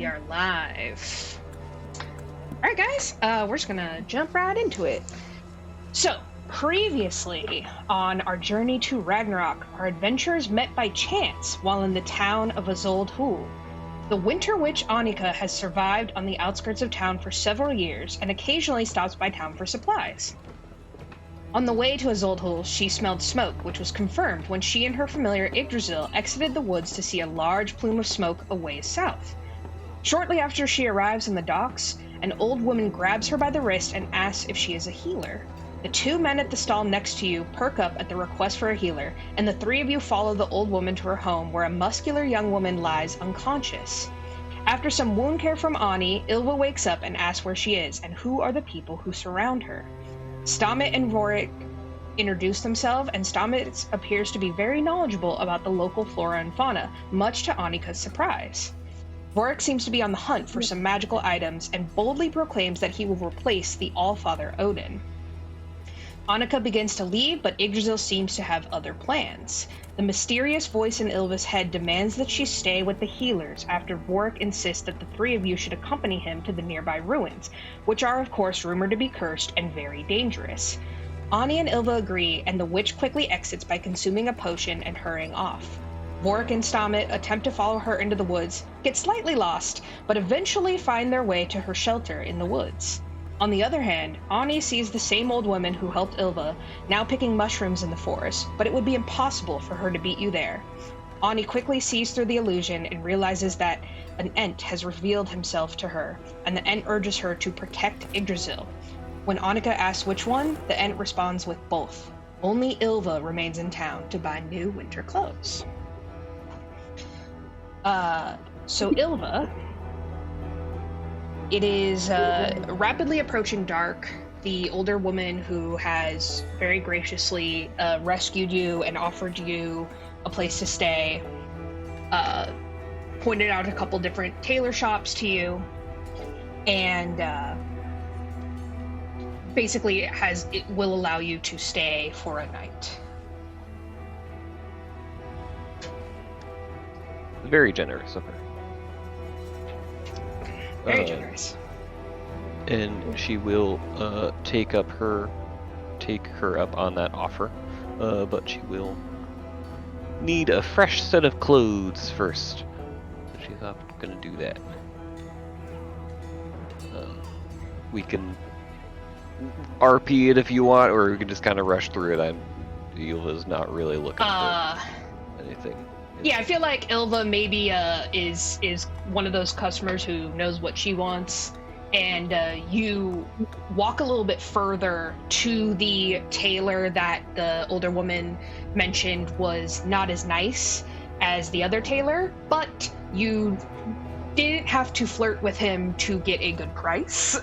we are live. Alright guys, we're just gonna jump right into it. So, previously on our journey to Ragnarok, our adventurers met by chance while in the town of Asodhull. The winter witch Annika has survived on the outskirts of town for several years and occasionally stops by town for supplies. On the way to Asodhull, she smelled smoke, which was confirmed when she and her familiar Yggdrasil exited the woods to see a large plume of smoke a ways south. Shortly after she arrives in the docks, an old woman grabs her by the wrist and asks if she is a healer. The two men at the stall next to you perk up at the request for a healer, and the three of you follow the old woman to her home where a muscular young woman lies unconscious. After some wound care from Anni, Ylva wakes up and asks where she is and who are the people who surround her. Stahmet and Vorik introduce themselves, and Stahmet appears to be very knowledgeable about the local flora and fauna, much to Annika's surprise. Vorik seems to be on the hunt for some magical items and boldly proclaims that he will replace the Allfather Odin. Annika begins to leave, but Yggdrasil seems to have other plans. The mysterious voice in Ylva's head demands that she stay with the healers after Vorik insists that the three of you should accompany him to the nearby ruins, which are of course rumored to be cursed and very dangerous. Anni and Ylva agree, and the witch quickly exits by consuming a potion and hurrying off. Vorik and Stahmet attempt to follow her into the woods, get slightly lost, but eventually find their way to her shelter in the woods. On the other hand, Anni sees the same old woman who helped Ylva, now picking mushrooms in the forest, but it would be impossible for her to beat you there. Anni quickly sees through the illusion and realizes that an Ent has revealed himself to her, and the Ent urges her to protect Yggdrasil. When Annika asks which one, the Ent responds with both. Only Ylva remains in town to buy new winter clothes. So Ylva, it is rapidly approaching dark. The older woman who has very graciously rescued you and offered you a place to stay pointed out a couple different tailor shops to you, and basically it will allow you to stay for a night. Very generous of her. Very generous. And she will take her up on that offer, but she will need a fresh set of clothes first. So she's not gonna do that. We can RP it if you want, or we can just kind of rush through it. Ylva's not really looking for anything. Yeah, I feel like Ylva maybe is one of those customers who knows what she wants, and you walk a little bit further to the tailor that the older woman mentioned was not as nice as the other tailor, but you didn't have to flirt with him to get a good price.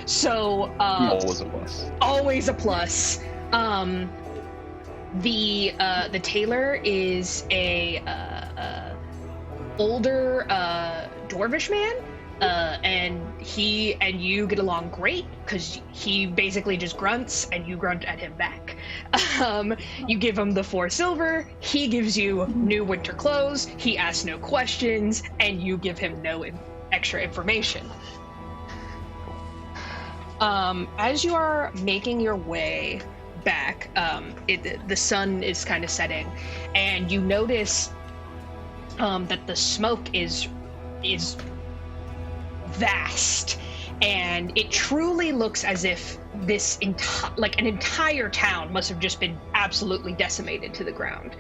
So always a plus. Always a plus. The tailor is a older dwarvish man, and he and you get along great because he basically just grunts and you grunt at him back. You give him the 4 silver, he gives you new winter clothes, he asks no questions, and you give him no extra information. As you are making your way back, the sun is kind of setting, and you notice that the smoke is vast, and it truly looks as if this an entire town must have just been absolutely decimated to the ground.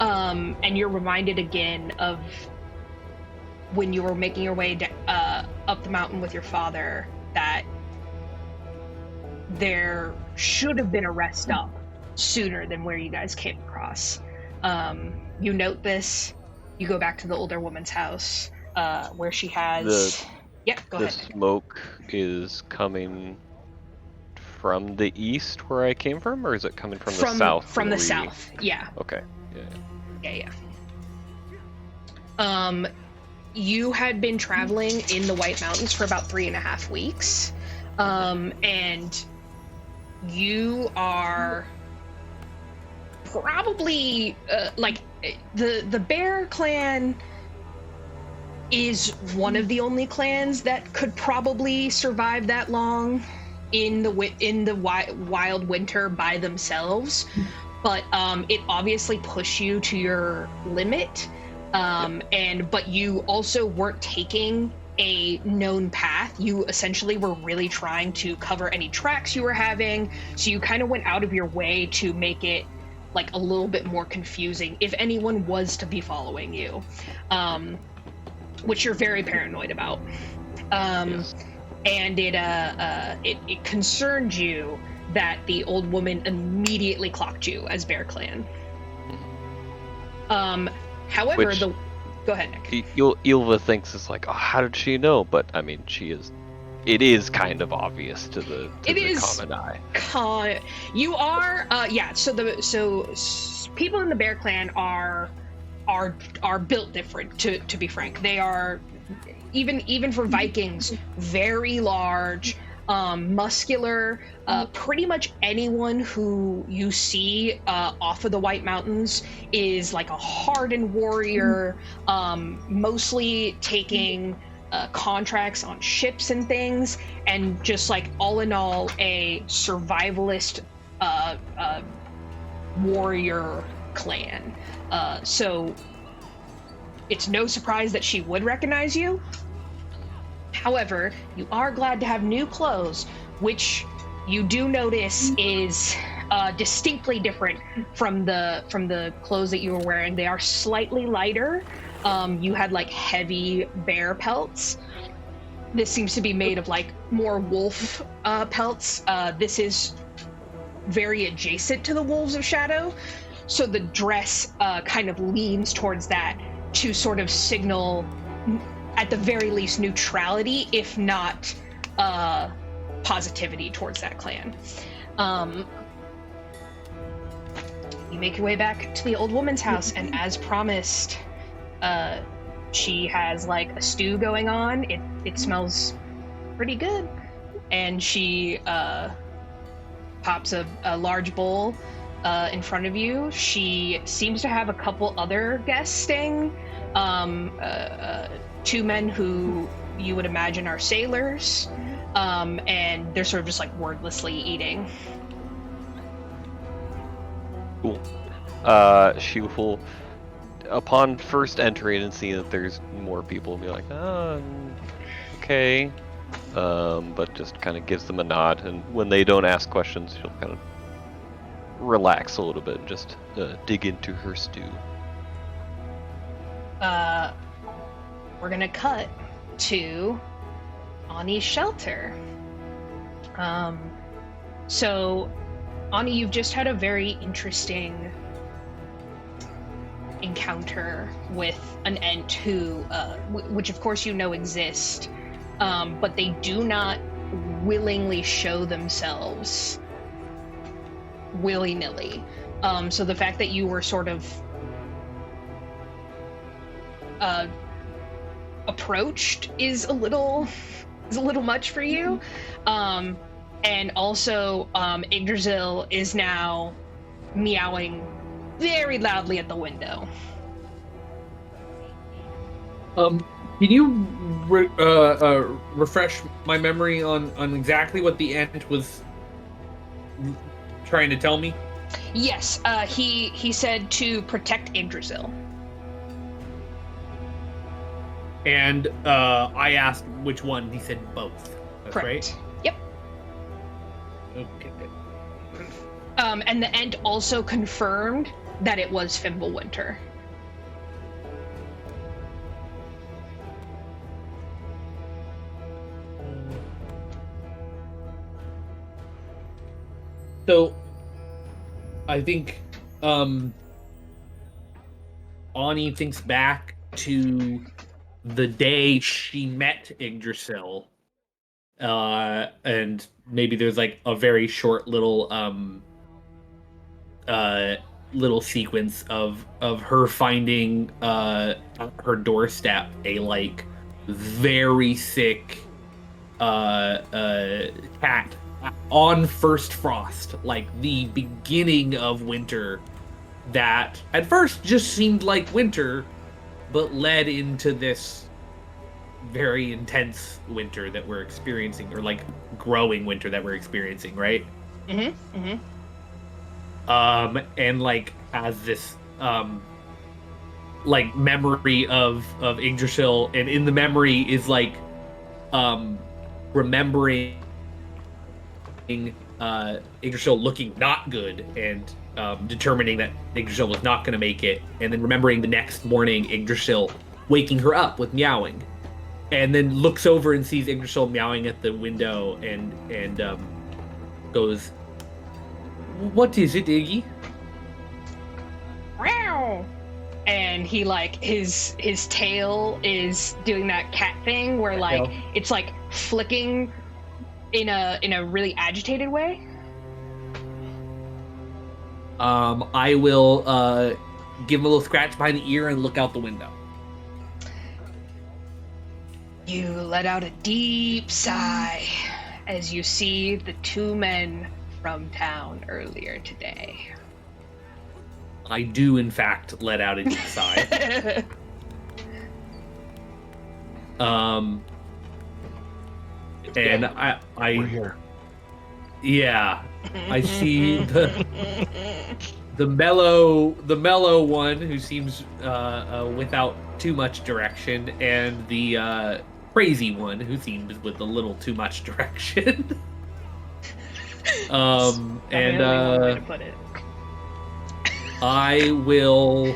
And you're reminded again of when you were making your way up the mountain with your father, that there should have been a rest stop sooner than where you guys came across. You note this. You go back to the older woman's house, where she has... Go ahead. The smoke is coming from the east where I came from, or is it coming from the south? From the south, yeah. Okay, Yeah. You had been traveling in the White Mountains for about 3.5 weeks, and you are probably the Bear Clan is one of the only clans that could probably survive that long in the wild winter by themselves, but it obviously pushed you to your limit, but you also weren't taking a known path. You essentially were really trying to cover any tracks you were having, so you kind of went out of your way to make it like a little bit more confusing if anyone was to be following you, which you're very paranoid about. Yes. And it concerned you that the old woman immediately clocked you as Bear Clan. However, Which- go ahead, Nick. Ylva thinks it's like, oh, how did she know? But I mean, it is kind of obvious to the common eye. You are, So people in the Bear Clan are built different. To be frank, they are even for Vikings very large, muscular. Pretty much anyone who you see off of the White Mountains is like a hardened warrior, mostly taking contracts on ships and things, and just like all in all a survivalist warrior clan. So it's no surprise that she would recognize you. However, you are glad to have new clothes, which you do notice is distinctly different from the clothes that you were wearing. They are slightly lighter. You had like heavy bear pelts. This seems to be made of like more wolf pelts. This is very adjacent to the Wolves of Shadow, so the dress kind of leans towards that to sort of signal, at the very least, neutrality, if not positivity towards that clan. You make your way back to the old woman's house, and as promised, she has like a stew going on. It smells pretty good, and she pops a large bowl in front of you. She seems to have a couple other guests staying. Two men who you would imagine are sailors, and they're sort of just like wordlessly eating. Cool. She will, upon first entering and seeing that there's more people, be like, oh, okay. But just kind of gives them a nod, and when they don't ask questions, she'll kind of relax a little bit and just dig into her stew. We're gonna cut to Anni's shelter. So, Anni, you've just had a very interesting encounter with an Ent who, which of course you know exist, but they do not willingly show themselves willy-nilly. So the fact that you were sort of approached is a little much for you. And also Yggdrasil is now meowing very loudly at the window. Can you refresh my memory on exactly what the Ent was trying to tell me? Yes, he said to protect Yggdrasil. And I asked which one. He said both. That's Correct. Right? Yep. Okay. And the Ent also confirmed that it was Fimbulwinter. So, I think Anni thinks back to the day she met Yggdrasil, and maybe there's like a very short little sequence of her finding her doorstep a like very sick cat on first frost, like the beginning of winter, that at first just seemed like winter but led into this very intense winter that we're experiencing, or like growing winter that we're experiencing, right? And like has this like memory of Yggdrasil, and in the memory is like remembering Yggdrasil looking not good, and determining that Yggdrasil was not going to make it, and then remembering the next morning Yggdrasil waking her up with meowing, and then looks over and sees Yggdrasil meowing at the window, and goes, "What is it, Iggy?" Meow. And he like his tail is doing that cat thing where like it's like flicking in a really agitated way. I will give him a little scratch behind the ear and look out the window. You let out a deep sigh as you see the two men from town earlier today. I do, in fact, let out a deep sigh. And I We're here. Yeah, I see the mellow one who seems without too much direction, and the crazy one who seems with a little too much direction. One way to put it. I will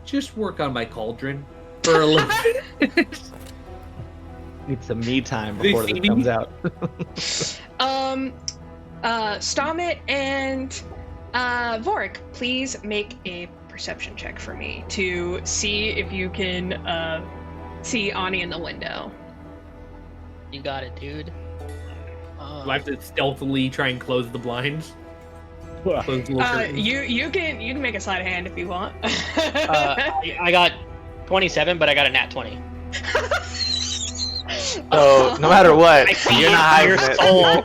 just work on my cauldron for a little bit. Need some me time before this comes out. Stahmet and Vorik, please make a perception check for me to see if you can see Anni in the window. You got it, dude. Do I have to stealthily try and close the blinds? Close the little curtains? You can make a sleight of hand if you want. I got 27, but I got a nat 20. So no matter what, you're not hiding your it. soul.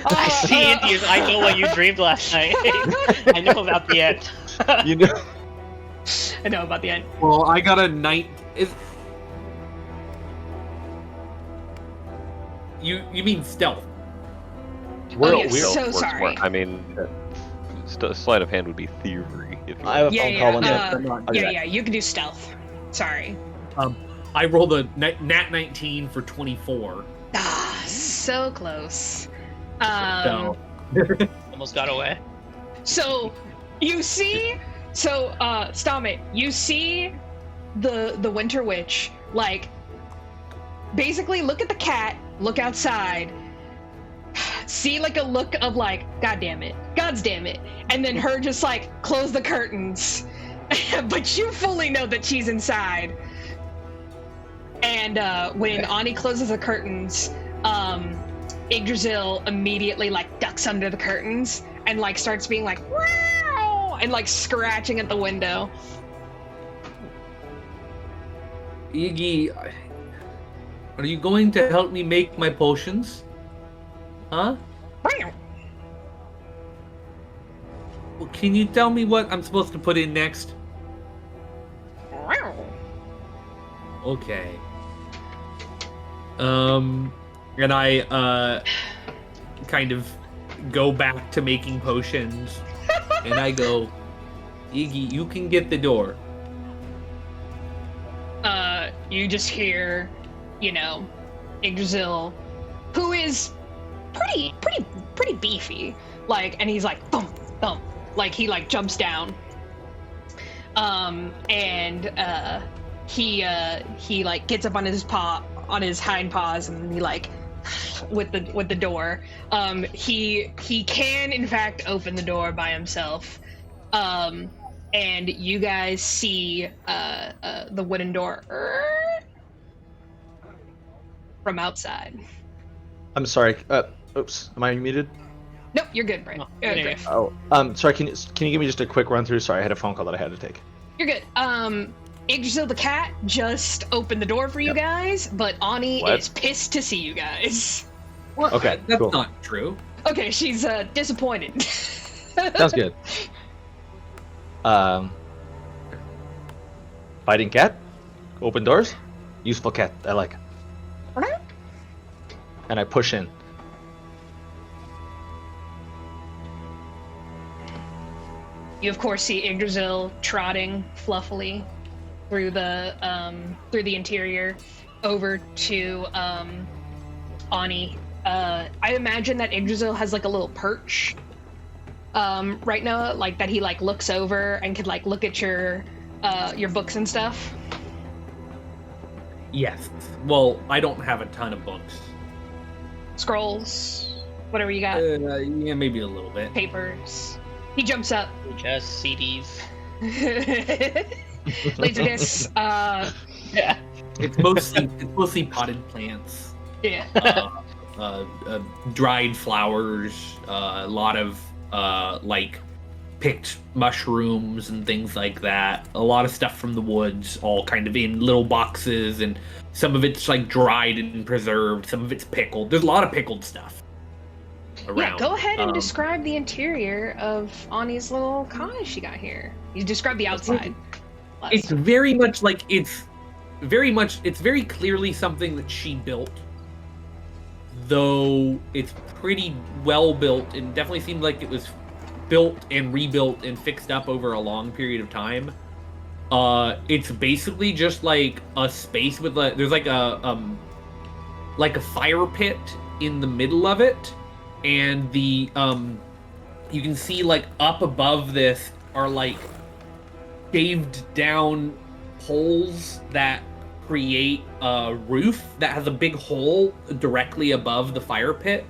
I see it. I know what you dreamed last night. I know about the end. You know. I know about the end. Well, I got a 9. You mean stealth? So sorry. I mean, sleight of hand would be thievery. If you I have a phone call on yeah, you can do stealth. Sorry. I rolled a nat 19 for 24. Ah, so close. So. Almost got away. So you see, Stahmet, you see the Winter Witch, like, basically look at the cat, look outside, see like a look of like, God damn it, and then her just like close the curtains, but you fully know that she's inside. And when Anni closes the curtains, Yggdrasil immediately like ducks under the curtains and like starts being like, wow, and like scratching at the window. Iggy, are you going to help me make my potions? Huh? Well, can you tell me what I'm supposed to put in next? Okay. And I kind of go back to making potions, and I go, Iggy, you can get the door. You just hear, Yggdrasil, who is pretty beefy, like, and he's like thump thump, like he like jumps down, and he like gets up on his hind paws, and he like with the door. He can in fact open the door by himself, and you guys see the wooden door from outside. I'm sorry. Oops. Am I muted? Nope, you're good, Brent. Griff. Oh. Sorry. Can you give me just a quick run through? Sorry, I had a phone call that I had to take. You're good. Yggdrasil the cat just opened the door for you guys, but Anni is pissed to see you guys. What? Okay, that's cool. not true. Okay, she's disappointed. Sounds good. Fighting cat. Open doors. Useful cat. I like it. And I push in. You of course see Yggdrasil trotting fluffily through the interior over to Anni. I imagine that Yggdrasil has like a little perch right now, like that he like looks over and could like look at your books and stuff. Yes. Well, I don't have a ton of books. Scrolls, whatever you got. Yeah, maybe a little bit. Papers. He jumps up. Just CDs. Laserdiscs. Yeah. It's mostly potted plants. Yeah. Dried flowers. A lot of like picked mushrooms and things like that. A lot of stuff from the woods, all kind of in little boxes, and some of it's like dried and preserved. Some of it's pickled. There's a lot of pickled stuff around. Yeah, go ahead and describe the interior of Anni's little cottage she got here. You describe the outside. It's very much like it's very clearly something that she built, though it's pretty well built and definitely seemed like it was built and rebuilt and fixed up over a long period of time. It's basically just like a space with there's like a fire pit in the middle of it, and the you can see like up above this are like shaved down holes that create a roof that has a big hole directly above the fire pit,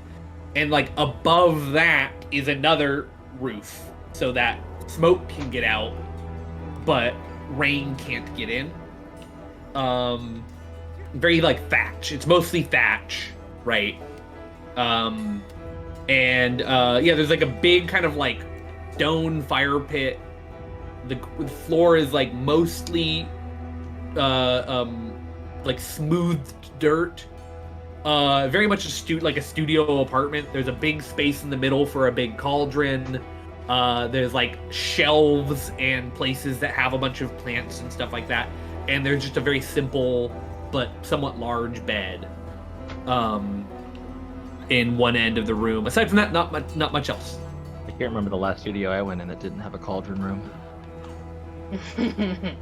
and like above that is another roof so that smoke can get out but rain can't get in. Very like thatch. It's mostly thatch, right? Yeah, there's like a big kind of like stone fire pit. The floor is like mostly like smoothed dirt. Very much like a studio apartment. There's a big space in the middle for a big cauldron. There's like shelves and places that have a bunch of plants and stuff like that. And there's just a very simple but somewhat large bed in one end of the room. Aside from that, not much else. I can't remember the last studio I went in that didn't have a cauldron room.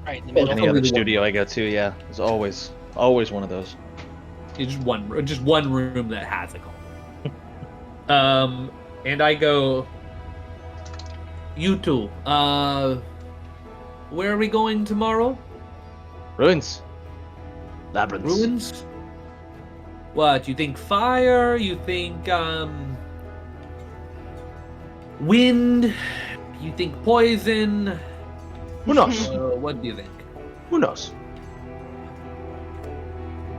Right in the middle. Any other studio I go to, yeah, there's always one of those. It's just one room that has a cauldron. And I go, you two, where are we going tomorrow? Ruins. Labyrinths. Ruins? What, you think fire? You think, wind? You think poison? Who knows? What do you think? Who knows?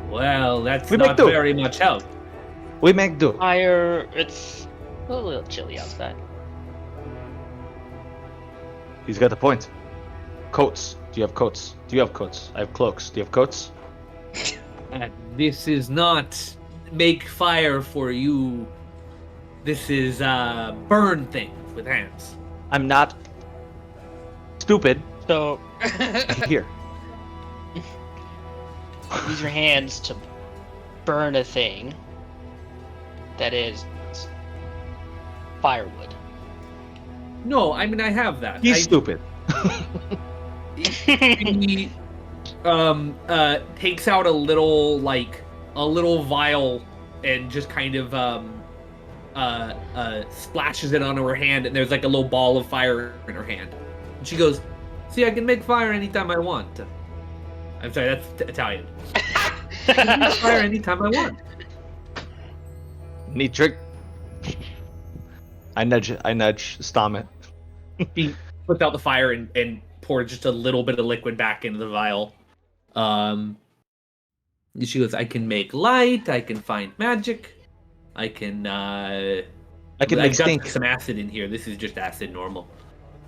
Well, that's We make not do. very much help. We make do. Fire. It's a little chilly outside. He's got the point. Coats. Do you have coats? Do you have coats? I have cloaks. Do you have coats? This is not make fire for you. This is burn things with hands. I'm not stupid. So Here. use your hands to burn a thing that is firewood. No, I mean I have that. He's stupid. He takes out a little vial and just kind of splashes it onto her hand, and there's like a little ball of fire in her hand. And she goes, "See, I can make fire anytime I want." I'm sorry, that's Italian. I can make fire anytime I want. Neat trick. I nudge Stahmet. He puts out the fire and pours just a little bit of liquid back into the vial. She goes, "I can make light. I can find magic. I can make got stink. some acid in here. This is just acid normal.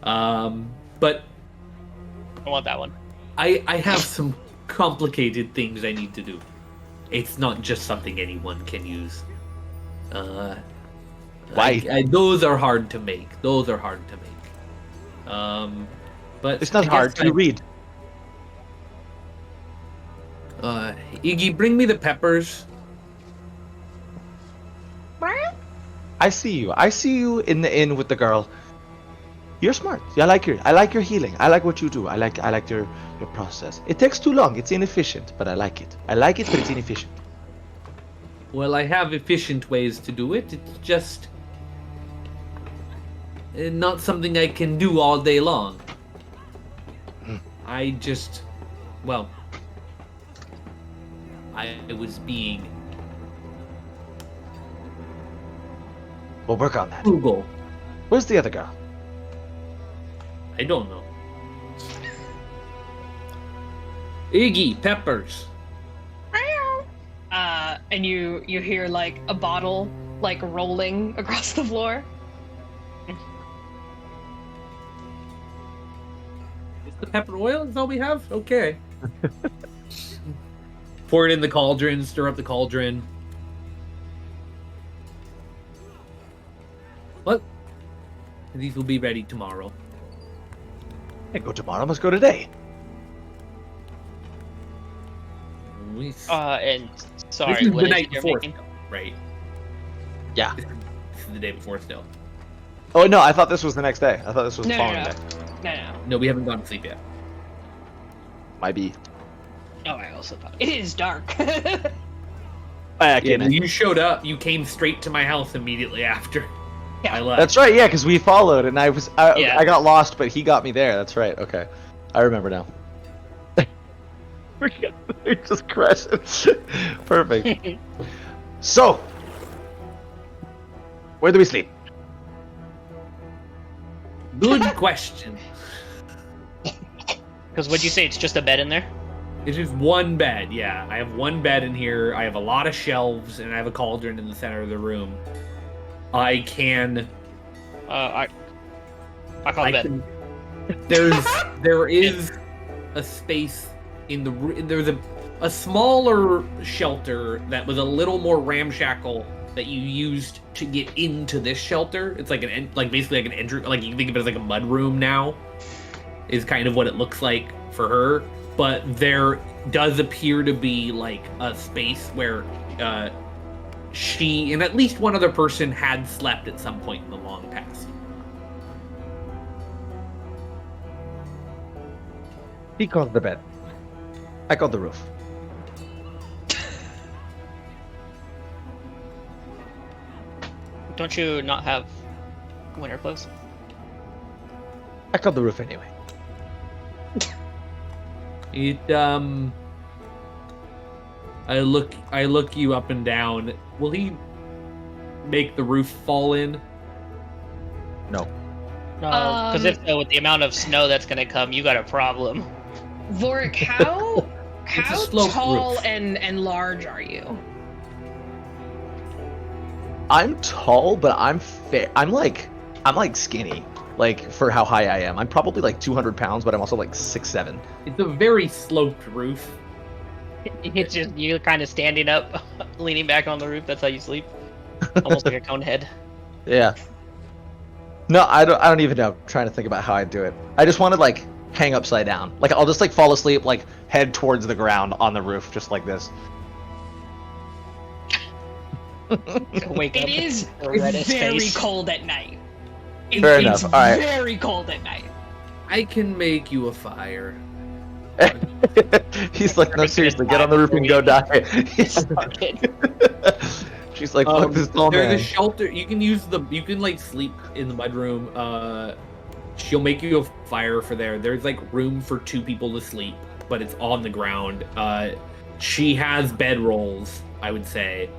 But I want that one. I have some complicated things I need to do. It's not just something anyone can use. Why? Those are hard to make. But It's not I hard guess to read. Iggy, bring me the peppers. I see you. I see you in the inn with the girl. You're smart. I like your healing. I like what you do. I like your process. It takes too long. It's inefficient, but I like it. I like it, but it's inefficient. Well, I have efficient ways to do it. It's just not something I can do all day long. I was being We'll work on that. frugal. Where's the other girl? I don't know. Iggy, peppers. And you hear like a bottle like rolling across the floor. Is the pepper oil? Is all we have? Okay. Pour it in the cauldron, stir up the cauldron. What? These will be ready tomorrow. Can't go tomorrow. Must go today. And sorry, this is what the is night it you're before, making? still, right? Yeah. This is the day before still. Oh no, I thought this was the next day. I thought this was the No, following no, day. no. No, we haven't gone to sleep yet. Might be. Oh, I also thought. It is dark. Yeah, you showed up. You came straight to my house immediately after Yeah. I left. That's right. Yeah, because we followed, and I Yeah. got lost, but he got me there. That's right. Okay, I remember now. We're just crashing. Perfect. So, where do we sleep? Good question. Because would you say it's just a bed in there? It's just one bed, yeah. I have one bed in here. I have a lot of shelves, and I have a cauldron in the center of the room. I can. I call it bed. There is a space in the. There's a smaller shelter that was a little more ramshackle that you used to get into this shelter. It's like basically like an entry. Like you can think of it as like a mud room now. Is kind of what it looks like for her. But there does appear to be like a space where she and at least one other person had slept at some point in the long past. He called the bed. I called the roof. Don't you not have winter clothes? I called the roof anyway. I look you up and down. Will he make the roof fall in? No. No, because if so, with the amount of snow that's gonna come, you got a problem. Vorik, how sloped tall roof. and large are you? I'm tall, but I'm fair. I'm like skinny. Like for how high I am, I'm probably like 200 pounds, but I'm also like 6'7". It's a very sloped roof. It's just you kind of standing up, leaning back on the roof. That's how you sleep, almost like a cone head. Yeah. No, I don't even know. I'm trying to think about how I'd do it. I just want to like hang upside down. Like I'll just like fall asleep, like head towards the ground on the roof, just like this. Wake up. It is red as very face. cold at night. Fair It's enough. All right. very cold at night. I can make you a fire. He's like, no, seriously, get on the roof and go die. She's like, fuck this tall There's man. a shelter. You can like sleep in the mudroom. She'll make you a fire for there. There's like room for 2 people to sleep, but it's on the ground. She has bedrolls, I would say.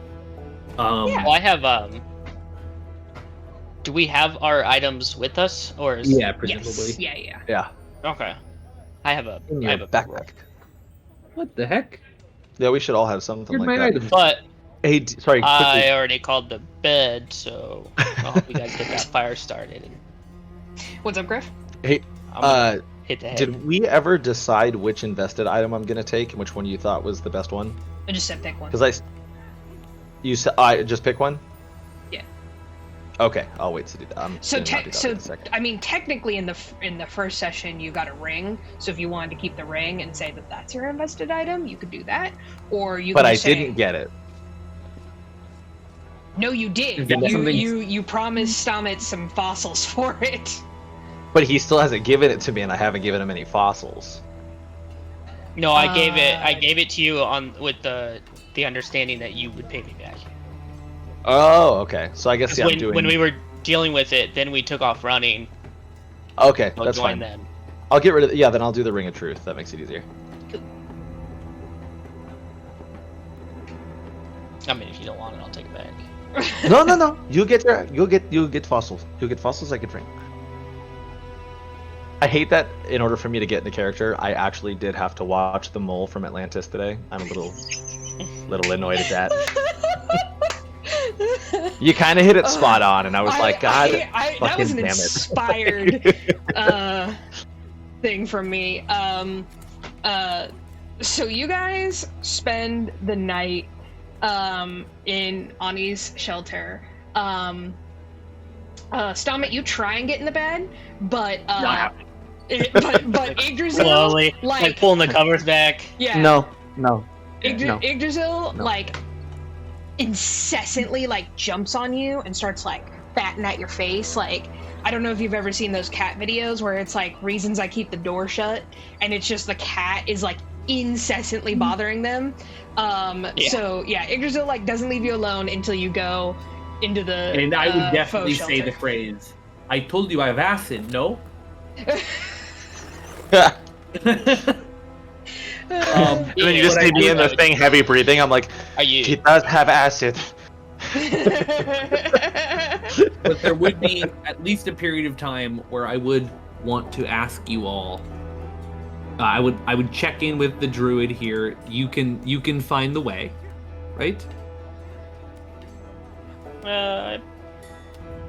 Well, I have do we have our items with us, or is... Yeah, presumably. Yes. Yeah. Yeah, Okay. I have a in I your have a backpack. What the heck? Yeah, we should all have something Here's like my that. items. But Hey, sorry. Quickly. I already called the bed, so I hope you guys get that fire started. And What's up, Griff? Hey, I'm gonna hit the head. did we ever decide which invested item I'm gonna take and which one you thought was the best one? I just said pick one. Because I just pick one. Yeah. Okay, I'll wait to do that. I mean, technically, in the first session, you got a ring. So if you wanted to keep the ring and say that that's your invested item, you could do that. Or you. But could I say, didn't get it. No, you did. You promised Stahmet some fossils for it. But he still hasn't given it to me, and I haven't given him any fossils. No, I gave it to you with the understanding that you would pay me back. Oh, okay. So I guess when we were dealing with it, then we took off running. Okay, I'll that's join fine. Them. I'll get rid of then I'll do the Ring of Truth. That makes it easier. I mean, if you don't want it, I'll take it back. No. You'll get fossils. You'll get fossils. I get ring. I hate that in order for me to get into character, I actually did have to watch The Mole from Atlantis today. I'm a little annoyed at that. You kind of hit it spot on, and I was like, God, that was an damn inspired thing from me. So you guys spend the night in Anni's shelter. Stahmet, you try and get in the bed, but Yggdrasil, slowly, like pulling the covers back. Yeah. No. Yggdrasil, like, incessantly, like, jumps on you and starts, like, batting at your face. Like, I don't know if you've ever seen those cat videos where it's, like, reasons I keep the door shut, and it's just the cat is, like, incessantly bothering them. So, yeah, Yggdrasil, like, doesn't leave you alone until you go into the And I would definitely say shelter. the phrase, I told you I have acid, no? And then you just see me in the thing, heavy breathing. I'm like, he does have acid. But there would be at least a period of time where I would want to ask you all. I would check in with the druid here. You can find the way, right?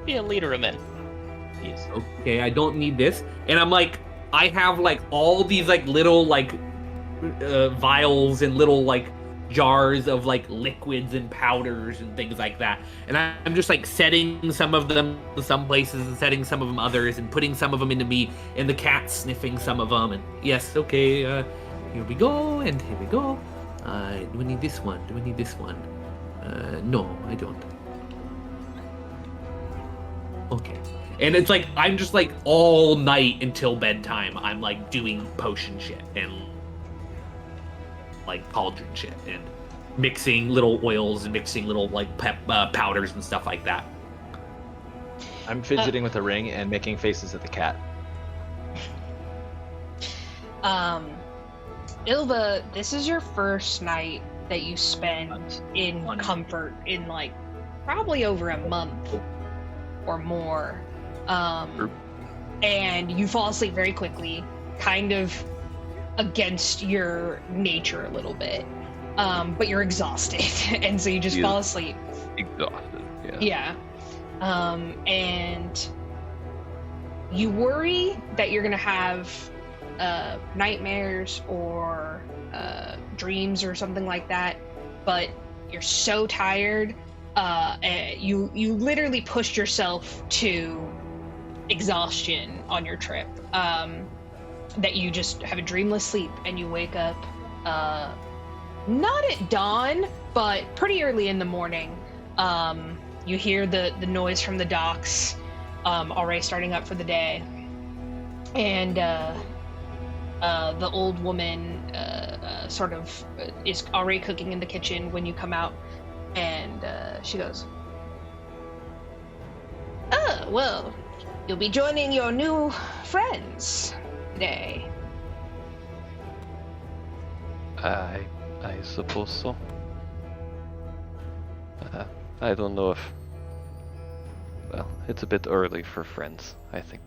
Be a leader of men. Yes. Okay, I don't need this. And I'm like, I have like all these like little like vials and little like jars of like liquids and powders and things like that. And I'm just like setting some of them some places and setting some of them others and putting some of them into me, and the cat sniffing some of them. And yes, okay, here we go, and here we go. Do we need this one? Do we need this one? No, I don't. Okay. And it's like, I'm just like all night until bedtime, I'm like doing potion shit and like cauldron shit and mixing little oils and mixing little like powders and stuff like that. I'm fidgeting with the ring and making faces at the cat. Ylva, this is your first night that you spend in comfort in like probably over a month or more. And you fall asleep very quickly, kind of against your nature a little bit. But you're exhausted, and so you just fall asleep. Exhausted, yeah. And you worry that you're gonna have nightmares or dreams or something like that, but you're so tired. You literally pushed yourself to exhaustion on your trip, that you just have a dreamless sleep, and you wake up not at dawn, but pretty early in the morning. You hear the noise from the docks already starting up for the day, and the old woman sort of is already cooking in the kitchen when you come out, and she goes, "Oh, well, you'll be joining your new friends today." I suppose so. I don't know if... Well, it's a bit early for friends, I think.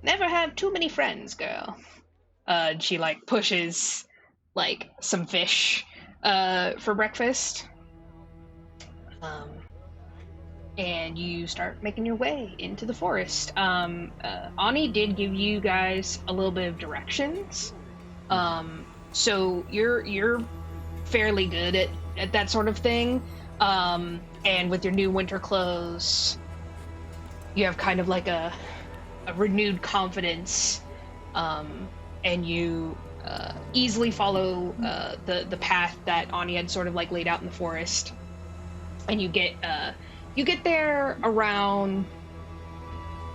Never have too many friends, girl. She like pushes like some fish for breakfast. And you start making your way into the forest. Anni did give you guys a little bit of directions. So you're fairly good at that sort of thing. And with your new winter clothes, you have kind of like a renewed confidence, and you easily follow the path that Anni had sort of like laid out in the forest, and you get there around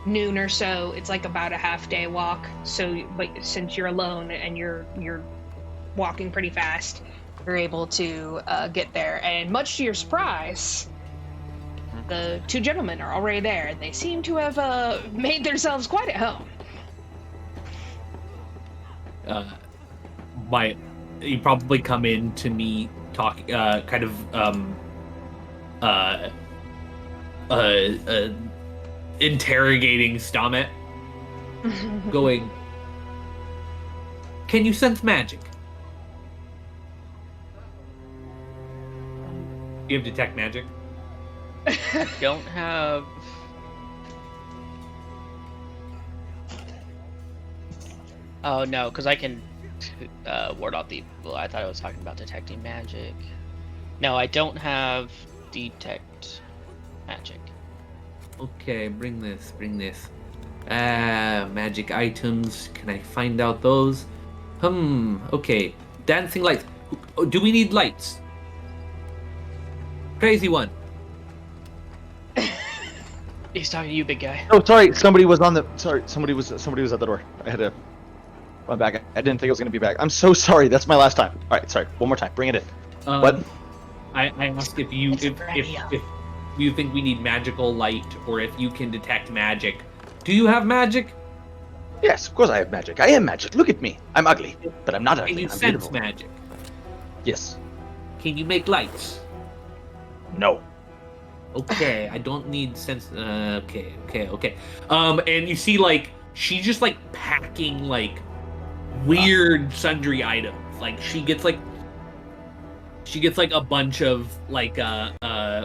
noon or so. It's like about a half-day walk. So, but since you're alone and you're walking pretty fast, you're able to get there. And much to your surprise, the two gentlemen are already there. They seem to have made themselves quite at home. You probably come in to me talking, kind of, interrogating Stahmet, going, "Can you sense magic? You have detect magic?" I don't have. Oh no, because I can ward off the. Well, I thought I was talking about detecting magic. No, I don't have detect magic. Okay, bring this. Magic items. Can I find out those? Okay. Dancing lights. Do we need lights? Crazy one. He's talking to you, big guy. Oh, sorry. Somebody was at the door. I had to run back. I didn't think I was going to be back. I'm so sorry. That's my last time. All right, sorry. One more time. Bring it in. What? I asked if you think we need magical light, or if you can detect magic. Do you have magic? Yes, of course I have magic. I am magic. Look at me. I'm ugly, but I'm not ugly. Can you I'm sense beautiful. magic? Yes. Can you make lights? No. Okay, I don't need sense. Okay. And you see, like, she's just like packing like weird sundry items. Like she gets like a bunch of like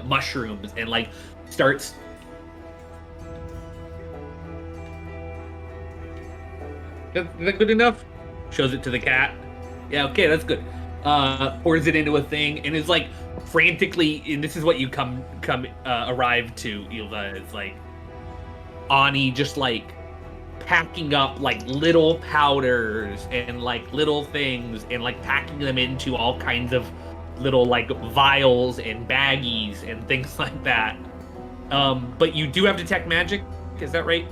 mushrooms and like starts. Is that good enough? Shows it to the cat. Yeah, okay, that's good. Pours it into a thing and is like frantically, and this is what you arrive to, Ylva, is like Anni just like packing up like little powders and like little things and like packing them into all kinds of little like vials and baggies and things like that. But you do have detect magic, is that right,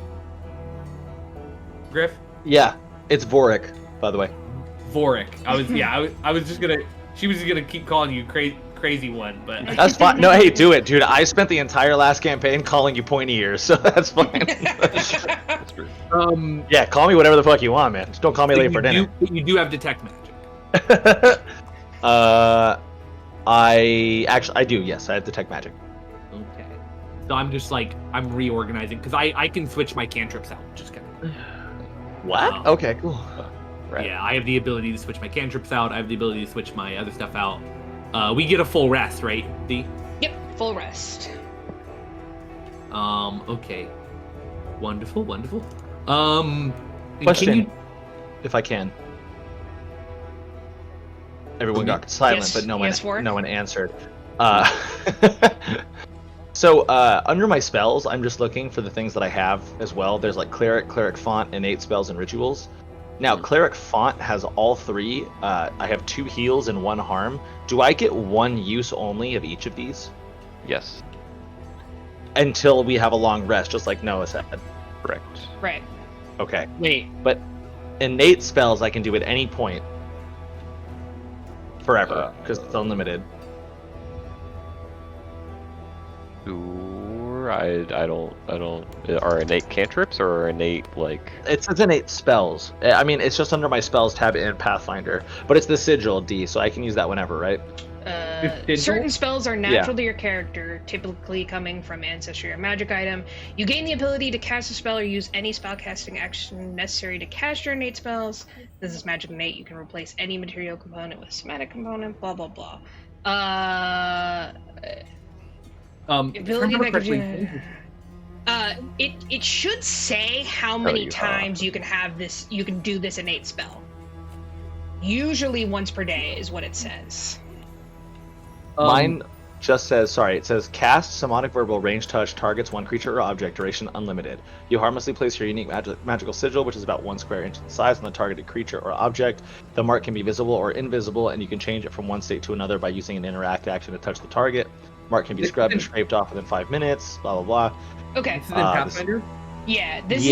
Griff? Yeah, it's Vorik, by the way. Vorik. I was just gonna. She was just gonna keep calling you crazy one, but that's fine. No, hey, do it, dude. I spent the entire last campaign calling you pointy ears, so that's fine. That's true. Yeah, call me whatever the fuck you want, man. Just don't call me late for dinner. You do have detect magic. I do. Yes, I have detect magic. Okay. So I'm reorganizing because I can switch my cantrips out, which is kind of. What? Okay, cool. Right. Yeah, I have the ability to switch my cantrips out. I have the ability to switch my other stuff out. We get a full rest, right, D? Yep, full rest. Okay. Wonderful. Question, if I can. Everyone got silent, yes, but no one answered. So, under my spells, I'm just looking for the things that I have as well. There's like cleric font, innate spells, and rituals. Now, cleric font has all three. I have 2 heals and 1 harm. Do I get 1 use only of each of these? Yes. Until we have a long rest, just like Noah said. Correct. Right. Okay. Wait. But innate spells I can do at any point. Forever, because it's unlimited. Or I don't. Are innate cantrips or innate like? It says innate spells. I mean, it's just under my spells tab in Pathfinder, but it's the sigil D, so I can use that whenever, right? Certain spells are natural to your character, typically coming from ancestry or magic item. You gain the ability to cast a spell or use any spellcasting action necessary to cast your innate spells. This is magic innate. You can replace any material component with a somatic component. Blah blah blah. Ability that gives you. It should say how many times you can have this. You can do this innate spell. Usually once per day is what it says. Mine just says, sorry, it says cast Sermonic Verbal, range touch, targets one creature or object, duration unlimited. You harmlessly place your unique magical sigil, which is about 1 square inch in size, on the targeted creature or object. The mark can be visible or invisible, and you can change it from one state to another by using an interact action to touch the target. Mark can be scrubbed and scraped off within 5 minutes, blah, blah, blah. Okay. This is in Pathfinder? Yeah, this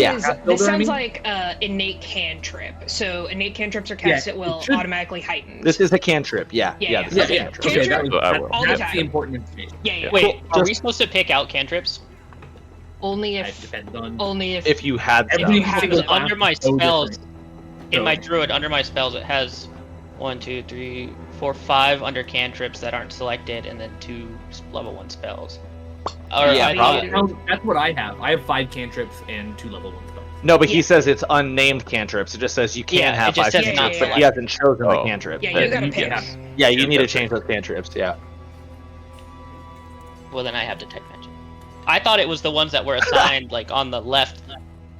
Builder, sounds like innate cantrip. So innate cantrips are cast at will, automatically heightened. This is a cantrip, yeah. Yeah. This is a Okay. cantrip. Okay, All the that's time. the important information. Yeah. Wait, Cool. are we supposed to pick out cantrips? Only It if depends on. If you had them. Every have single them. class Under my is so spells, different. in my So- druid, under my spells, it has 1, 2, 3, 4, 5 under cantrips that aren't selected, and then 2 level 1 spells. Or Yeah, I probably. thought- That's what I have. I have 5 cantrips and 2 level 1 spells. No, but he Yeah. says it's unnamed cantrips. It just says you can Yeah, have it just 5 says not cantrips, but he selected. hasn't chosen the Oh. cantrip. Yeah, you gotta pick. Yeah, you need to change those cantrips, yeah. Well, then I have detect magic. I thought it was the ones that were assigned like on the left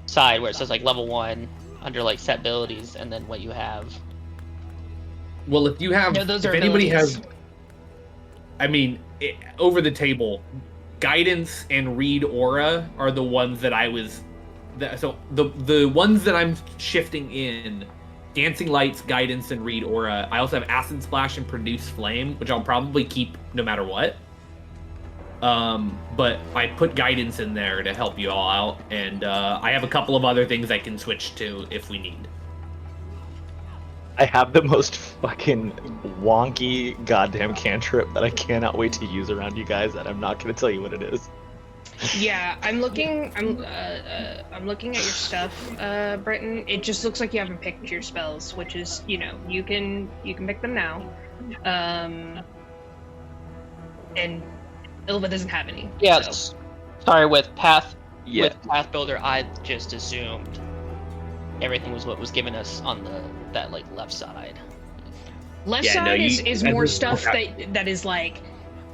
side where it says like level 1 under like set abilities, and then what you have. Well, if you have, No, those if are anybody abilities. has, I mean, over the table, guidance and read aura are the ones that I was. So the ones that I'm shifting in, dancing lights, guidance, and read aura. I also have acid splash and produce flame, which I'll probably keep no matter what. But I put guidance in there to help you all out, and I have a couple of other things I can switch to if we need. I have the most fucking wonky goddamn cantrip that I cannot wait to use around you guys, and I'm not going to tell you what it is. Yeah, I'm looking at your stuff, Britton. It just looks like you haven't picked your spells, which is, you can pick them now. And Ylva doesn't have any. Yes. So. Sorry, with Path Yeah. with Path Builder, I just assumed everything was what was given us on that like left side. Left Yeah, no, side you- is that more is- stuff okay. that is like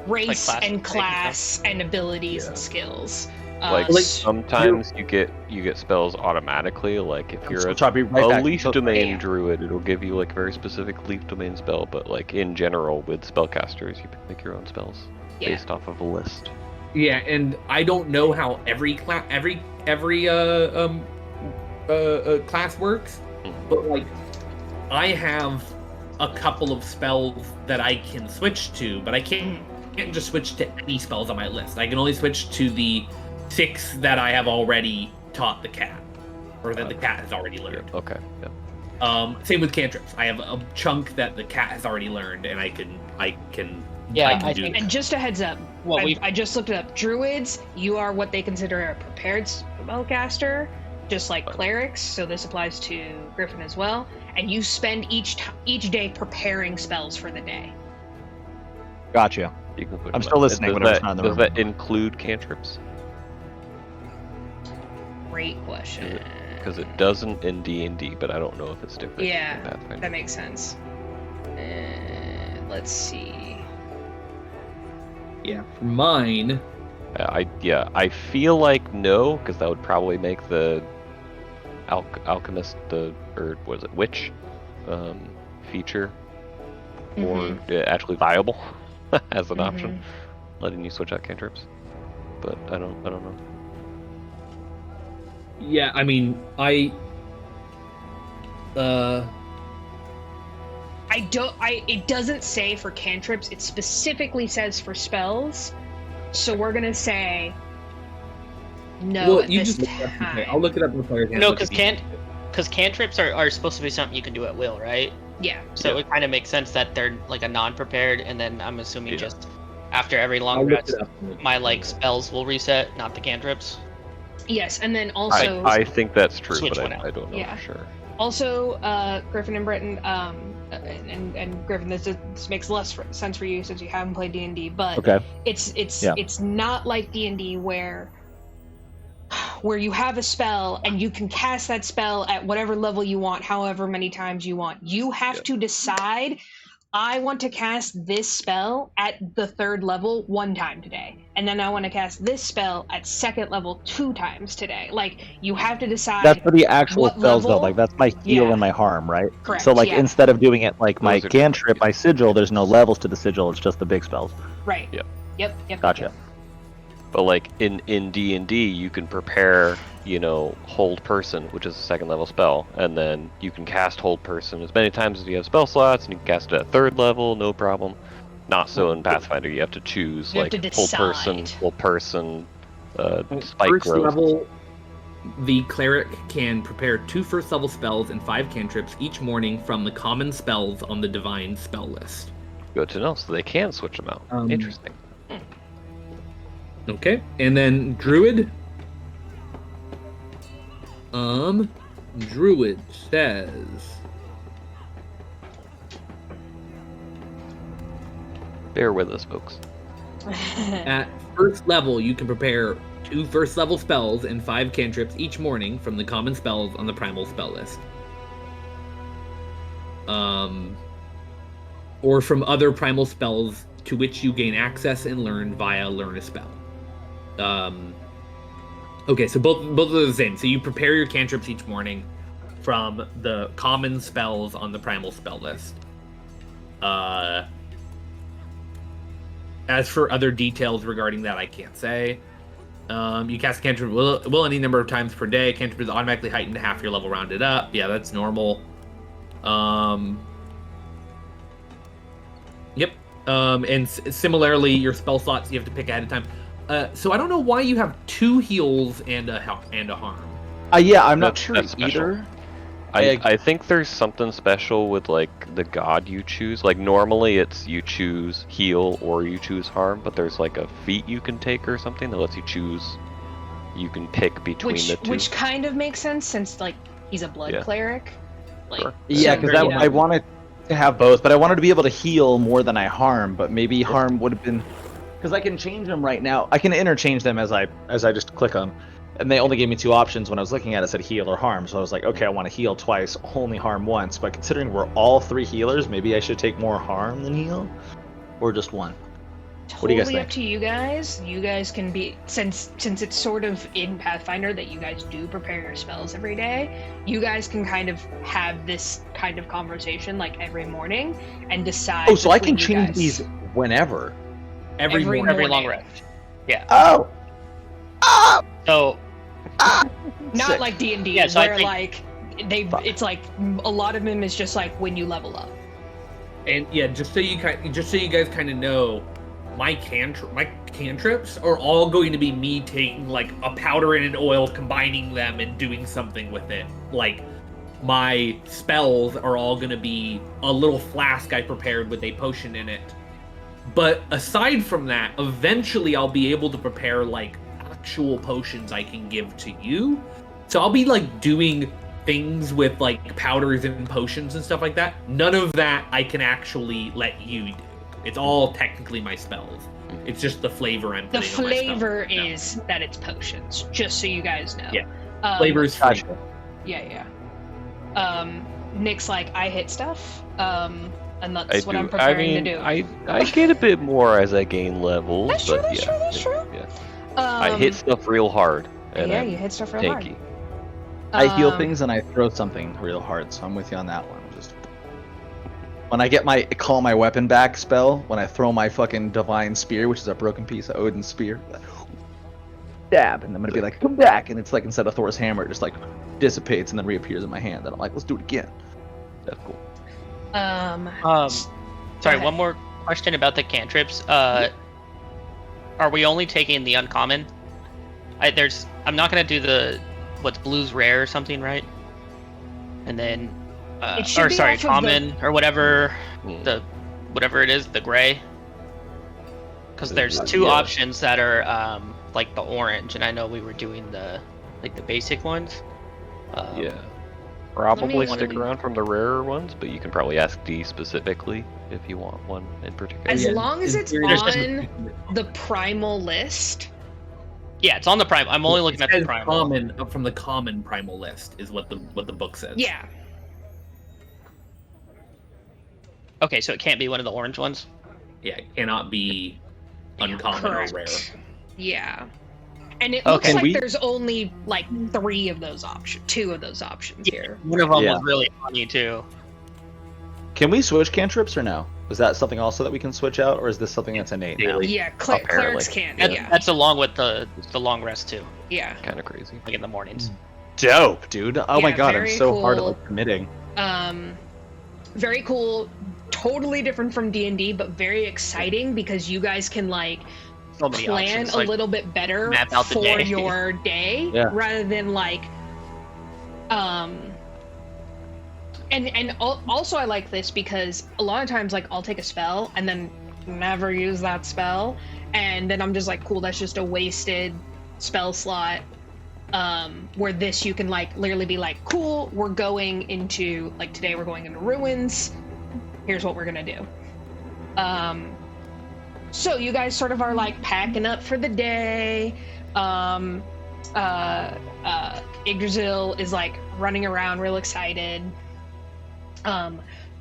race class and and class and abilities Yeah. and skills. Like s- sometimes you get spells automatically. Like if you're Try to be right back. leaf So- domain Yeah. druid, it'll give you like a very specific leaf domain spell. But like in general, with spellcasters, you pick your own spells Yeah. based off of a list. Yeah, and I don't know how every class works, but like I have a couple of spells that I can switch to, but I can't just switch to any spells on my list. I can only switch to the 6 that I have already taught the cat, or that the cat has already learned. Okay. Yeah. Same with cantrips. I have a chunk that the cat has already learned, and I can Yeah, do I that. think- And just a heads up, Well, I just looked it up. Druids, you are what they consider a prepared spellcaster, just like clerics. So this applies to Griffin as well. And you spend each day preparing spells for the day. Gotcha. You can put I'm them still up. listening, Does whatever's that, not in the does room. that include cantrips? Great question. Because it doesn't in D&D, but I don't know if it's different Yeah, in Pathfinder. that makes sense. Let's see. Yeah, for mine. I feel like no, because that would probably make the alchemist or was it witch feature more actually viable as an option, letting you switch out cantrips. But I don't know. Yeah, I mean, It doesn't say for cantrips, it specifically says for spells. So we're gonna say no well, at you this just time. I'll look it up in the player's handbook. No, because cantrips are supposed to be something you can do at will, right? Yeah. So it would kind of make sense that they're like a non-prepared, and then I'm assuming Yeah. just after every I'll long look rest, it up. my like spells will reset, not the cantrips. Yes, and then also I think that's true, Switch but one out. I don't know Yeah. for sure. also Griffin and Britton, and Griffin, this makes less sense for you since you haven't played D&D, but Okay. it's not like D&D where you have a spell and you can cast that spell at whatever level you want, however many times you want. You have to decide, I want to cast this spell at the 3rd level 1 time today, and then I want to cast this spell at 2nd level 2 times today. Like, you have to decide. That's for the actual what spells, though. level? Like, that's my heal Yeah. and my harm, right? Correct, So, like, yeah. instead of doing it like my Those are cantrip, different. my sigil, there's no levels to the sigil. It's just the big spells. Right. Yeah. Yep. Gotcha. But like in D&D, you can prepare, Hold Person, which is a 2nd level spell, and then you can cast Hold Person as many times as you have spell slots, and you can cast it at 3rd level, no problem. Not so in Pathfinder. You have to choose You have to Hold Person, Spike First Growth. level, the cleric can prepare 2 first level spells and 5 cantrips each morning from the common spells on the divine spell list. Good to know. So they can switch them out. Interesting. Okay, and then druid. Druid says Bear with us, folks. at first level you can prepare 2 first level spells and 5 cantrips each morning from the common spells on the primal spell list. Or from other primal spells to which you gain access and learn via learn a spell. Okay, so both are the same. So you prepare your cantrips each morning from the common spells on the primal spell list. As for other details regarding that, I can't say. You cast a cantrip will any number of times per day. Cantrip is automatically heightened to half your level rounded up. Yeah, that's normal. Yep. And similarly, your spell slots you have to pick ahead of time. So I don't know why you have 2 heals and a harm. Yeah, I'm not That's- sure that's special. either. I think there's something special with the god you choose. Like normally it's you choose heal or you choose harm, but there's a feat you can take or something that lets you choose. You can pick between the two. Which kind of makes sense since he's a blood cleric. Sure. Yeah, because I wanted to have both, but I wanted to be able to heal more than I harm. But maybe harm would have been because I can change them right now. I can interchange them as I just click them. And they only gave me 2 options when I was looking at it. It said heal or harm. So I was like, okay, I want to heal twice, only harm once. But considering we're all 3 healers, maybe I should take more harm than heal? Or just one? What do you guys Totally think? up to you guys. You guys can be since it's sort of in Pathfinder that you guys do prepare your spells every day. You guys can kind of have this kind of conversation every morning and decide. Oh, so I can between you change guys. these whenever. Every morning. Every long rest. Yeah. Oh! So Not Sick. like D&D, Yeah, so I where think- it's a lot of them is just when you level up. And yeah, just so you guys kind of know, my cantrips are all going to be me taking a powder and an oil, combining them and doing something with it. My spells are all going to be a little flask I prepared with a potion in it. But aside from that, eventually I'll be able to prepare actual potions I can give to you. So I'll be doing things with powders and potions and stuff like that. None of that I can actually let you do. It's all technically my spells. It's just the flavor I'm The putting on my spells. flavor is that it's potions, just so you guys know. Yeah. Flavor is free. Gotcha. Yeah. Nick's I hit stuff, and that's what I I'm do. preparing to do. I get a bit more as I gain levels, That's but true, that's true. yeah. I hit stuff real hard. And yeah, I'm you hit stuff real tanky. hard. I heal things and I throw something real hard, so I'm with you on that one. Just when I get my call my weapon back spell, when I throw my fucking divine spear, which is a broken piece of Odin's spear, stab, and I'm gonna be like, come back, and it's instead of Thor's hammer, it just dissipates and then reappears in my hand, and I'm like, let's do it again. That's cool. sorry, ahead. one more question about the cantrips. Are we only taking the uncommon? I'm not gonna do what's blue's rare or something, right? And then It should be off of common or whatever Hmm. whatever it is, the gray. Because there's 2 Yeah. options that are the orange, and I know we were doing the basic ones. Yeah. Probably Let me- stick around from the rarer ones, but you can probably ask D specifically if you want one in particular. As Yeah. long as it's There's just- on the primal list. Yeah, it's on the primal. I'm only looking at the It says primal. common from the common primal list is what the book says. Yeah. Okay, so it can't be one of the orange ones. Yeah, it cannot be uncommon Correct. or rare. Yeah. And it looks Okay. like there's only 3 of those options, 2 of those options here. One of them Yeah. was really funny too. Can we switch cantrips or no? Was that something also that we can switch out, or is this something that's innate now? Yeah, Apparently. clerics can. Yeah. That's along with the long rest too, Yeah. Kind of crazy. like in the mornings. Dope, dude. Oh my Yeah, god, I'm very so hard at cool. like committing. Very cool. Totally different from D&D, but very exciting because you guys can like So many plan options, a like, little bit better map out the for day. your day Yeah. rather than like and also I like this because a lot of times like I'll take a spell and then never use that spell, and then I'm just like, cool, that's just a wasted spell slot. Where this you can like literally be like, cool, we're going into like today we're going into ruins, here's what we're gonna do. So you guys sort of are like packing up for the day. Yggdrasil is like running around real excited.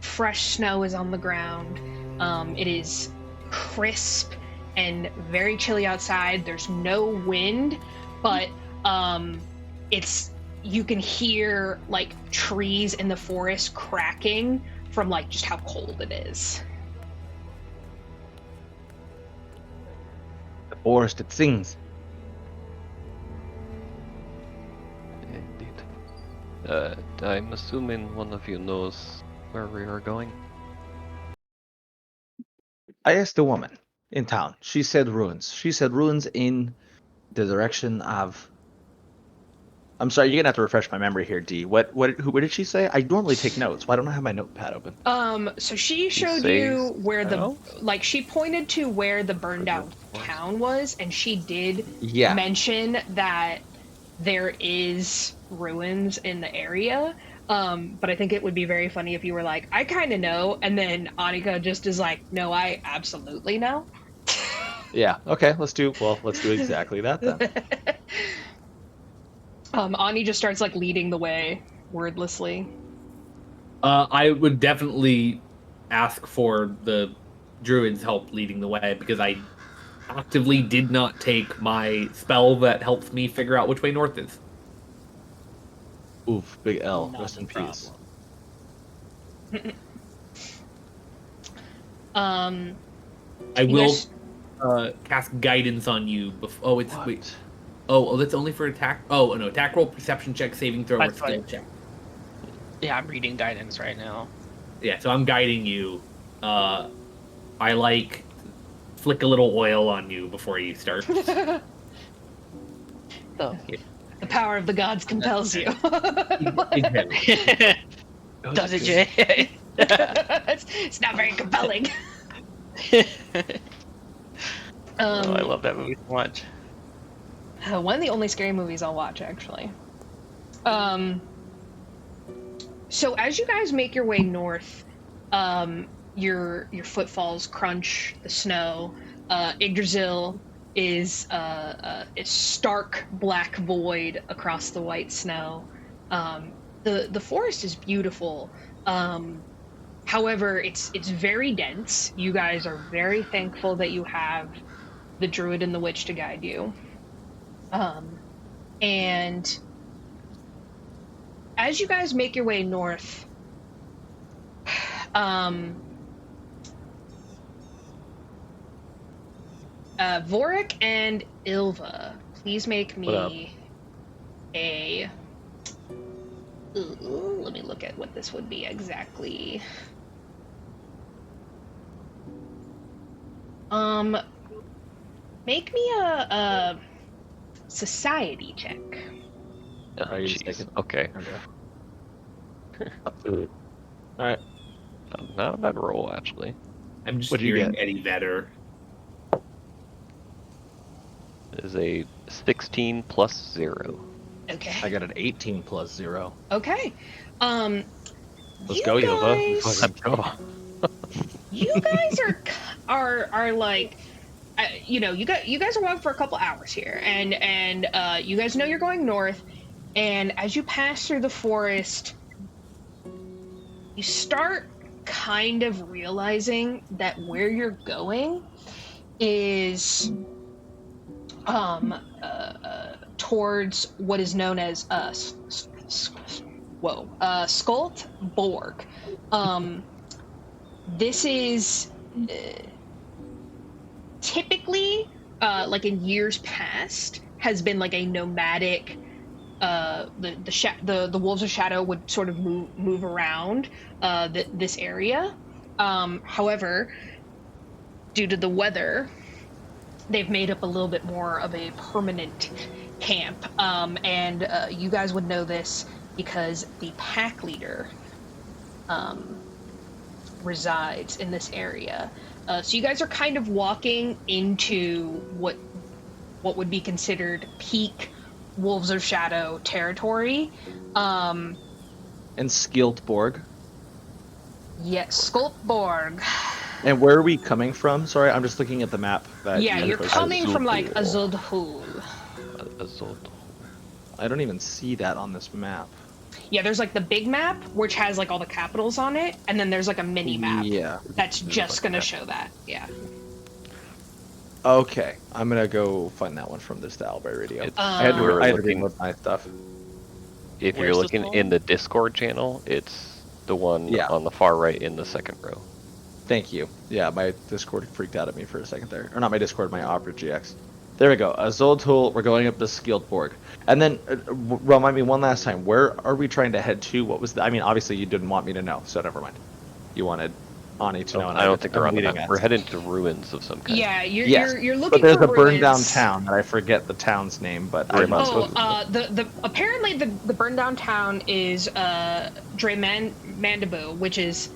Fresh snow is on the ground. It is crisp and very chilly outside. There's no wind, but you can hear like trees in the forest cracking from like just how cold it is. The forest, it sings. Indeed. I'm assuming one of you knows where we are going. I asked the woman in town. She said ruins. She said ruins in the direction of. I'm sorry, you're gonna have to refresh my memory here, D. What did she say? I normally take notes. Why don't I have my notepad open? So she showed says you where no? she pointed to where the burned down town was, and she did Yeah. mention that there is ruins in the area. But I think it would be very funny if you were like, I kind of know, and then Annika just is like, no, I absolutely know. Yeah. Okay. Let's do exactly that then. Ani just starts like leading the way wordlessly. I would definitely ask for the druid's help leading the way because I actively did not take my spell that helps me figure out which way north is. Oof, big L. Not Rest a in peace. Um, I You will guys- cast guidance on you. Oh, it's What? wait. Oh, that's only for attack. Oh, no, attack roll, perception check, saving throw, or That's skill fine. check. Yeah, I'm reading guidance right now. Yeah, so I'm guiding you. I like flick a little oil on you before you start. Oh, the power of the gods compels you. does it, Jay? it's not very compelling. Oh, I love that movie so much. One of the only scary movies I'll watch, actually. So as you guys make your way north, your footfalls crunch the snow. Yggdrasil is a stark black void across the white snow. The forest is beautiful. However, it's very dense. You guys are very thankful that you have the druid and the witch to guide you. And as you guys make your way north, Vorik and Ylva, please make me a. Ooh, let me look at what this would be exactly. Make me a society check. Oh, Are you jeez. taking- Okay. All right. Not a bad roll, actually. I'm just What'd you hearing get? Eddie Vedder. It is a 16 plus 0. Okay. I got an 18 plus 0. Okay. Let's You go, Ylva. guys- Let's go. You guys are like, you guys are walking for a couple hours here, and you guys know you're going north, and as you pass through the forest, you start kind of realizing that where you're going is towards what is known as Skuld Borg. this is typically, like in years past, has been like a nomadic. The wolves of shadow would sort of move around this area. However, due to the weather, they've made up a little bit more of a permanent camp. And you guys would know this because the pack leader resides in this area. So you guys are kind of walking into what would be considered peak Wolves of Shadow territory. And Skiltborg. Yes, Skulpborg. And where are we coming from? Sorry, I'm just looking at the map. Yeah, you're coming from like Asodhull. Asodhull. I don't even see that on this map. Yeah, there's like the big map, which has like all the capitals on it, and then there's like a mini map. Yeah. That's just gonna show that. Yeah. Okay, I'm gonna go find that one from the Stylebray radio. I had to looking- reload my stuff. If Where's you're this looking one? in the Discord channel, it's the one Yeah. on the far right in the second row. Thank you. Yeah, my Discord freaked out at me for a second there. Or not my Discord, my Opera GX. There we go. Asodhull, we're going up to Skiltborg. And then, remind me one last time, where are we trying to head to? What was I mean, obviously you didn't want me to know, so never mind. You wanted Anni to know. And I don't think they're on the leading map. us. We're heading to ruins of some kind. Yeah, you're Yes, you're looking but there's for a burned down ruins. town that I forget the town's name, but Very I'm much not Oh, supposed the apparently the burned down town is Mandibu, which is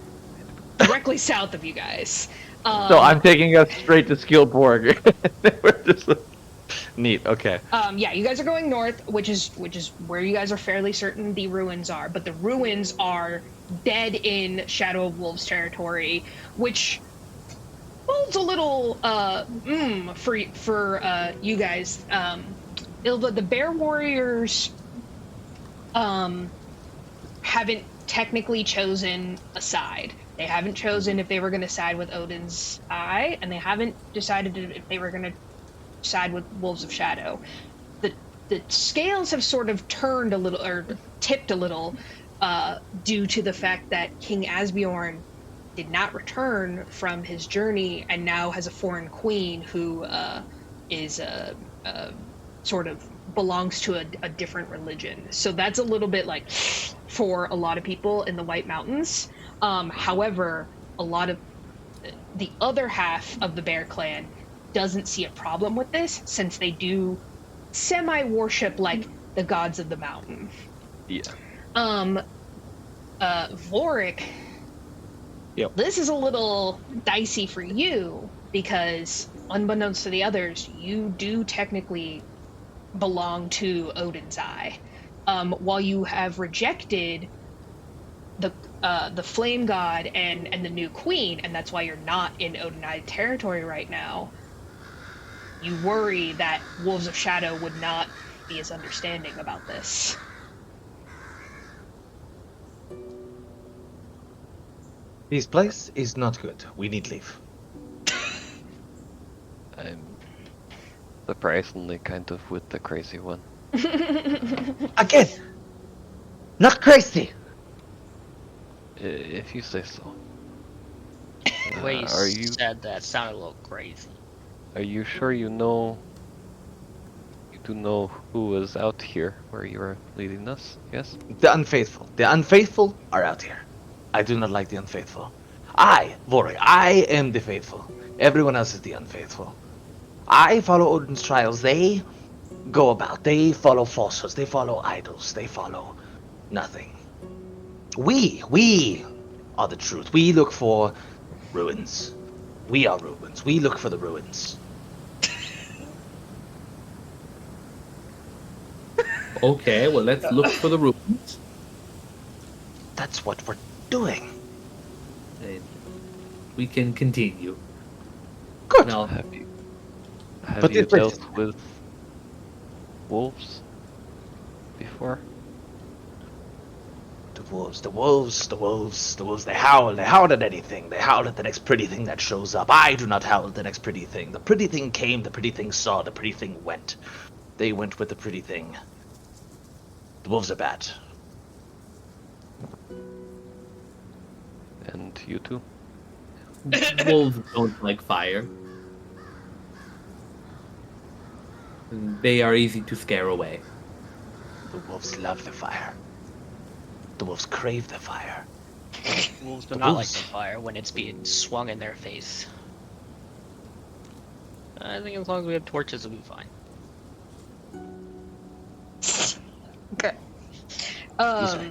directly south of you guys. So I'm taking us straight to Skiltborg. We're just neat. Okay. Yeah, you guys are going north, which is where you guys are fairly certain the ruins are. But the ruins are dead in Shadow of Wolves territory, which holds a little for you guys. Ylva, the Bear Warriors haven't technically chosen a side. They haven't chosen if they were going to side with Odin's Eye, and they haven't decided if they were going to side with Wolves of Shadow. The scales have sort of turned a little, or tipped a little, due to the fact that King Asbjorn did not return from his journey and now has a foreign queen who is sort of belongs to a different religion. So that's a little bit like for a lot of people in the White Mountains. However, a lot of the other half of the Bear Clan doesn't see a problem with this, since they do semi-worship like the gods of the mountain. Yeah. Vorik, Yep. this is a little dicey for you, because unbeknownst to the others, you do technically belong to Odin's Eye. While you have rejected the flame god and the new queen, and that's why you're not in Odin Eye territory right now, you worry that Wolves of Shadow would not be as understanding about this. This place is not good. We need leave. I'm surprisingly kind of with the crazy one. Again! Not crazy! If you say so. The way you Are you said that sounded a little crazy. Are you sure you know? You do know who was out here where you were leading us? Yes. The unfaithful. The unfaithful are out here. I do not like the unfaithful. I, Vorik, I am the faithful. Everyone else is the unfaithful. I follow Odin's trials. They go about. They follow falsehoods. They follow idols. They follow nothing. We are the truth. We look for ruins. We are ruins. We look for the ruins. Okay, well, let's look for the ruins. That's what we're doing. And we can continue. Good. Now, Have But you this place dealt is- with wolves before? The wolves, they howl at anything. They howl at the next pretty thing that shows up. I do not howl at the next pretty thing. The pretty thing came, the pretty thing saw, the pretty thing went. They went with the pretty thing. The wolves are bad. And you too? Wolves don't like fire. And they are easy to scare away. The wolves love the fire. The wolves crave the fire. Wolves do The not like wolves. the fire when it's being swung in their face. I think as long as we have torches, we'll be fine. Okay. right.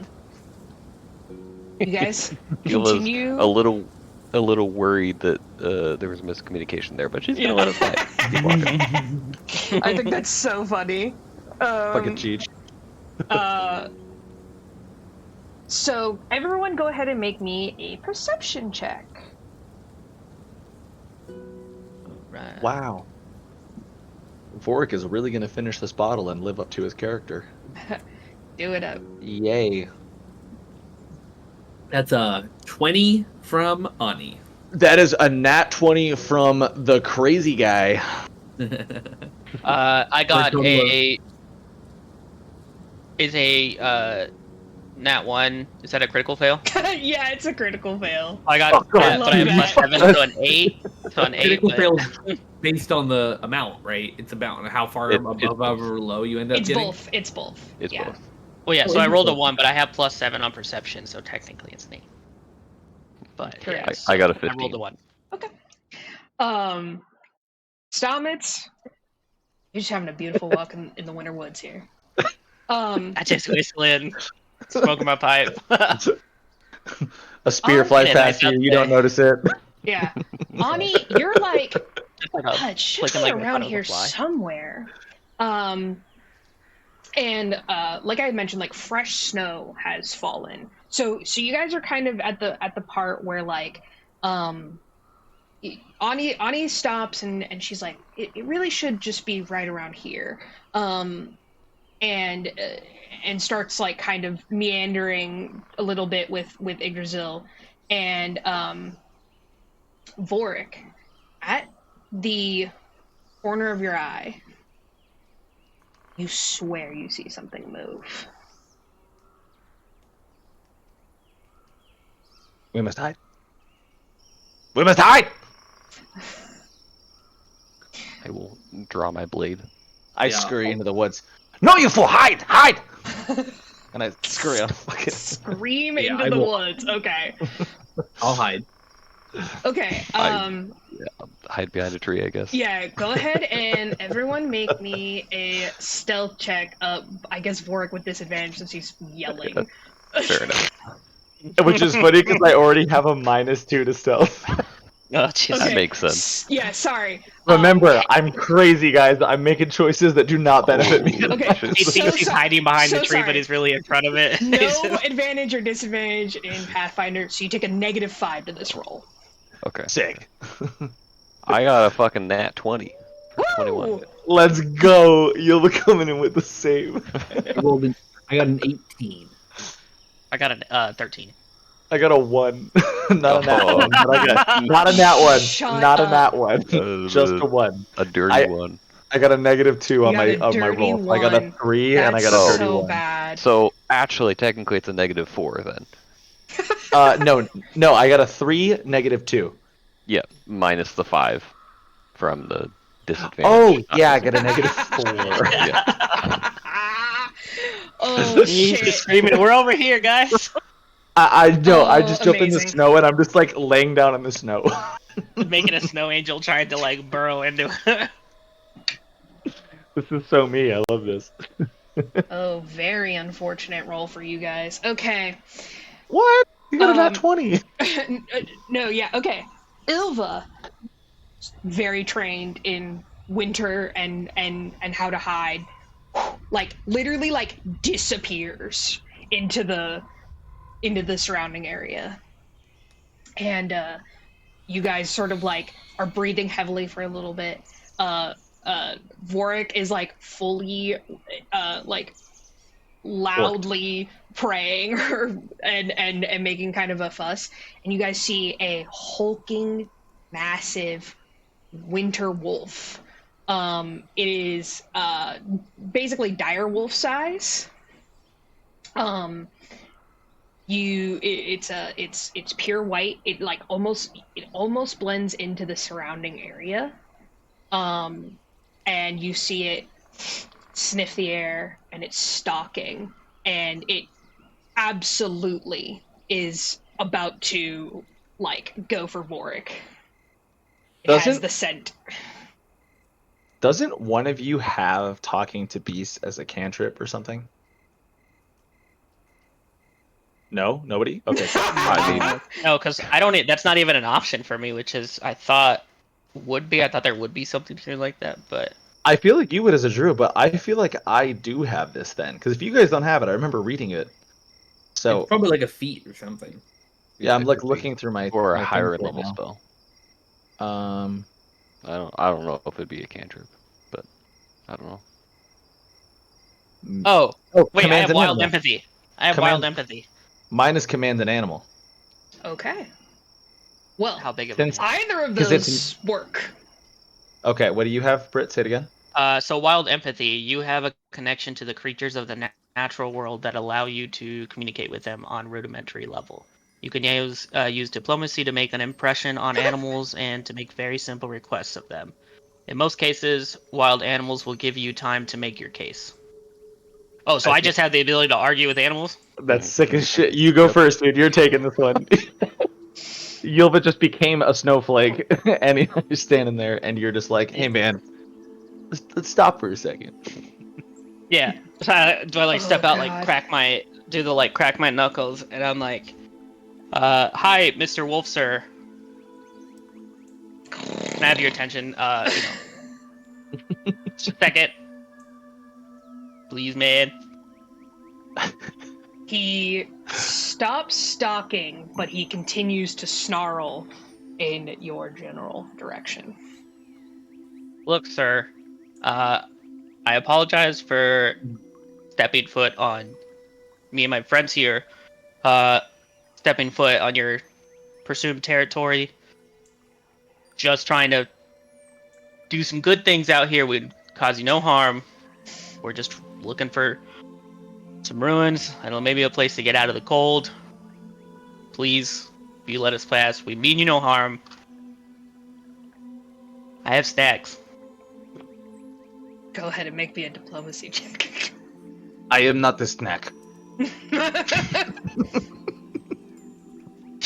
You guys She was continue. a little worried that there was miscommunication there, but she's gonna let it slide. Keep walking. I think that's so funny. Fucking cheech. So everyone go ahead and make me a perception check. Right. Wow. Vorik is really gonna finish this bottle and live up to his character. Do it up. Yay. That's a 20 from Anni. That is a nat 20 from the crazy guy. I got total a. Is a nat 1? Is that a critical fail? Yeah, it's a critical fail. I got, Oh, God. I but I have love plus 7, so an 8. So an 8. Critical But... fail based on the amount, right? It's about how far It's above or below you end up It's getting. both. It's both. It's yeah. both. Well, yeah. Oh, So I is it rolled a both? 1, but I have plus 7 on perception, so technically it's an 8. But yeah, Correct. so I got a I rolled 15. a 1. Okay. Stahmet, you're just having a beautiful walk in the winter woods here. I just whistling, smoking my pipe. A spear flies Yeah, past nice you, you don't outfit. notice it. Yeah. Anni, you're like, Like a- it should clicking be like a around butterfly. here somewhere. And like I mentioned, like fresh snow has fallen. So you guys are kind of at the part where like Anni stops and she's like, it really should just be right around here. And starts like kind of meandering a little bit with Yggdrasil and Vorik at the corner of your eye. You swear you see something move. We must hide. We must hide! I will draw my blade. I Yeah, scurry I'll- into the woods. No, you fool! Hide! Hide! And I scurry on fucking. Scream Yeah, into I the will- woods. Okay. I'll hide. Okay. Hide behind a tree, I guess. Yeah, go ahead and everyone make me a stealth check. I guess Vorik with disadvantage since he's yelling. Fair enough. Which is funny because I already have a -2 to stealth. Oh, jeez. That makes sense. Yeah, sorry. Remember, I'm crazy, guys. I'm making choices that do not benefit me. Okay. He So thinks he's hiding behind so the tree, sorry. but he's really in front of it. No advantage or disadvantage in Pathfinder, so you take a -5 to this roll. Okay. Sick. I got a fucking nat 20. For 21. Woo! Let's go. You'll be coming in with the same. I got an 18. I got a 13. I got a 1. Not a nat Oh. 1. But I got not a nat 1. Shut Not a up. nat 1. Just a 1. A dirty I- one. I got a -2 on You my got a dirty roll. I got a one. 3 and I That's got a so 31. bad. So actually, technically, it's a -4 then. No, I got a 3, -2. Yeah, minus the 5 from the disadvantage. Oh, yeah, I got a -4. Yeah. Oh He's shit. just screaming, "We're over here, guys!" I know. I Oh, just jump in the amazing. snow and I'm just like laying down in the snow. Making a snow angel trying to like burrow into it. This is so me. I love this. Oh, very unfortunate roll for you guys. Okay. What? You got a nat Um, 20. No, yeah, okay. Ylva, very trained in winter and how to hide, like literally like disappears into the surrounding area, and you guys sort of like are breathing heavily for a little bit. Vorik is like fully like loudly praying and making kind of a fuss, and you guys see a hulking massive winter wolf. It is basically dire wolf size, It's pure white. It almost blends into the surrounding area. And you see it sniff the air, and it's stalking, and it absolutely is about to go for Vorik. It has the scent. Doesn't one of you have talking to beasts as a cantrip or something? No, nobody. Okay. No, because I don't. That's not even an option for me, which is I thought would be. I thought there would be something here like that, but I feel like you would as a druid, but I feel like I do have this then, because if you guys don't have it, I remember reading it. So It's probably like a feat or something. yeah, I'm looking through my or a my higher things right level now. spell. I I don't know if it'd be a cantrip, but I don't know. oh wait, I command have an wild animal. empathy. I have Command- wild empathy. Mine is command an animal. Okay. Well, How big of Since- it? either of 'cause those work. Okay, what do you have, Britt? Say it again. So wild empathy, you have a connection to the creatures of the natural world that allow you to communicate with them on rudimentary level. You can use diplomacy to make an impression on animals and to make very simple requests of them. In most cases, wild animals will give you time to make your case. Oh, so I just have the ability to argue with animals? That's sick as shit. You go first, dude. You're taking this one. Ylva just became a snowflake, and you're standing there, and you're just like, "Hey, man, let's stop for a second." Yeah. Do I step out, God. crack my knuckles, and I'm like, hi, Mr. Wolf, sir. Can I have your attention? Just a second. Please, man. He stops stalking, but he continues to snarl in your general direction. Look, sir. I apologize for stepping foot on me and my friends here. Stepping foot on your presumed territory. Just trying to do some good things out here. Would cause you no harm. We're just looking for some ruins. I don't know, maybe a place to get out of the cold. Please, if you let us pass, we mean you no harm. I have stacks. Go ahead and make me a diplomacy check. I am not the snack. You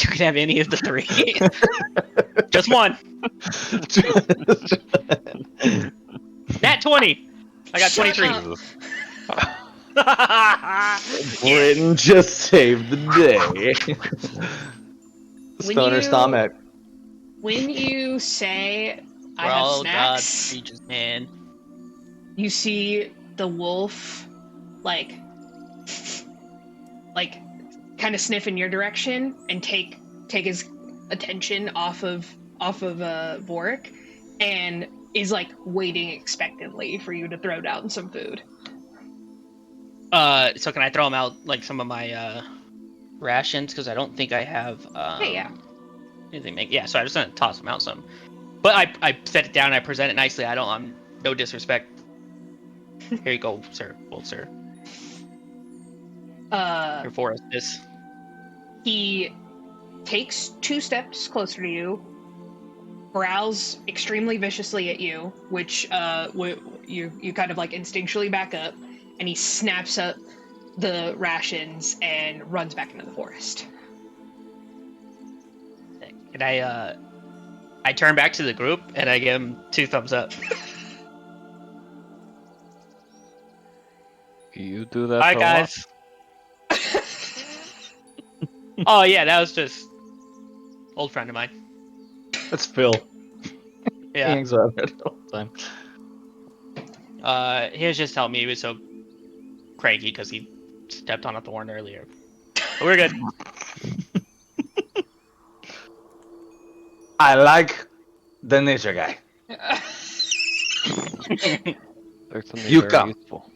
can have any of the three. Just one. Nat 20. I got 23. Britain just saved the day. Stoner Stahmet. When you say I We're have all God's snacks, creatures, man. you see the wolf kind of sniff in your direction and take his attention off of Vorik, and is waiting expectantly for you to throw down some food. So can I throw him out some of my rations, because I don't think I have Yeah. anything. Yeah, so I just gonna toss him out some. But I set it down. I present it nicely. I'm no disrespect. Here you go, sir. Well, sir. Your forest is. He takes 2 steps closer to you, growls extremely viciously at you, which you kind of instinctually back up, and he snaps up the rations and runs back into the forest. And I turn back to the group and I give him 2 thumbs up. You do that. Hi, for guys. Oh yeah, that was just old friend of mine. That's Phil. He Yeah. hangs out there all the time. He was just telling me he was so cranky because he stepped on a thorn earlier. But we're good. I like the nature guy. There's something You very come. useful.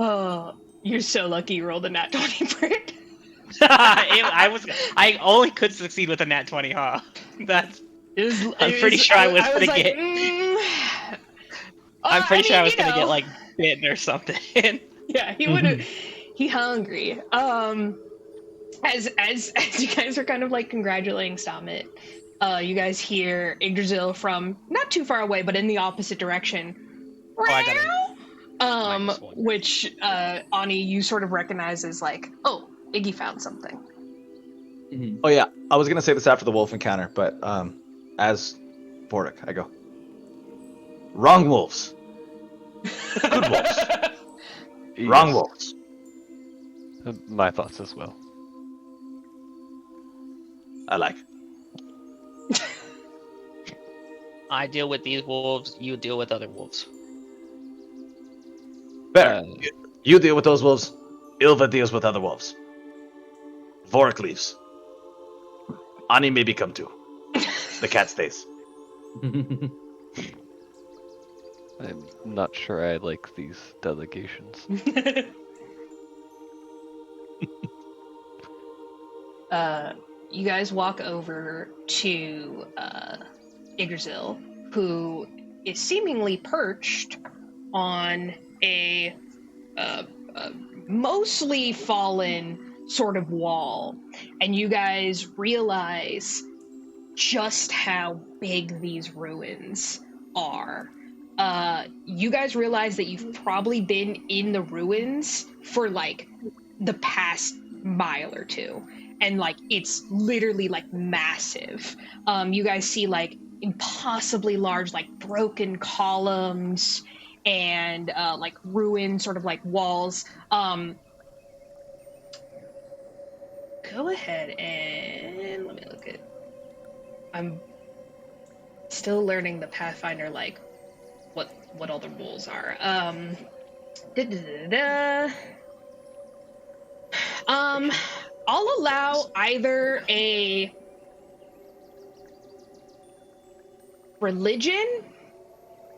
Oh, you're so lucky you rolled a nat 20 for it. I only could succeed with a nat 20, huh? I'm pretty sure I was gonna get. I'm pretty sure I was gonna get bitten or something. Yeah, he would have. He hungry. As you guys are kind of like congratulating Stahmet, you guys hear Yggdrasil from not too far away, but in the opposite direction. Oh, I got it. -1. Which Anni, you sort of recognize as like, oh, Iggy found something. Mhm. Oh yeah, I was gonna say this after the wolf encounter, but as Vorik, I go. Wrong wolves. Good wolves. Wrong Yes. wolves. My thoughts as well. I like. I deal with these wolves. You deal with other wolves. Better. You deal with those wolves. Ylva deals with other wolves. Vorik leaves. Anni may become too. The cat stays. I'm not sure I like these delegations. You guys walk over to Yggdrasil, who is seemingly perched on a mostly fallen sort of wall, and you guys realize just how big these ruins are. You guys realize that you've probably been in the ruins for like the past mile or two, and like it's literally like massive. You guys see like impossibly large like broken columns and like ruined sort of like walls. Go ahead and let me look at. I'm still learning the Pathfinder like what all the rules are. I'll allow either a religion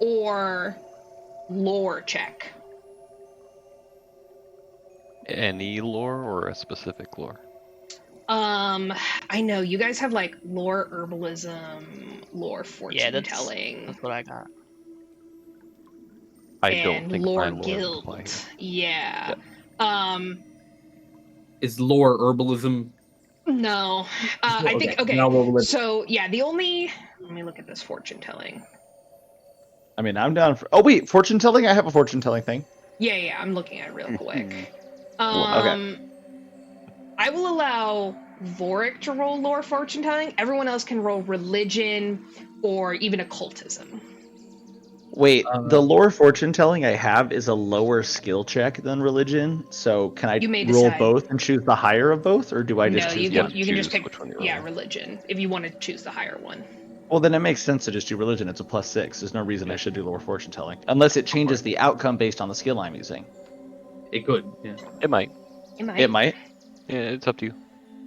or lore check. Any lore or a specific lore? I know you guys have like lore herbalism, lore fortune telling, That's what I got. I and don't think lore my lore would guild. apply here. Yeah. Is lore herbalism? No. I think Then okay. I'll roll with- So yeah, the only let me look at this fortune telling. I mean, I'm down for. Oh wait, fortune telling. I have a fortune telling thing. Yeah, I'm looking at it real quick. Okay. I will allow Vorik to roll lore fortune telling. Everyone else can roll religion or even occultism. Wait, the lore fortune telling I have is a lower skill check than religion. So can I You may roll decide. both and choose the higher of both, or do I just No, choose you one? can just choose pick which one you're yeah, rolling. religion if you want to choose the higher one. Well, then it makes sense to just do religion. It's a +6. There's no reason I should do lore fortune telling, unless it changes the outcome based on the skill I'm using. It could. Yeah. It might. It It might. Yeah, it's up to you.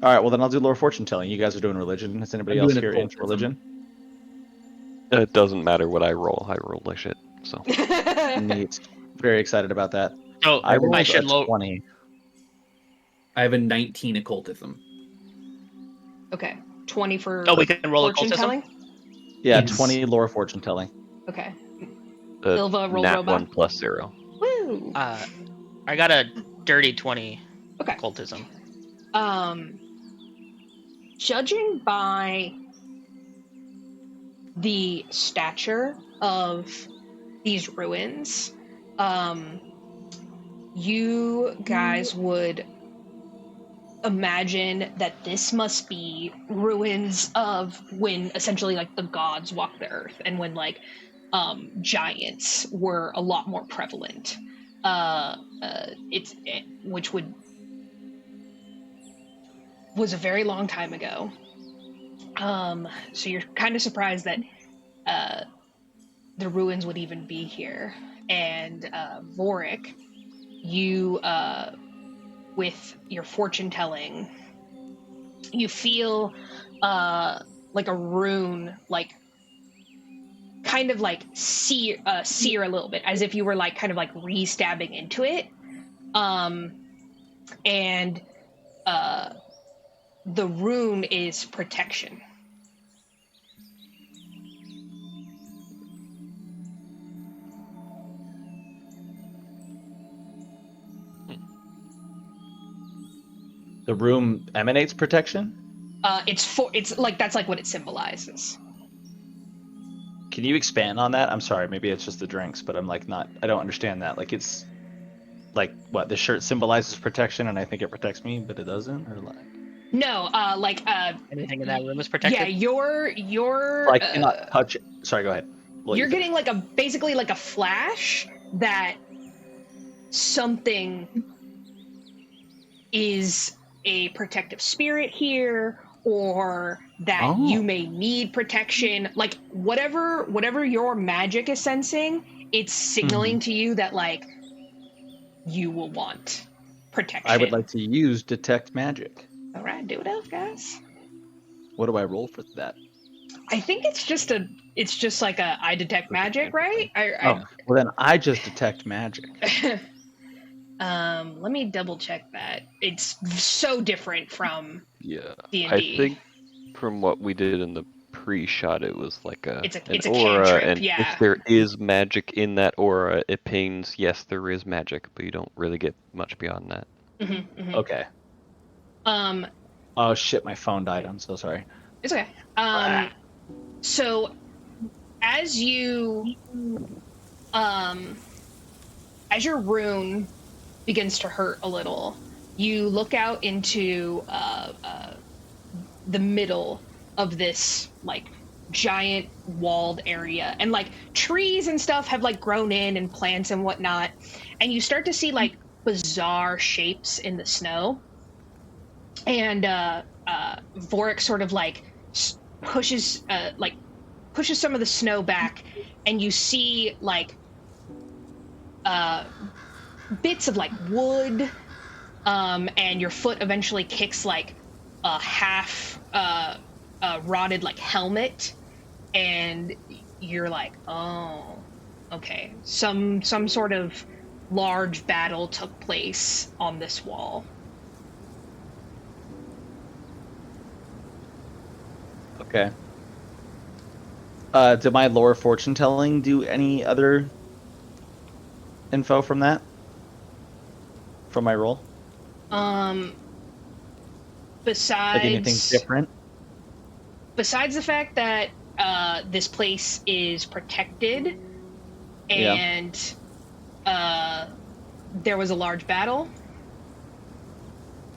All right. Well, then I'll do lore fortune telling. You guys are doing religion. Is anybody I'm else doing here into occultism. religion? It doesn't matter what I roll. I roll like shit. So Neat. Very excited about that. So I rolled I should a 20. I have a 19 occultism. Okay. 20 for we can roll fortune occultism? telling? Yeah, Yes. 20 lore fortune telling. Okay. uh, Ylva, roll nat robot. 1 + 0. Woo! I got a dirty 20 Okay. occultism. Judging by the stature of these ruins, you guys would imagine that this must be ruins of when essentially like the gods walked the earth and when like giants were a lot more prevalent. Which was a very long time ago. So you're kind of surprised that the ruins would even be here. And Vorik, you with your fortune telling, you feel like a rune, like kind of like sear a little bit, as if you were like kind of like re-stabbing into it. And the rune is protection. The room emanates protection? It's like that's like what it symbolizes. Can you expand on that? I'm sorry, maybe it's just the drinks, but I'm like I don't understand that. Like it's like what, the shirt symbolizes protection and I think it protects me, but it doesn't, or like No, Anything in that room is protected. yeah, you're I cannot touch it. Sorry, go ahead. you're getting like basically like a flash that something is a protective spirit here, or that you may need protection. Like whatever your magic is sensing, it's signaling to you that like you will want protection. I would like to use detect magic. All right, do it up, guys. What do I roll for that? I think it's just like a I detect magic, right? Well then I just detect magic. Let me double check that. It's so different from Yeah. D&D. I think from what we did in the pre-shot, it was like It's an a aura, cantrip, and yeah. if there is magic in that aura, it pings, yes, there is magic, but you don't really get much beyond that. Okay. Oh shit, my phone died. I'm so sorry. It's okay. So as you as your rune begins to hurt a little, you look out into the middle of this like giant walled area, and like trees and stuff have like grown in, and plants and whatnot, and you start to see like bizarre shapes in the snow. And Vorik sort of like pushes some of the snow back, and you see like bits of like wood, and your foot eventually kicks like a half rotted like helmet, and you're like, oh, okay, some sort of large battle took place on this wall. Okay. Did my lore fortune telling do any other info from that? From my roll? Besides Like anything different? Besides the fact that this place is protected, and there was a large battle,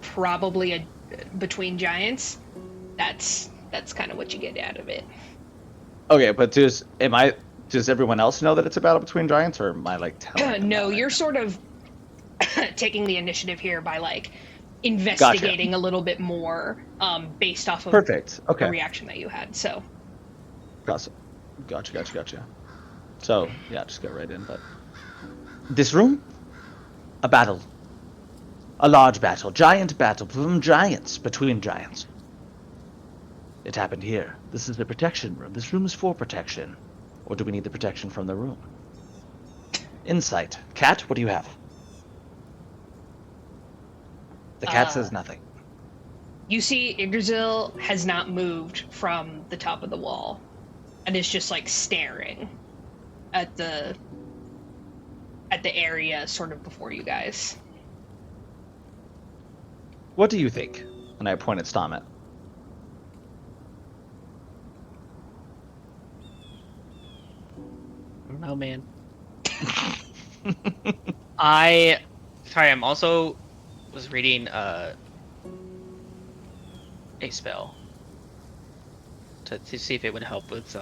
probably between giants. That's kind of what you get out of it. Okay, but does everyone else know that it's a battle between giants, or am I like telling them No, that? you're sort of taking the initiative here by like investigating a little bit more, based off of Perfect. Okay. the reaction that you had. So Gotcha. So yeah, just get right in. But this room, a battle, a large battle, giant battle from giants, between giants. It happened here. This is the protection room. This room is for protection. Or do we need the protection from the room? Insight. Cat, what do you have? The cat says nothing. you see Yggdrasil has not moved from the top of the wall, and is just like staring at the area sort of before you guys. What do you think? And I point at Stahmet. I don't know, man. I'm also was reading a spell to see if it would help with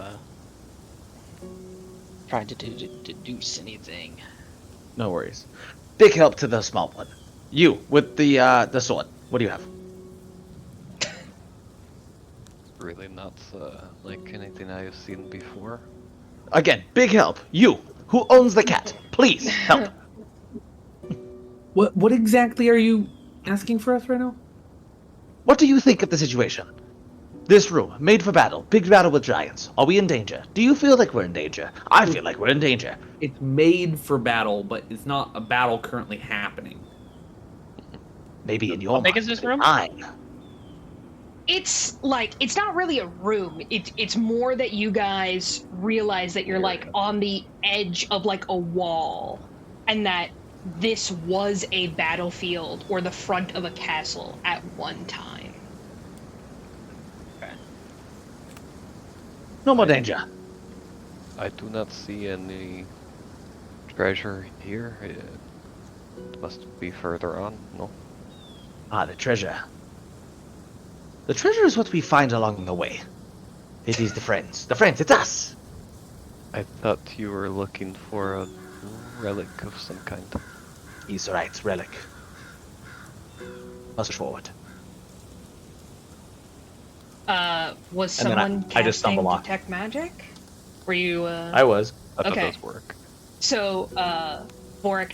trying to deduce anything. No worries. Big help to the small one. You, with the sword. What do you have? Really not like anything I have seen before. Again, big help. You, who owns the cat. Please, help. What exactly are you asking for us right now? What do you think of the situation? This room, made for battle. Big battle with giants. Are we in danger? Do you feel like we're in danger? I feel like we're in danger. It's made for battle, but it's not a battle currently happening. Maybe in your How big mind. is this room? Mine. It's like, it's not really a room. It's more that you guys realize that you're like on the edge of like a wall, and that this was a battlefield or the front of a castle at one time. Okay. No more danger. I do not see any treasure here. It must be further on. No. Ah, the treasure. The treasure is what we find along the way. It is the friends. The friends, it's us! I thought you were looking for a relic of some kind. He's right, relic. Must push forward. Was And then someone I just casting stumble on. detect magic? Were you? I was. I thought Okay. those work. So, Vorik,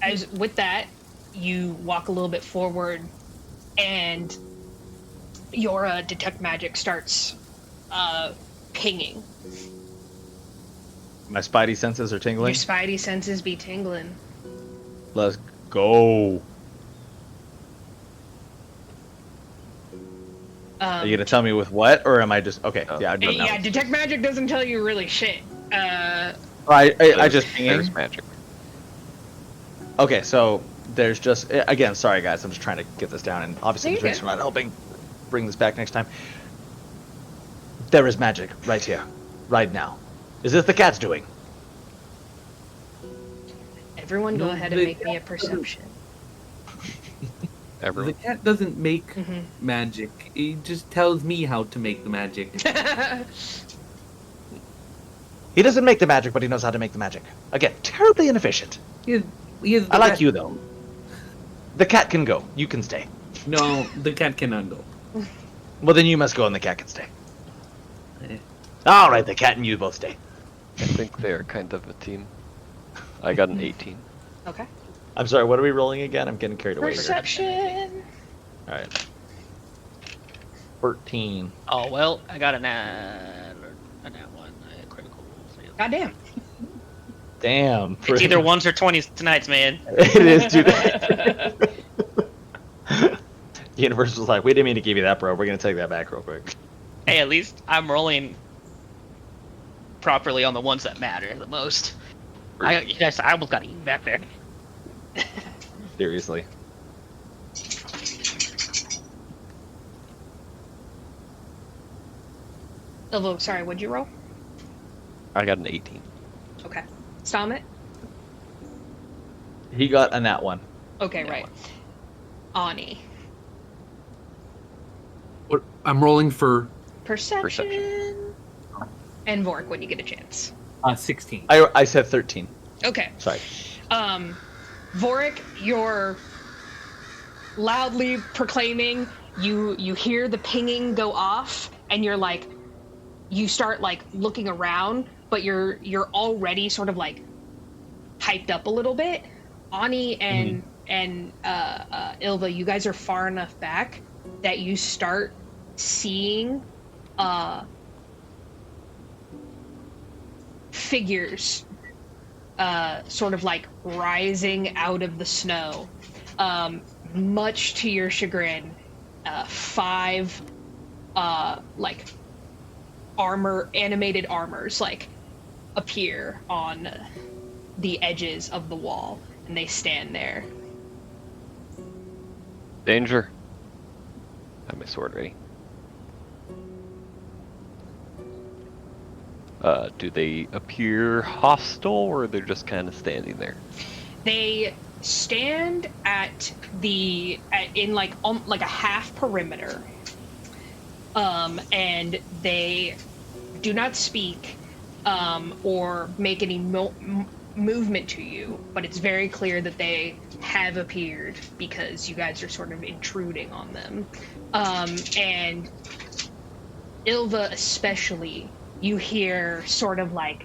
as with that, you walk a little bit forward, and your detect magic starts pinging. My spidey senses are Your tingling. spidey senses be tingling. Let's go. Are you gonna tell me with what, or am I just okay? Yeah, I don't know. Yeah, detect magic doesn't tell you really shit. I just There's pinging. magic. Okay, so there's just again, sorry guys, I'm just trying to get this down, and obviously No, the you're drinks good. are not helping bring this back next time. There is magic right here, right now. Is this the cat's doing? Everyone, go No, ahead and the- make me a perception. The Everyone. cat doesn't make Mm-hmm. magic. It just tells me how to make the magic. He doesn't make the magic, but he knows how to make the magic. Again, terribly inefficient. He is I like you though. The cat can go. You can stay. No, the cat cannot go. Well, then you must go, and the cat can stay. Eh. All right, the cat and you both stay. I think they are kind of a team. I got an 18. Okay. I'm sorry. What are we rolling again? I'm getting carried away. Here. Perception. All right. 13. Oh well, I got a nat one, a critical. So Goddamn. Damn. it's either ones or 20s tonight, man. It is, dude. The universe was like, we didn't mean to give you that, bro. We're gonna take that back real quick. Hey, at least I'm rolling properly on the ones that matter the most. You guys, I almost got eaten back there. Seriously. Ylva, sorry, what'd you roll? I got an 18. Okay. Stahmet? He got a nat one. Okay, Nat right. one. Anni. What I'm rolling for Perception. And Vorik when you get a chance. 16. I said 13. Okay. Sorry. Vorik, you're loudly proclaiming, you hear the pinging go off, and you're like, you start like looking around, but you're already sort of like hyped up a little bit. Anni and Ylva, you guys are far enough back that you start seeing figures sort of like rising out of the snow. Much to your chagrin, 5 like animated armors like appear on the edges of the wall, and they stand there. Danger. I have my sword ready. Do they appear hostile, or they're just kind of standing there? They stand in like a half perimeter, and they do not speak or make any movement to you, but it's very clear that they have appeared because you guys are sort of intruding on them. And Ylva especially, you hear sort of like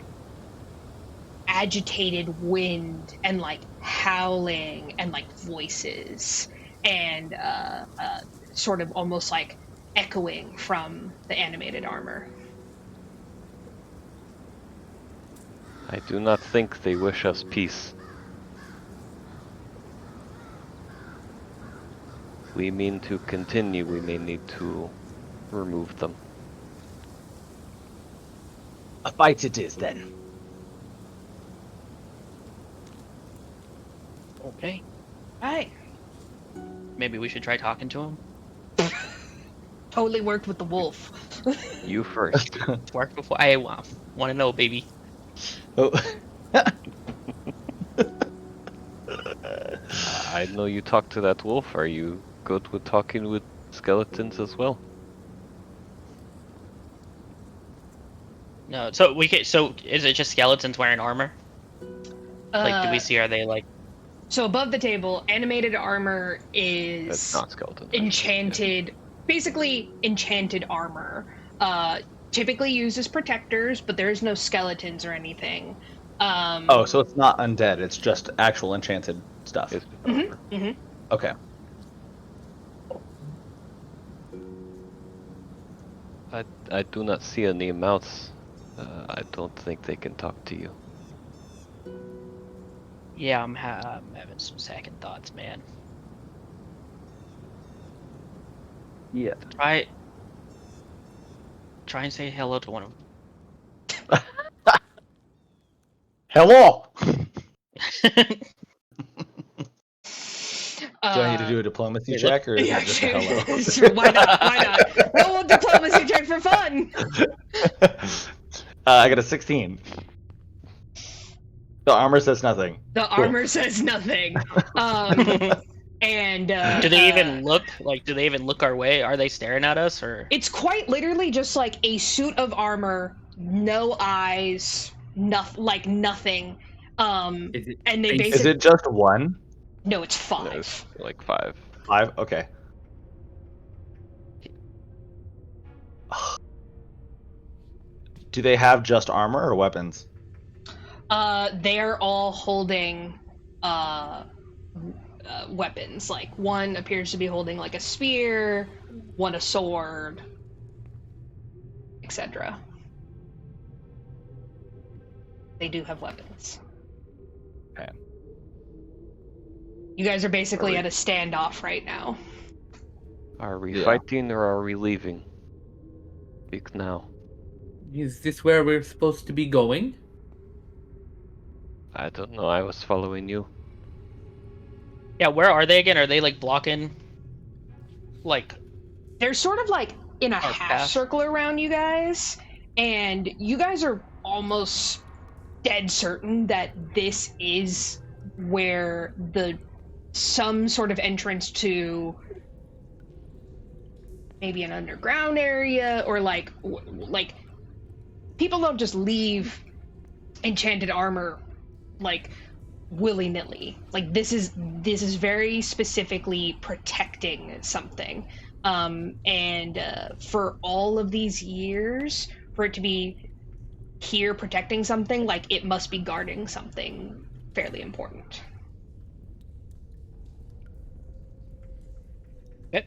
agitated wind and like howling and like voices and sort of almost like echoing from the animated armor. I do not think they wish us peace. We mean to continue. We may need to remove them. A fight it is then. Okay. Right. Maybe we should try talking to him. Totally worked with the wolf. You first. It's worked before. I want to know, baby. Oh. I know you talked to that wolf. Are you good with talking with skeletons as well? No. So we can. So is it just skeletons wearing armor? Like, do we Uh, see? Are they like? so above the table, animated armor That's is not skeletons. actually, yeah. enchanted, basically enchanted armor. Typically used as protectors, but there's no skeletons or anything. Oh, so it's not undead. It's just actual enchanted stuff. It's just Mhm, armor. mhm. Okay. I do not see any mouths. I don't think they can talk to you. Yeah, I'm having some second thoughts, man. Yeah. Try and say hello to one of them. Hello. Do I need to Uh, do a diplomacy Hey, check, or is yeah, it just a hello? sure, why not? Why not? Roll a diplomacy check for fun. I got a 16. The armor says nothing. The Cool. armor says nothing. And Do they even look? Like, do they even look our way? Are they staring at us, or? it's quite literally just like a suit of armor, no eyes, nothing. Is it And they face- Is basically it just one? no, it's No, it's 5. like 5. 5? Okay. Do they have just armor or weapons? They're all holding weapons. Like one appears to be holding like a spear, one a sword, etc. They do have weapons. Okay. You guys are basically we- at a standoff right now. Are we Yeah. fighting or are we leaving? Speak now. Is this where we're supposed to be going? I don't know. I was following you. Yeah, where are they again? Are they like blocking? Like, They're sort of like in a Our half path. circle around you guys, and you guys are almost dead certain that this is where some sort of entrance to maybe an underground area, or like people don't just leave enchanted armor like willy-nilly. Like this is very specifically protecting something, and for all of these years, for it to be here protecting something, like it must be guarding something fairly important. yep.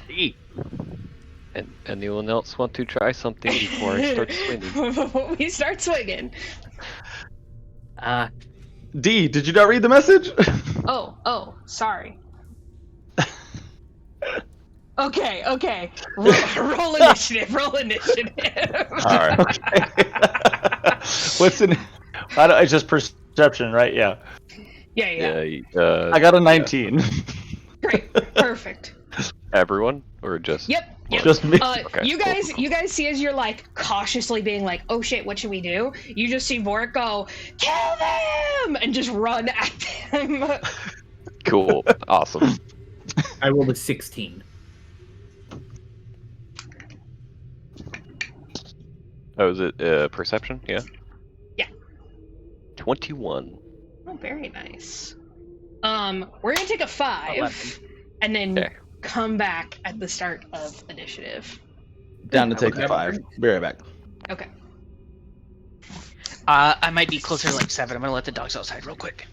Eat. And anyone else want to try something before I start swinging? Before we start swinging. D, did you not read the message? Oh, sorry. Okay. Roll initiative. Roll initiative. All right. What's in? I don't, it's just perception, right? Yeah. Yeah. I got a 19. Great. Perfect. Everyone or just? Yep. Just me. Okay, You cool, guys, cool. you guys see as you're like cautiously being like, "Oh shit, what should we do?" You just see Vorik go, "Kill them!" and just run at them. Cool. Awesome. I rolled a 16. Oh, is it perception? Yeah. Yeah. 21. Oh, very nice. We're gonna take a 5, 11. and then Okay. come back at the start of initiative. Down to take the 5. Be right back. Okay. I might be closer to like 7. I'm gonna let the dogs outside real quick.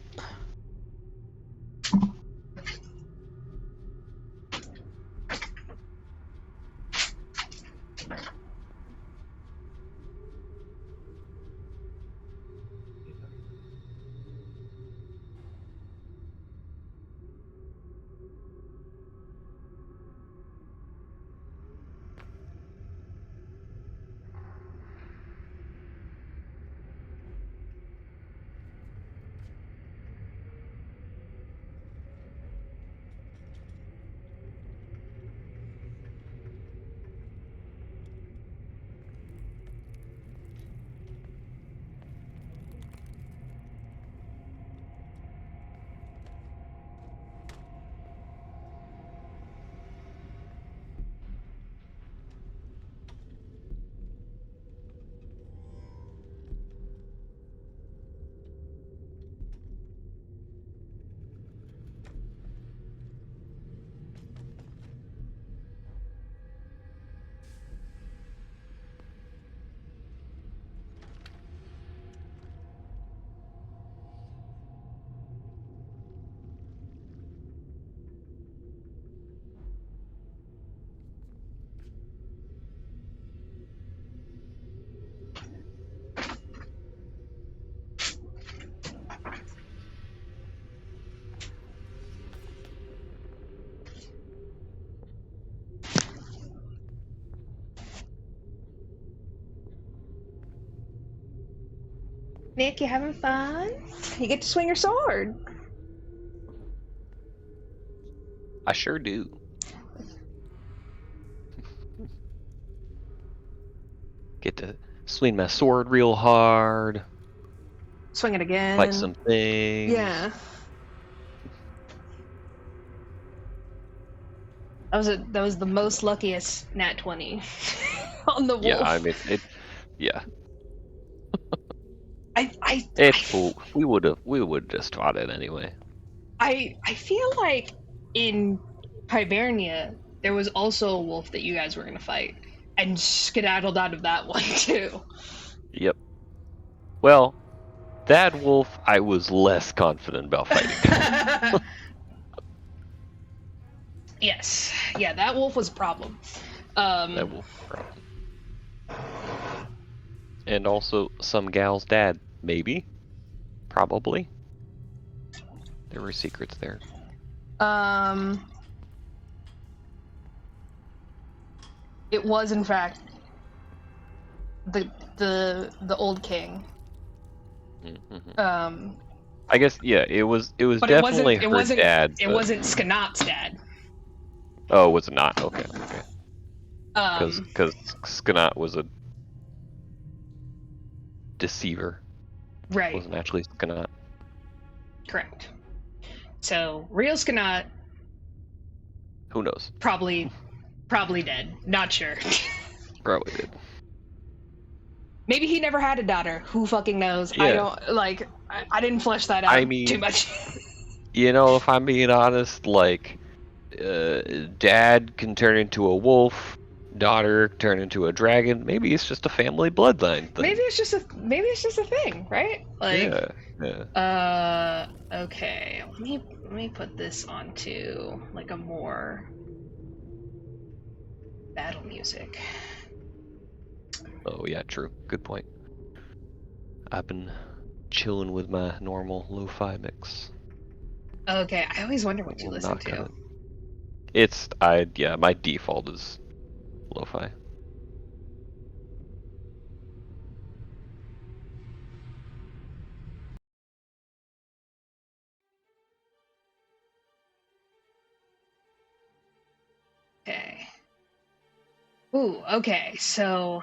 Nick, you having fun? You get to swing your sword. I sure do. Get to swing my sword real hard, Swing it again. fight some things. Yeah. That was the most luckiest nat 20 on the wolf. Yeah, I mean yeah. I It's cool. We would just fought it anyway. I feel like in Hibernia there was also a wolf that you guys were gonna fight and skedaddled out of that one too. Yep. Well, that wolf I was less confident about fighting. Yes. Yeah, that wolf was a problem. That wolf problem. And also some gal's dad, maybe. Probably. There were secrets there. It was in fact the old king. Mm-hmm. I guess it was But definitely her dad. It wasn't Skanat's dad. Oh, was it not? Okay. Um, Because Skanat was a deceiver. right. Wasn't actually Skanat. Correct. So real Skanat Who knows? probably dead. Not sure. Probably did. Maybe he never had a daughter. Who fucking knows? Yeah. I don't like. I didn't flesh that out I mean, too much. You know, if I'm being honest, like, dad can turn into a wolf, daughter turn into a dragon. Maybe it's just a family bloodline thing. Maybe it's just a thing, right? Like, yeah. Okay. Let me put this onto like a more battle music. Oh yeah, true. Good point. I've been chilling with my normal lo-fi mix. Okay, I always wonder what you We're listen not to. gonna- my default is lo-fi. Okay. Ooh, okay, so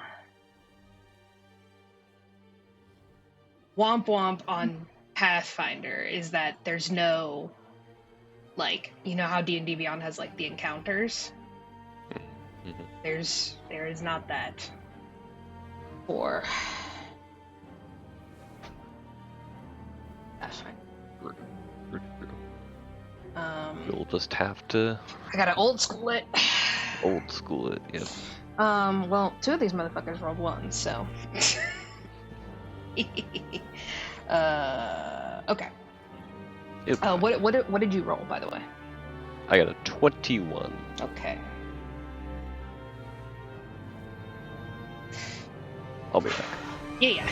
Womp Womp on Pathfinder is that there's no, like, you know how D&D Beyond has like the encounters? Mm-hmm. There is not that for Pathfinder. You'll just have to I gotta old school it. old school it, yep. Well, two of these motherfuckers rolled ones, so. Okay. What did you roll, by the way? I got a 21. Okay. I'll be back. Yeah.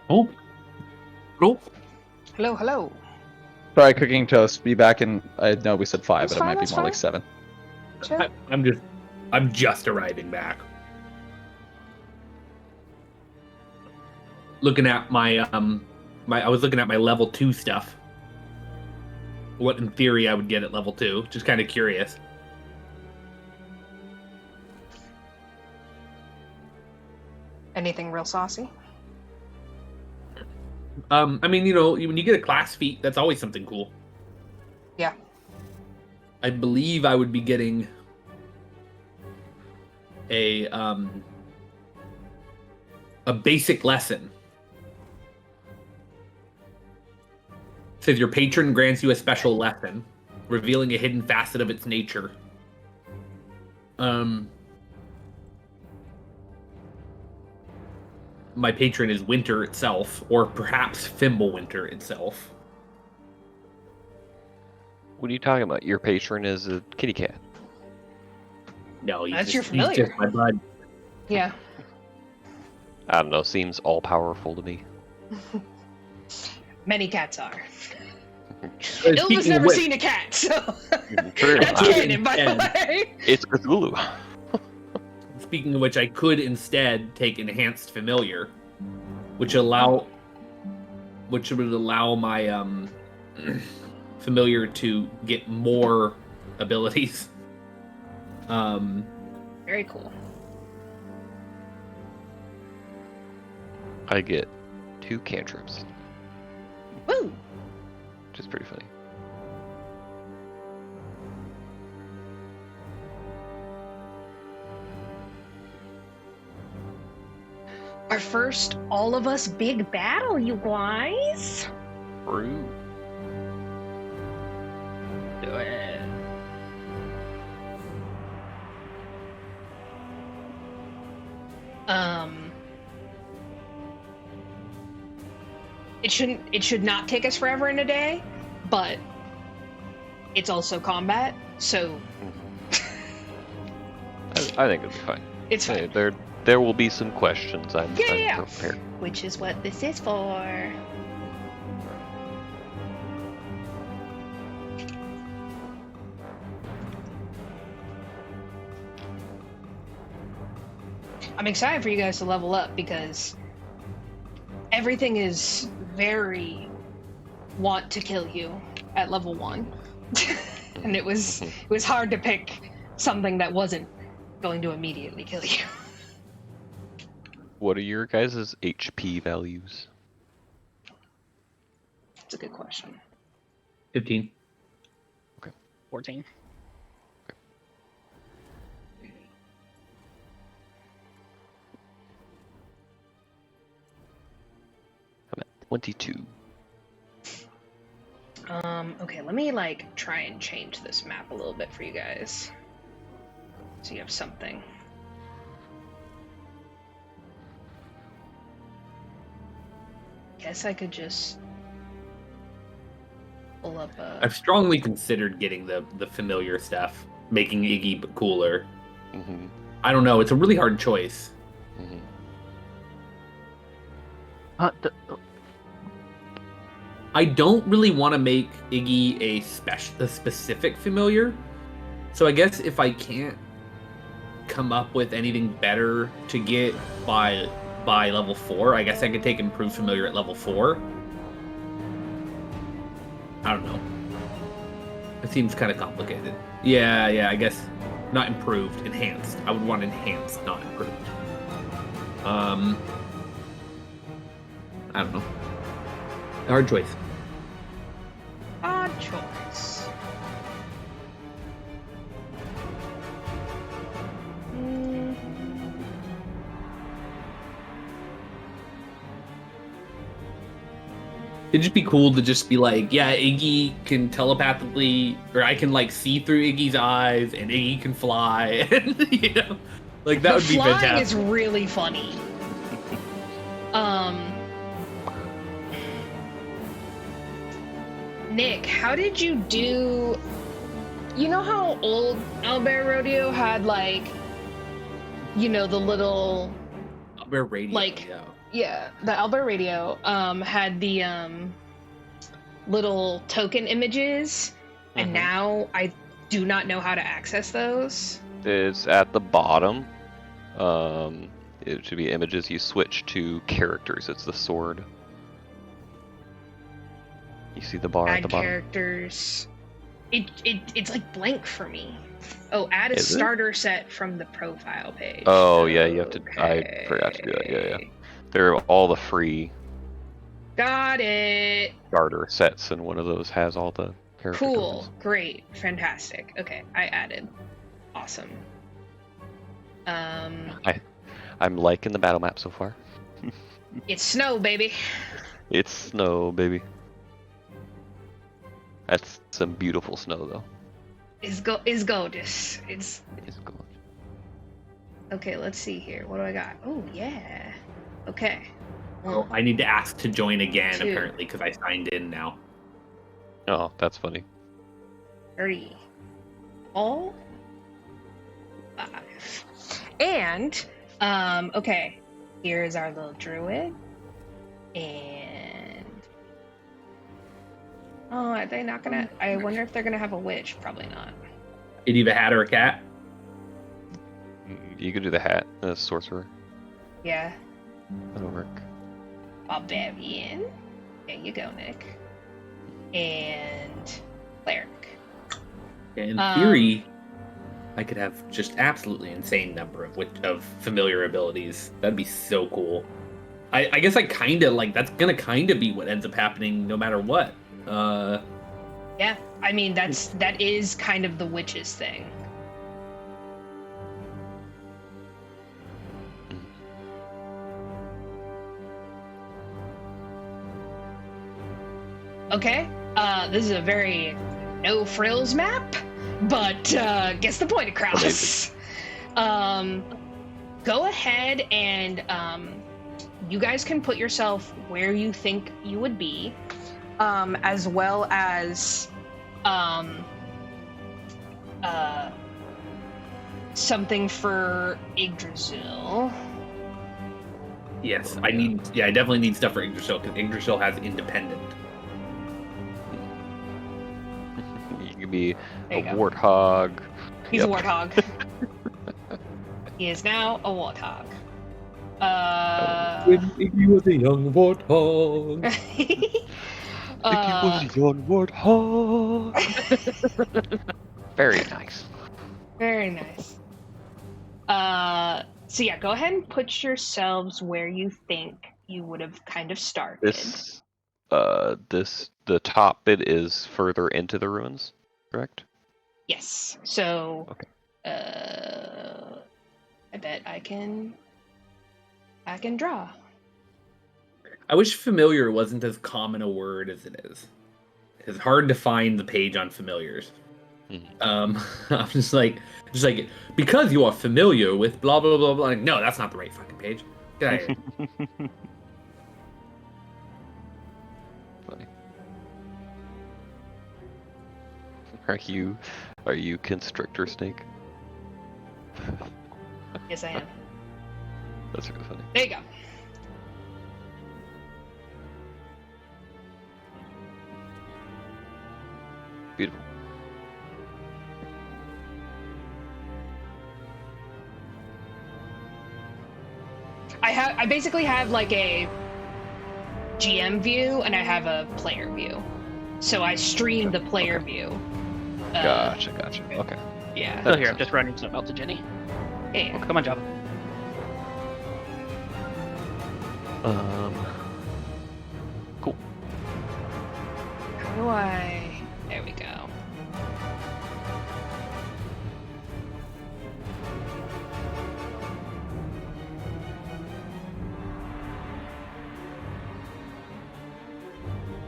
Oh. Hello. Sorry, cooking toast. Be back in. I know we said 5, That's but fine, it might be that's more like fine. 7. Chill. I'm just arriving back. Looking at my I was looking at my level 2 stuff. What in theory I would get at level 2. Just kind of curious. Anything real saucy? I mean, you know, when you get a class feat, that's always something cool. Yeah. I believe I would be getting a basic lesson. It says your patron grants you a special lesson, revealing a hidden facet of its nature. My patron is Winter itself, or perhaps Fimbulwinter itself. What are you talking about? Your patron is a kitty cat. No, That's your he's familiar. just my bud. Yeah. I don't know. Seems all powerful to me. Many cats are. Speaking Ylva's of never which- seen a cat, so True. that's canon, by the way. It's Cthulhu. Speaking of which, I could instead take Enhanced Familiar, which would allow my familiar to get more abilities. Very cool. I get 2 cantrips, Woo! which is pretty funny. Our first all of us big battle, you guys. True. Do it. It should not take us forever in a day, but it's also combat, so I think it'll be fine. it's Hey, fine. there will be some questions. I'm Yeah. prepared. Which is what this is for. I'm excited for you guys to level up because everything is very want to kill you at level 1. And it was hard to pick something that wasn't going to immediately kill you. What are your guys' HP values? That's a good question. 15. 14. I'm at 22. Okay, let me try and change this map a little bit for you guys. So you have something. Guess I could just pull up a... I've strongly considered getting the familiar stuff, making Iggy cooler. Mm-hmm. I don't know. It's a really hard choice. Mm-hmm. I don't really want to make Iggy a specific familiar. So I guess if I can't come up with anything better to get by level 4, I guess I could take improved familiar at level 4. I don't know. It seems kind of complicated. Yeah, I guess not improved, enhanced. I would want enhanced, not improved. I don't know. Hard choice. Odd choice. It'd just be cool to just be like, yeah, Iggy can telepathically, or I can see through Iggy's eyes, and Iggy can fly, and that would be flying fantastic. is really funny. Nick, how did you do? You know how old Albert Rodeo had the little Albert Radio, yeah, the Albert Radio had the little token images, and Mhm. now I do not know how to access those. It's at the bottom. It should be images. You switch to characters. It's the sword. You see the bar at Add the bottom? characters. It's blank for me. Oh, add a Is it? starter set from the profile page. Oh, yeah, you have to- I Okay. forgot to do that, yeah. They're all the free Got it. Starter sets, and one of those has all the character Cool. tokens. Great. Fantastic. Okay, I added. Awesome. I'm liking the battle map so far. It's snow, baby. It's snow, baby. That's some beautiful snow, though. It's gorgeous. It's It's gorgeous. okay. Let's see here. What do I got? Oh yeah. Okay. Oh, I need to ask to join again, 2. apparently, because I signed in now. Oh, that's funny. 30. All 5. And okay. Here's our little druid. And oh, are they not gonna? I wonder if they're gonna have a witch. Probably not. Did you have a hat or a cat? You could do the hat, the sorcerer. Yeah. That'll work. Barbarian. There you go, Nick. And cleric. In theory, I could have just absolutely insane number of familiar abilities. That'd be so cool. I guess I kind of like that's gonna kind of be what ends up happening no matter what. Yeah, I mean that is kind of the witch's thing. Okay, this is a very no frills map, but gets the point across. Go ahead and you guys can put yourself where you think you would be, as well as something for Yggdrasil. Yes, I definitely need stuff for Yggdrasil because Yggdrasil has independent. You could be There a you go. warthog. He's a Yep. warthog. He is now a warthog. He was a young warthog. young warthog. Very nice. Very nice. So yeah, go ahead and put yourselves where you think you would have kind of started. The top bit is further into the ruins, correct? Yes. So Okay. I bet I can draw. I wish familiar wasn't as common a word as it is. It's hard to find the page on familiars. I'm just like because you are familiar with blah blah blah blah. Like, no, that's not the right fucking page. Get out of here. Funny. Are you constrictor snake? Yes, I am. That's really funny. There you go. Beautiful. I basically have like a GM view and I have a player view. So I stream the player view. Gotcha. Okay. Yeah. Still here. I'm just running some out to Jenny. Yeah. Come on, Java. Cool. How do I? There we go.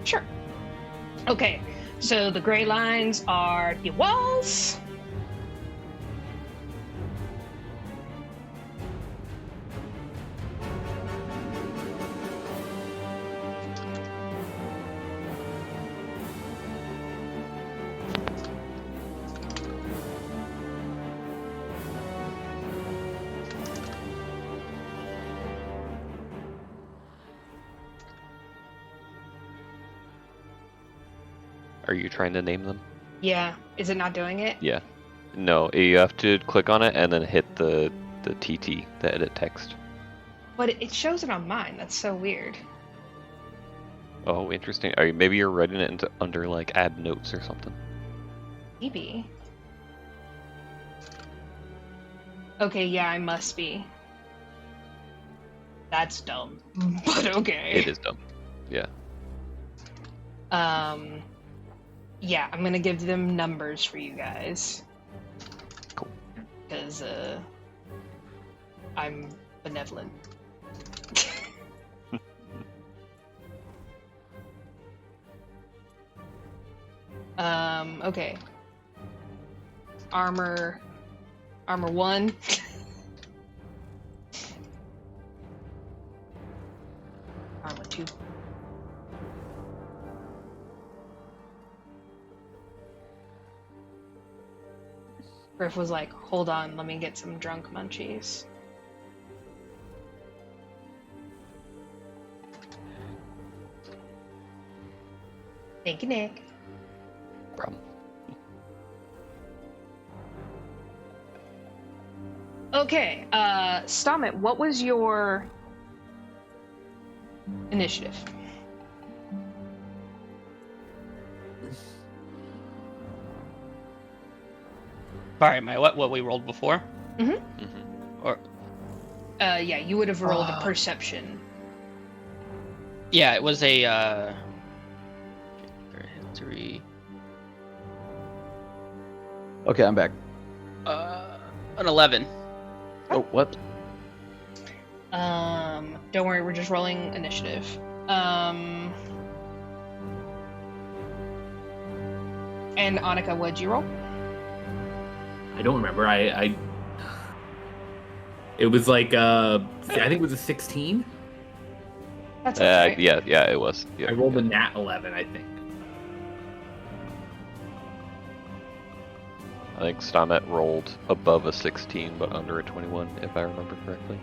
Sure. Okay, so the gray lines are the walls. Are you trying to name them? Yeah, is it not doing it? Yeah. No, you have to click on it and then hit the TT, the edit text. But it shows it on mine. That's so weird. Oh, interesting. Maybe you're writing it into under like add notes or something. Maybe. Okay, yeah, I must be. That's dumb. But okay. It is dumb. Yeah. Yeah, I'm gonna give them numbers for you guys. Cool. Because, I'm benevolent. Okay. Armor 1. Armor 2. Griff was like, hold on, let me get some drunk munchies. Thank you, Nick. Problem. Okay, Stahmet, what was your initiative? Sorry, my what we rolled before? Or Yeah, you would have rolled a perception. yeah, it was a 3. Okay, I'm back. An 11. Oh, what? Don't worry, we're just rolling initiative. And Annika, what'd you roll? I don't remember. It was like I think it was a 16. That's okay. Yeah, it was. Yeah, I rolled a nat 11, I think. I think Stahmet rolled above a 16, but under a 21, if I remember correctly.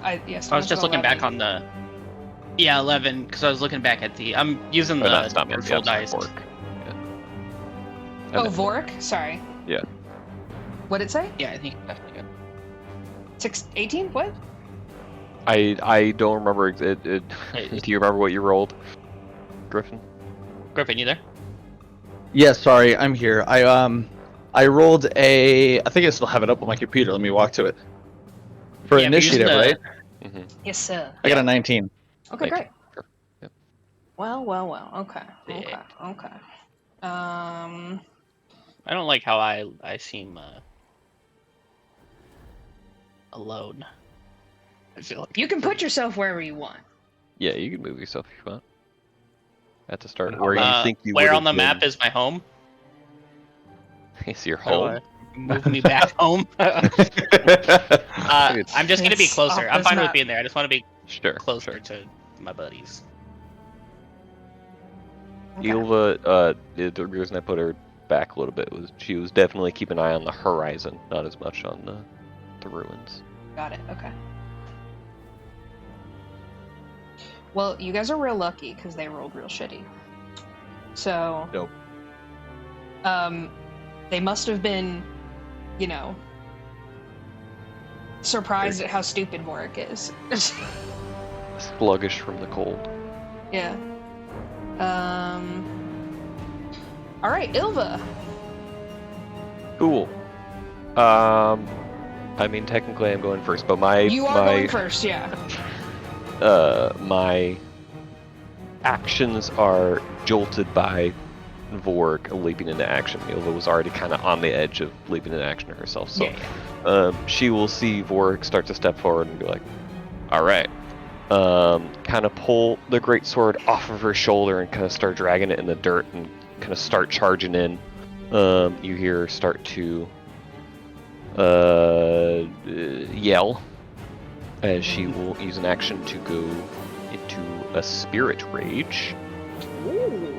I was just looking back on the 11 because I was looking back at the. I'm using the not Stahmet, virtual dice. Vorik. Yeah. Oh, Vorik? Sorry. Yeah. What'd it say? Yeah, I think definitely good. 18? What? I don't remember. Do you remember what you rolled, Griffin? Griffin, you there? Yeah, sorry, I'm here. I rolled a. I think I still have it up on my computer. Let me walk to it. For Yeah, but using initiative, right? Mm-hmm. Yes, sir. I got a 19. Okay, great. Sure. Yep. Well. Okay. Yeah. Okay. I don't like how I seem alone. I feel like You can put yourself wherever you want. Yeah, you can move yourself if you want. At the start, where you think you where would on the map is my home? Is your How do home? I move me back home? I'm just gonna be It's closer. off I'm this fine with map. being there. I just want to be Sure. closer to my buddies. Okay. Ylva, the reason I put her back a little bit was she was definitely keeping an eye on the horizon, not as much on the ruins. Got it. Okay. Well, you guys are real lucky because they rolled real shitty. So. Nope. They must have been, surprised at how stupid Vorik is. Sluggish from the cold. Yeah. All right, Ylva. Cool. I mean, technically I'm going first, but You are going first, yeah. My actions are jolted by Vorik leaping into action. Ylva was already kind of on the edge of leaping into action herself, so she will see Vorik start to step forward and be like, all right. Kind of pull the greatsword off of her shoulder and kind of start dragging it in the dirt and kind of start charging in. You hear her start to yell as she will use an action to go into a spirit rage. Ooh.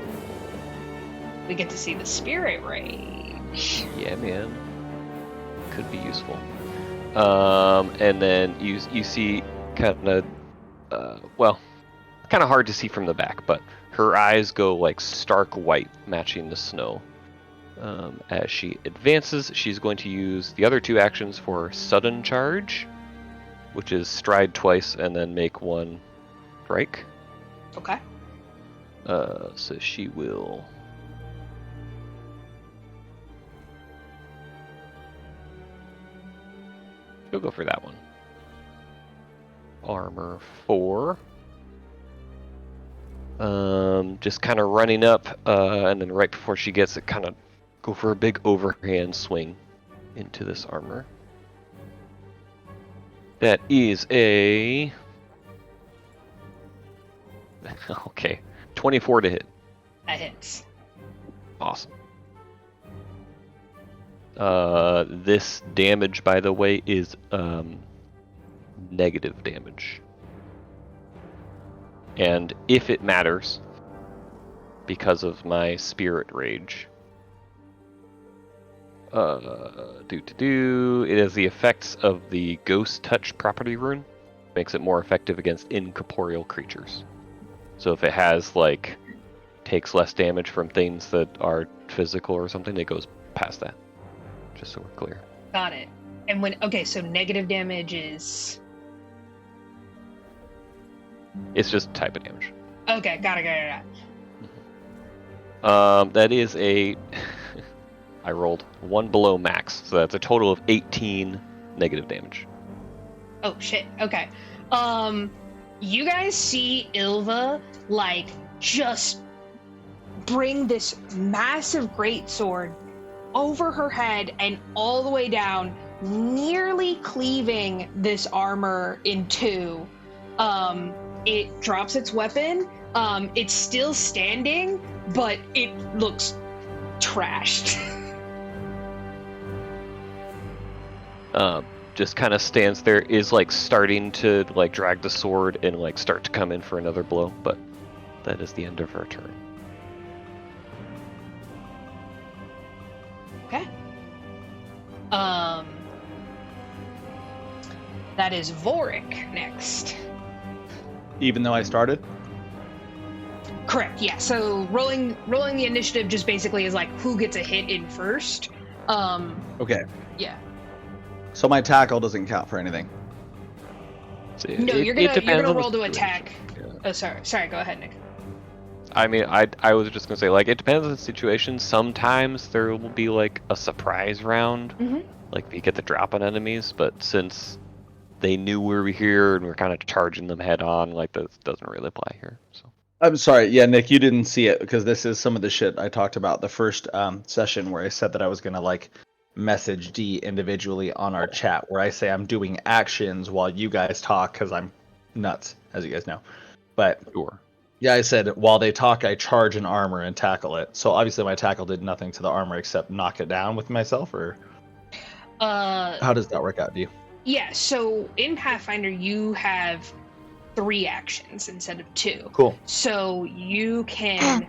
We get to see the spirit rage. Yeah, man. Could be useful. And then you see kind of, kind of hard to see from the back, but her eyes go like stark white, matching the snow. As she advances, she's going to use the other two actions for sudden charge, which is stride twice and then make one strike. Okay. So she will... She'll go for that one. Armor 4. Just kind of running up, and then right before she gets it, kind of go for a big overhand swing into this armor. That is a... okay, 24 to hit. That hits. Awesome. This damage, by the way, is negative damage. And if it matters, because of my spirit rage, it has the effects of the ghost touch property rune. Makes it more effective against incorporeal creatures. So if it has, like, takes less damage from things that are physical or something, it goes past that. Just so we're clear. Got it. And so negative damage is... It's just type of damage. Okay, got it. That is a... I rolled 1 below max, so that's a total of 18 negative damage. Oh, shit. Okay. You guys see Ylva, like, just bring this massive greatsword over her head and all the way down, nearly cleaving this armor in two. It drops its weapon. It's still standing, but it looks trashed. Just kind of stands there, is like starting to like drag the sword and like start to come in for another blow, but that is the end of her turn. Okay. That is Vorik next. Even though I started? Correct, yeah. So rolling the initiative just basically is like who gets a hit in first. Okay. Yeah. So my tackle doesn't count for anything. No, you're gonna roll to attack. Yeah. Oh, sorry. Go ahead, Nick. I mean, I was just gonna say, like, it depends on the situation. Sometimes there will be like a surprise round, like you get the drop on enemies. But since they knew we were here and we're kind of charging them head on, like that doesn't really apply here. So I'm sorry. Yeah, Nick, you didn't see it because this is some of the shit I talked about the first session where I said that I was gonna like message D individually on our chat, where I say I'm doing actions while you guys talk because I'm nuts, as you guys know. But sure. Yeah, I said while they talk, I charge an armor and tackle it. So obviously my tackle did nothing to the armor except knock it down with myself, or how does that work out? Do you? Yeah. So in Pathfinder, you have 3 actions instead of 2. Cool. So you can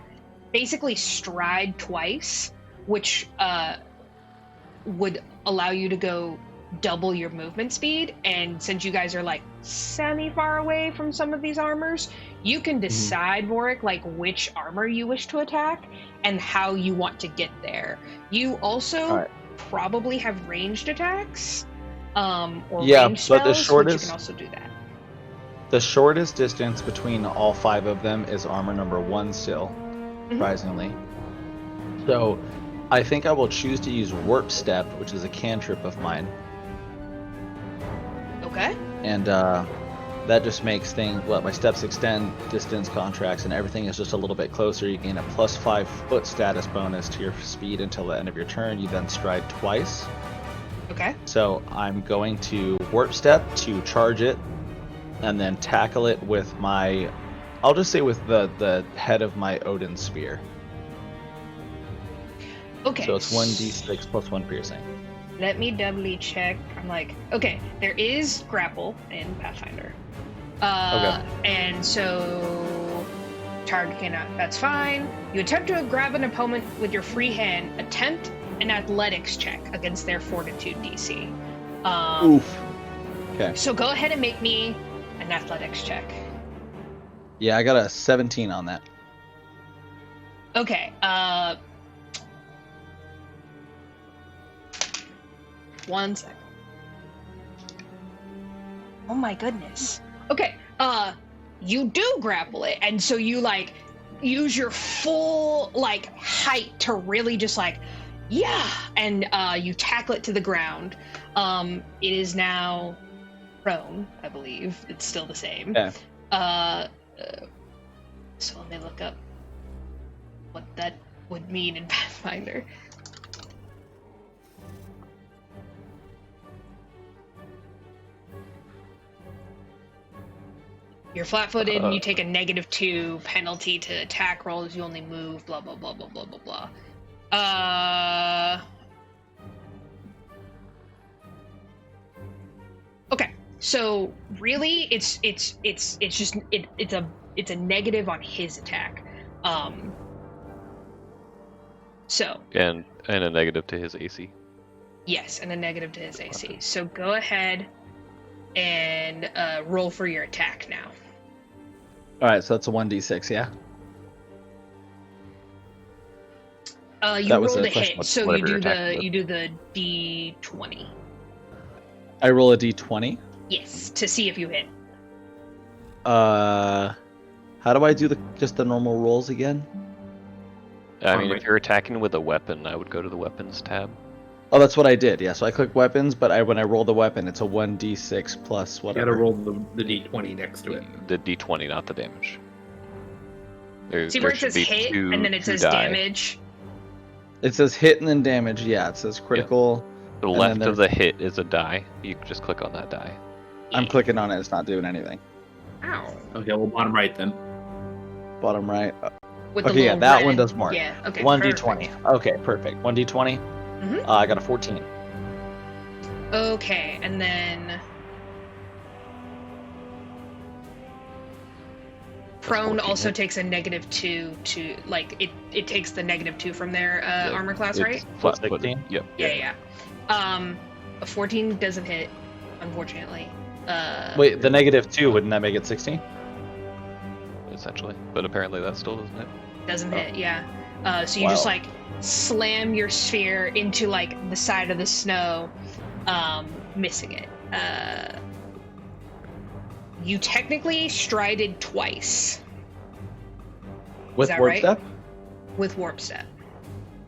basically stride twice, which would allow you to go double your movement speed. And since you guys are like semi far away from some of these armors, you can decide, Vorik, like which armor you wish to attack and how you want to get there. You also probably have ranged attacks, or ranged spells, but the shortest, but you can also do that. The shortest distance between all 5 of them is armor number 1 still, surprisingly. So I think I will choose to use Warp Step, which is a cantrip of mine. Okay. And that just makes let my steps extend, distance contracts, and everything is just a little bit closer. You gain a +5 foot status bonus to your speed until the end of your turn. You then stride twice. Okay. So I'm going to Warp Step to charge it, and then tackle it with my, I'll just say with the head of my Odin spear. Okay. So it's 1d6 plus 1 piercing. Let me doubly check. I'm like, okay, there is grapple in Pathfinder. Okay. And so target cannot, that's fine. You attempt to grab an opponent with your free hand, attempt an athletics check against their fortitude DC. Oof. Okay. So go ahead and make me an athletics check. Yeah, I got a 17 on that. Okay, 1 second. Oh my goodness. Okay, you do grapple it, and so you like use your full like height to really just like, yeah, and you tackle it to the ground. It is now prone, I believe. It's still the same. Yeah. So let me look up what that would mean in Pathfinder. You're flat-footed and you take a -2 penalty to attack rolls. You only move, blah, blah, blah, blah, blah, blah, blah. Okay, so really, it's a negative on his attack. So. And a negative to his AC. Yes, and a negative to his AC. So go ahead and roll for your attack now. All right, so that's a 1d6, yeah. You That was rolled a a question. hit, so Whatever you're attacking you do the D20. I roll a d20. Yes, to see if you hit. How do I do just the normal rolls again? I mean, if you're attacking with a weapon, I would go to the weapons tab. Oh, that's what I did. Yeah, so I click weapons, but when I roll the weapon, it's a 1d6 plus You whatever. gotta roll the d20 next to it. The D20, not the damage. See where it says hit, and then it says damage? It says hit and then damage. Yeah, it says critical. The and left then of the hit is a die. You can just click on that die. I'm clicking on it. It's not doing anything. Ow. Okay, well, bottom right then. Bottom right. With the Okay, yeah, little that red- one does more. Yeah, okay. 1d20. perfect. Okay, perfect. 1d20. Mhm. I got a 14. Okay, and then prone 14 also hit. takes a -2 to it takes the -2 from their armor class, right? Flat 16? Yep. Yeah. A 14 doesn't hit, unfortunately. Wait, the -2, wouldn't that make it 16? Essentially, but apparently that still doesn't hit. Doesn't Oh. hit, yeah. So you just Wow. like slam your sphere into like the side of the snow, missing it. You technically strided twice With that warp right? step? with warp step.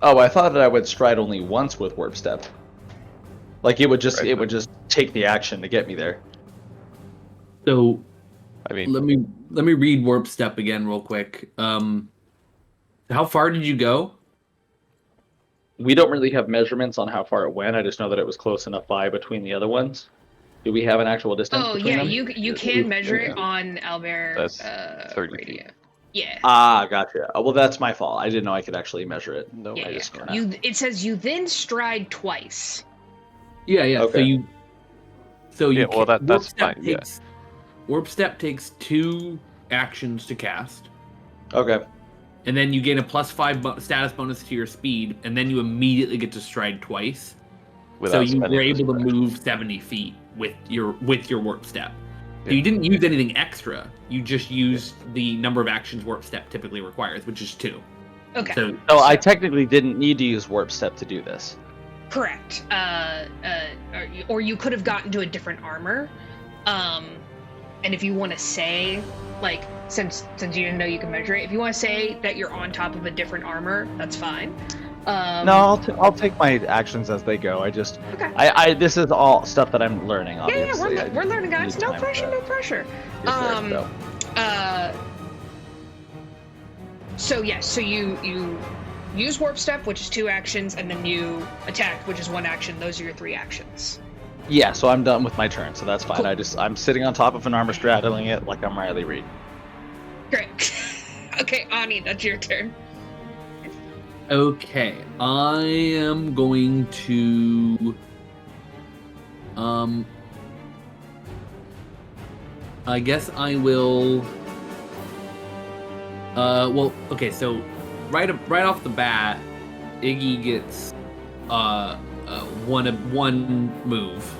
Oh, I thought that I would stride only once with warp step. Like it would just take the action to get me there. So I mean, let me read warp step again real quick. How far did you go? We don't really have measurements on how far it went. I just know that it was close enough by between the other ones. Do we have an actual distance Oh between yeah, them? you can measure it on Albert. That's 30 radio. feet. Yeah. Ah, gotcha. Oh, well, that's my fault. I didn't know I could actually measure it. No, Yeah, I yeah. just kinda- It says you then stride twice. Yeah. Okay. So you. Yeah, well, warp that's step fine, yeah. Warp step takes 2 actions to cast, Okay. and then you gain a +5 status bonus to your speed, and then you immediately get to stride twice. without So you were spending able to this move 70 feet with your warp step. So Yeah. you didn't use anything extra. You just used the number of actions warp step typically requires, which is 2. Okay. So No, I technically didn't need to use warp step to do this. Correct. Or you could have gotten to a different armor. And if you want to say, like, since you didn't know you can measure it, if you want to say that you're on top of a different armor, that's fine. No, I'll take my actions as they go. Okay. I this is all stuff that I'm learning. Yeah, Obviously, we're learning, guys. need No time pressure, to no pressure. get there, so. So you use warp step, which is 2 actions, and then you attack, which is 1 action. Those are your 3 actions. Yeah, so I'm done with my turn, so that's fine. Cool. I'm sitting on top of an armor, straddling it like I'm Riley Reid. Great. Okay, Anni, that's your turn. okay, I am going to I guess I will well, okay, so right off the bat, Iggy gets one move.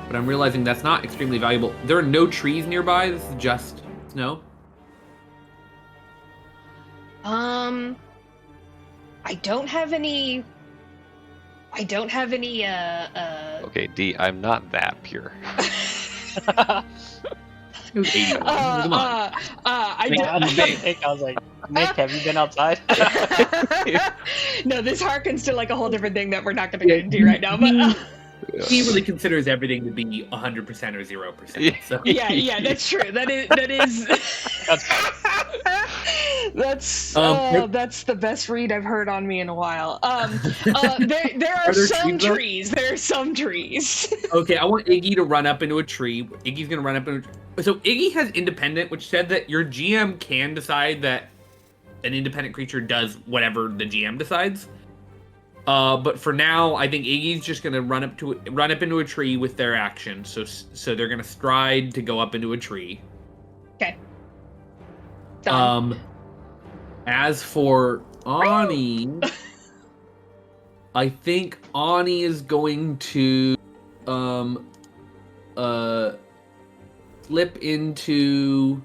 But I'm realizing that's not extremely valuable. There are no trees nearby. This is just snow. I don't have any. Okay, D, I'm not that pure. It was 81. Come on. I I was like, Nick, have you been outside? No, this harkens to like a whole different thing that we're not going to get into right now. But He really considers everything to be 100% or 0%. So. yeah, that's true. That is. That's fine. That's Yep. that's the best read I've heard on me in a while. There are there some trees left? trees. There are some trees. Okay, I want Iggy to run up into a tree. Iggy's gonna run up into. So Iggy has independent, which said that your GM can decide that an independent creature does whatever the GM decides. But for now, I think Iggy's just gonna run up into a tree with their action. So they're gonna stride to go up into a tree. Okay. Done. As for Anni, I think Anni is going to slip into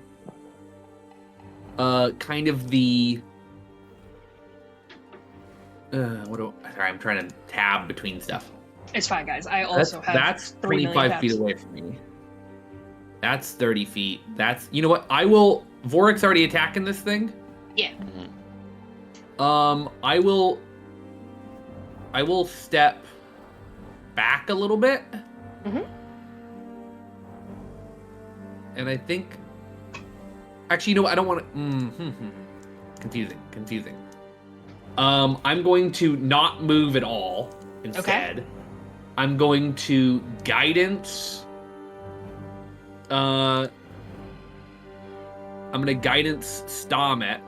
kind of the sorry, I'm trying to tab between stuff. It's fine, guys. I also have that's 3 million 25 feet tabs. away from me. That's 30 feet. That's, you know what? Vorik's already attacking this thing. Yeah. I will step back a little bit. Mhm. And I think, actually, you know what? I don't want to. Confusing. I'm going to not move at all. Instead, I'm going to guidance. I'm going to guidance Stahmet.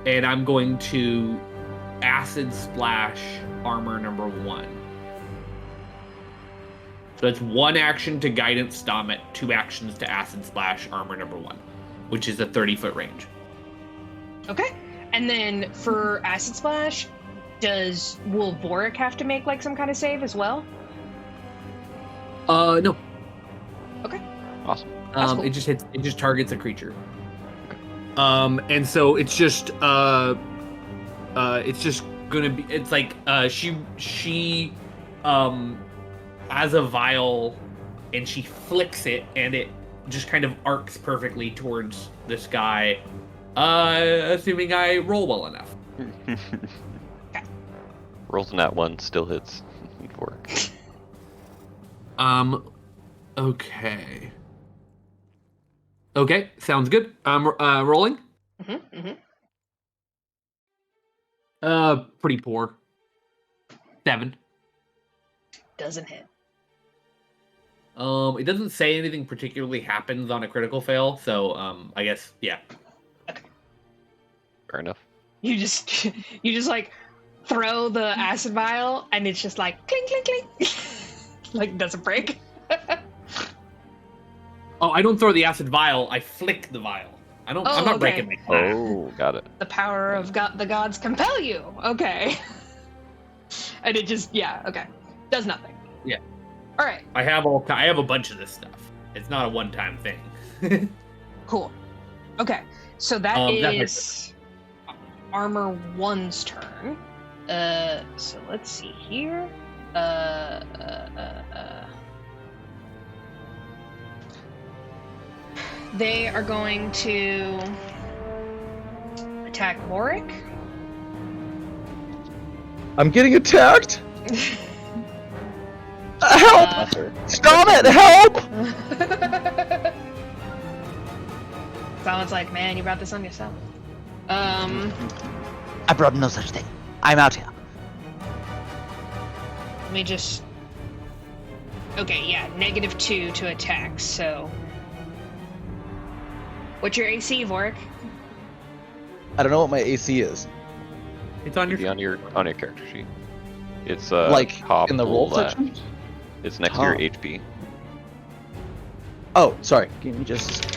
And I'm going to acid splash armor number 1. So it's 1 action to guidance Stahmet, 2 actions to acid splash armor number 1, which is a 30-foot range. Okay. And then for acid splash, will Vorik have to make like some kind of save as well? No. Okay. Awesome. Cool. It just targets a creature. And so it's just gonna be, it's like she has a vial and she flicks it and it just kind of arcs perfectly towards this guy, assuming I roll well enough. Rolls in that one, still hits. Vorik. Okay. Okay, sounds good. I'm rolling. Pretty poor. 7. Doesn't hit. It doesn't say anything particularly happens on a critical fail, so I guess yeah. Fair enough. You just like throw the acid vial and it's just like clink clink clink. Like doesn't break. Oh, I don't throw the acid vial. I flick the vial. I'm not breaking my class. Oh, got it. The power of the gods compel you. Okay. And it just does nothing. Yeah. All right. I have a bunch of this stuff. It's not a one-time thing. Cool. Okay. So that that is Armor 1's turn. So let's see here. They are going to attack Vorik. I'm getting attacked. Help! Stop it! Help! Sounds like, man, you brought this on yourself. I brought no such thing. I'm out here. Let me just... Okay, yeah, -2 to attack, so... What's your AC, Vorik? I don't know what my AC is. It's on Be your on your character sheet. It's Like top in the roll left. section? It's next to your Top. HP. Oh, sorry. Give me just.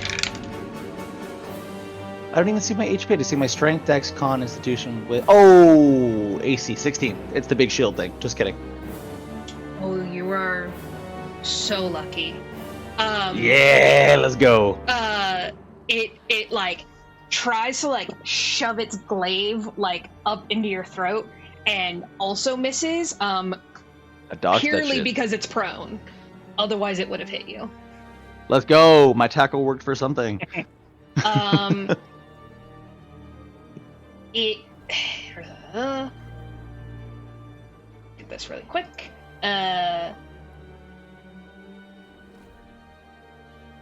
I don't even see my HP. I see my strength, dex, con, institution. With AC 16. It's the big shield thing. Just kidding. Oh, you are so lucky. Yeah, let's go. It like tries to like shove its glaive like up into your throat and also misses. I dodged that Purely shit. because it's prone. Otherwise, it would have hit you. Let's go. My tackle worked for something. It. Get this really quick.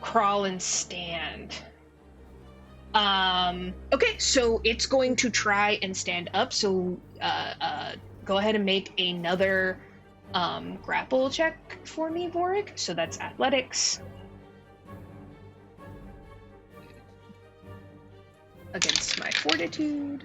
Crawl and stand. Okay, so it's going to try and stand up. So go ahead and make another grapple check for me, Vorik. So that's athletics. Against my fortitude.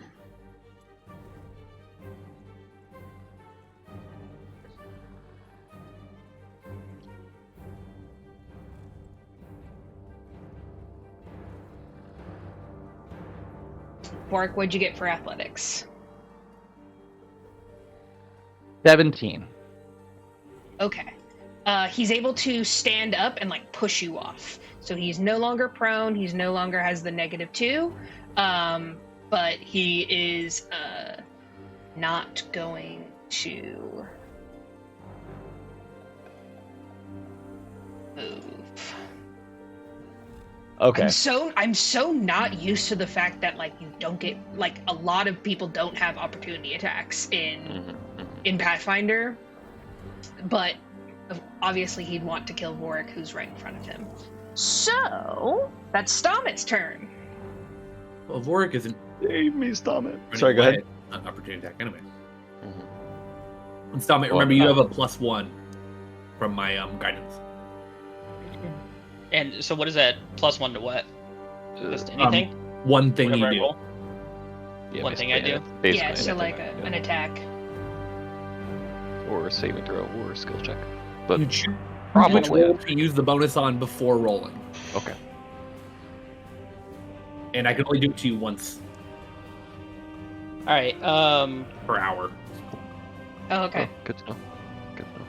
Vorik, what'd you get for athletics? 17. Okay. He's able to stand up and like push you off. So he's no longer prone. He's no longer has the -2. But he is not going to move. Okay. I'm so not used to the fact that like you don't get like a lot of people don't have opportunity attacks in Pathfinder, but obviously he'd want to kill Vorik, who's right in front of him. So that's Stahmet's turn. Well, Vorik isn't. Save me, Stahmet. running Sorry, go away. ahead. An opportunity attack anyway. Mhm. And Stahmet, remember you have a +1 from my guidance. And so what is that? +1 to what? Just anything? One thing Whatever I you do. roll? Yeah, One thing I basically, do? basically Yeah, so anything, like yeah. an attack. Or a saving throw, or a skill check. But You choose probably which roll to use the bonus on before rolling, okay. and I can only do it to you once All right. per hour. Oh, okay. Oh, good to know. Good to know.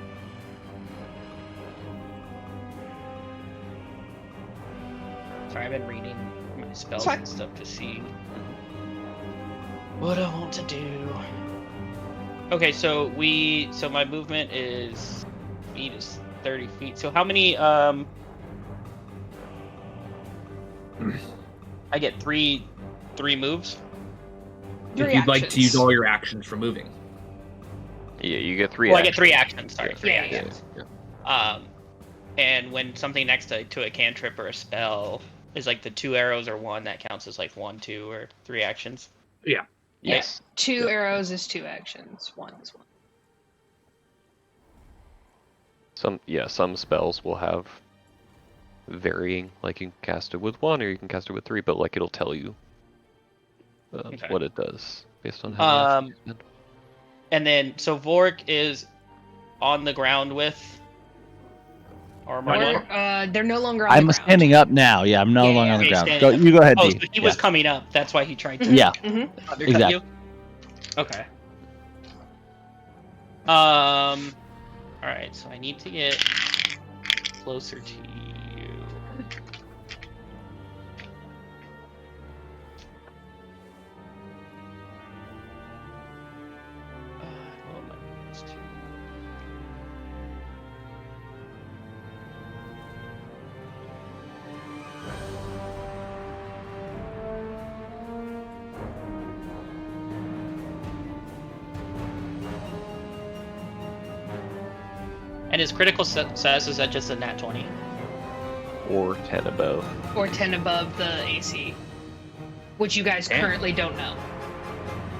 Sorry, I've been reading my spells fine. and stuff to see what I want to do. Okay, so my movement is speed is 30 feet. So how many I get three moves? If you'd like to use all your actions for moving. Yeah, you get 3 Well, I actions. get 3 actions. Sorry, Yeah. 3 Yeah, actions. Yeah. And when something next to a cantrip or a spell is like the 2 arrows or 1, that counts as like 1, 2, or 3 actions. Yeah. Yes. 2 Yeah. arrows is 2 actions. 1 is 1. Some spells will have varying, like you can cast it with 1 or you can cast it with 3, but like it'll tell you Okay. what it does based on how many actions you spend. And then so Vorik is on the ground with armor. They're no longer on I'm the ground. standing up now. Yeah, I'm no Yeah, longer on the okay, ground. standing Go, up. you go ahead, Oh, D. so he was coming up. That's why he tried to Yeah. undercut Exactly. you. Okay. All right. So I need to get closer to you. What am I supposed to- And his critical success is that just a nat 20? Or 10 above. Or 10 above the AC. Which you guys 10. currently don't know.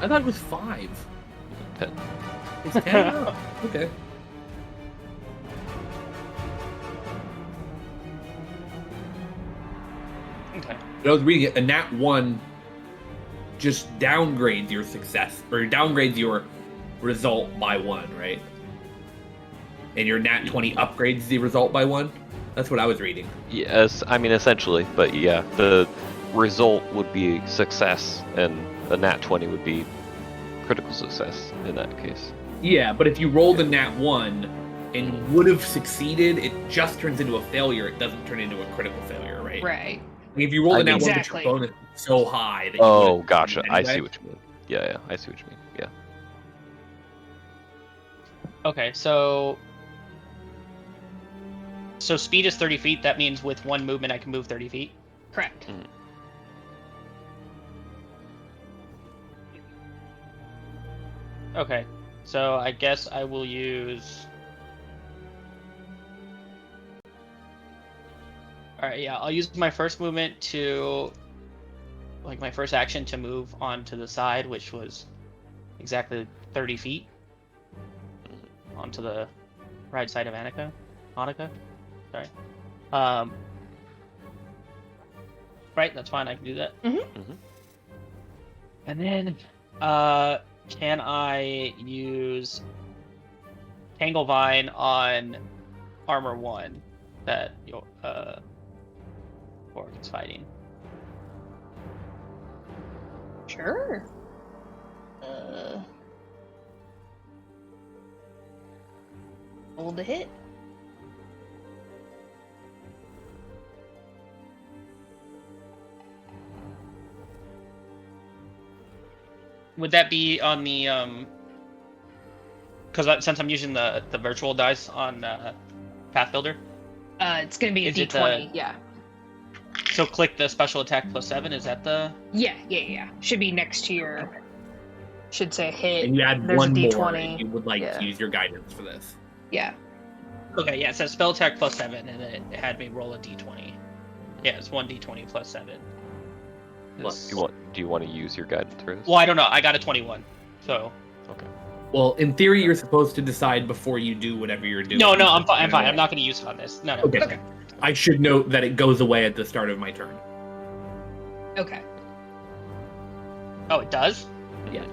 I thought it was 5. 10. It's 10? Oh, okay. Okay. I was reading it. A nat 1 just downgrades your success, or downgrades your result by 1, right? And your nat 20 upgrades the result by 1? That's what I was reading. Yes, I mean essentially, but yeah, the result would be success, and a nat 20 would be critical success in that case. Yeah, but if you rolled a nat 1 and would have succeeded, it just turns into a failure. It doesn't turn into a critical failure, right? Right. Like if you roll a nat 1, but Exactly. your bonus is so high that you Oh, would've gotcha. succeeded I see anyway. what you mean. Yeah, I see what you mean. Yeah. Okay, so speed is 30 feet. That means with 1 movement I can move 30 feet. Correct. Okay, so I guess I will use... Alright, yeah, I'll use my first movement to like my first action to move on to the side, which was exactly 30 feet onto the right side of Annika. Sorry. Right, that's fine. I can do that. And then, can I use Tangle Vine on Armor 1 that your Vorik is fighting? Sure. Roll the hit. Would that be on the because since I'm using the virtual dice on Pathbuilder? It's gonna be a Is it D20. Yeah. So click the special attack +7. Is that the? Yeah. Should be next to your. Should say hit. And you add There's one a D20. more if you would like Yeah. to use your guidance for this. Yeah. Okay, yeah, it says spell attack +7, and it had me roll a d20. Yeah, it's 1d20 +7. Do you want to use your guidance for this? Well, I don't know. I got a 21, so. Okay. Well, in theory, you're supposed to decide before you do whatever you're doing. No, I'm fine. I'm fine. I'm not going to use it on this. No. Okay. I should note that it goes away at the start of my turn. Okay. Oh, it does? Yeah.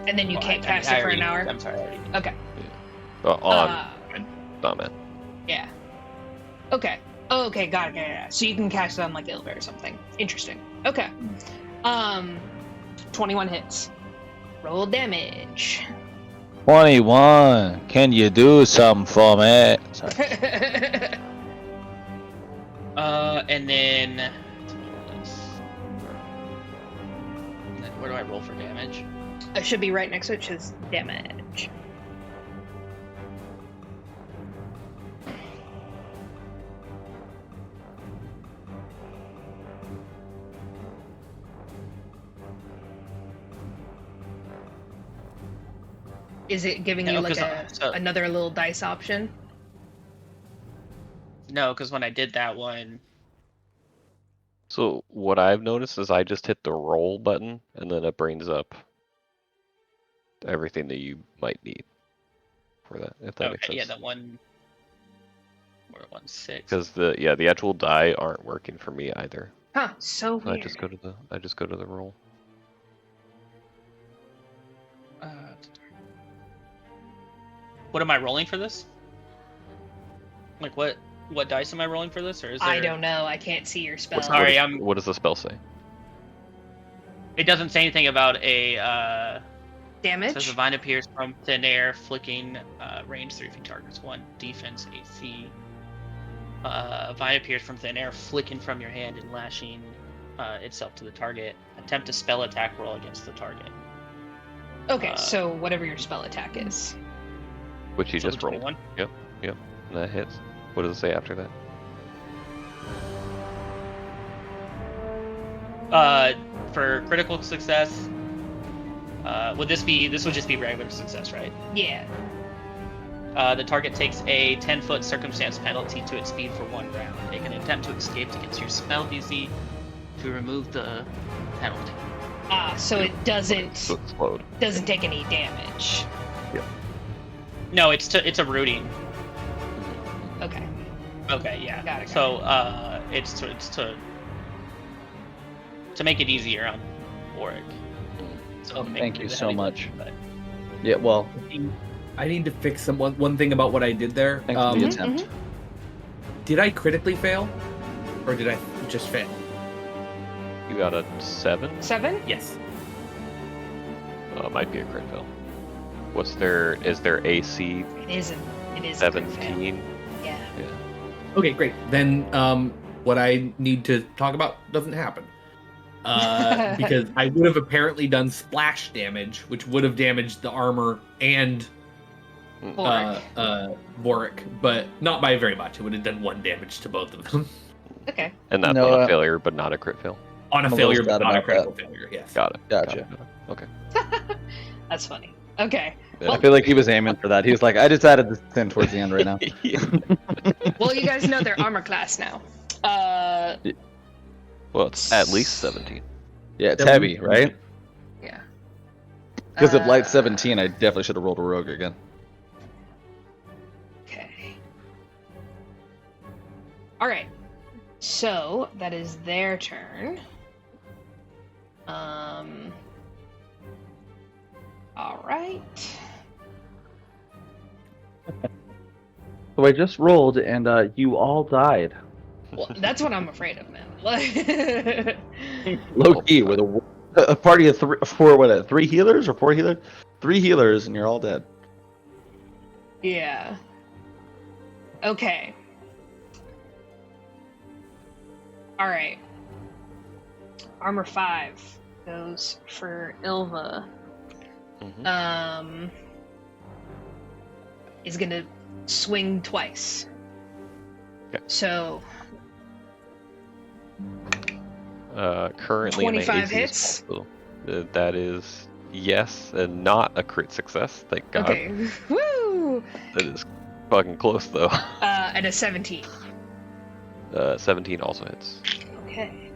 And then you can't cast it for an hour. I'm sorry. I already. Okay. On Stahmet. Yeah. Okay. Oh, okay, got it. Yeah. So you can cast it on like Ylva or something. Interesting. Okay. 21 hits. Roll damage. 21. Can you do something for me? Sorry. And then where do I roll for damage? It should be right next to it. Says damage. Is it giving you like another little dice option? No, because when I did that one. So what I've noticed is I just hit the roll button, and then it brings up everything that you might need for that. If that makes sense. Yeah, that one. Or 1/6. Because the actual die aren't working for me either. Huh? So weird. I just go to the roll. What am I rolling for this? Like what dice am I rolling for this, or is there... I don't know. I can't see your spell. What does the spell say? It doesn't say anything about a damage. It says a vine appears from thin air, flicking range 3 feet targets 1, defense AC. A vine appears from thin air, flicking from your hand and lashing itself to the target. Attempt a spell attack roll against the target. Okay, so whatever your spell attack is. Which you just rolled. 21? Yep. And that hits. What does it say after that? For critical success, this would just be regular success, right? Yeah. The target takes a 10-foot circumstance penalty to its speed for 1 round. It can attempt to escape against your spell DC to remove the penalty. So it doesn't take any damage. Yeah. No, it's a rooting. Okay. Okay, yeah. Got it. So it's to make it easier on Vorik. So Thank you so much. But... Yeah, well, I need to fix one thing about what I did there. thanks for the attempt. Did I critically fail, or did I just fail? You got a 7? 7? Yes. Might be a crit fail. Is there AC It isn't. It is 17? Yeah. Okay, great. Then what I need to talk about doesn't happen. Because I would have apparently done splash damage, which would have damaged the armor and Vorik, but not by very much. It would have done 1 damage to both of them. Okay. And that's on a failure, but not a crit fail. On a I'm a failure, little but sad not a about critical failure. Yes. Got it. Gotcha. Okay. That's funny. Okay. Yeah. I feel like he was aiming for that. He was like, I just added this in towards the end right now. Well, you guys know their armor class now. Well, it's at least 17. Yeah, it's That heavy, would- right? Yeah. Because if light 17, I definitely should have rolled a rogue again. Okay. All right. So that is their turn. All right. So I just rolled, and you all died. Well, that's what I'm afraid of, man. Low key, with a party of three healers or 4 healers? 3 healers, and you're all dead. Yeah. Okay. All right. Armor 5 goes for Ylva. Mhm. Is gonna swing twice. Okay. So Currently, 25 my AC is hits? also- that is yes, and not a crit success. Thank God. okay. Woo! That is fucking close though. And a 17. 17 also hits. Okay.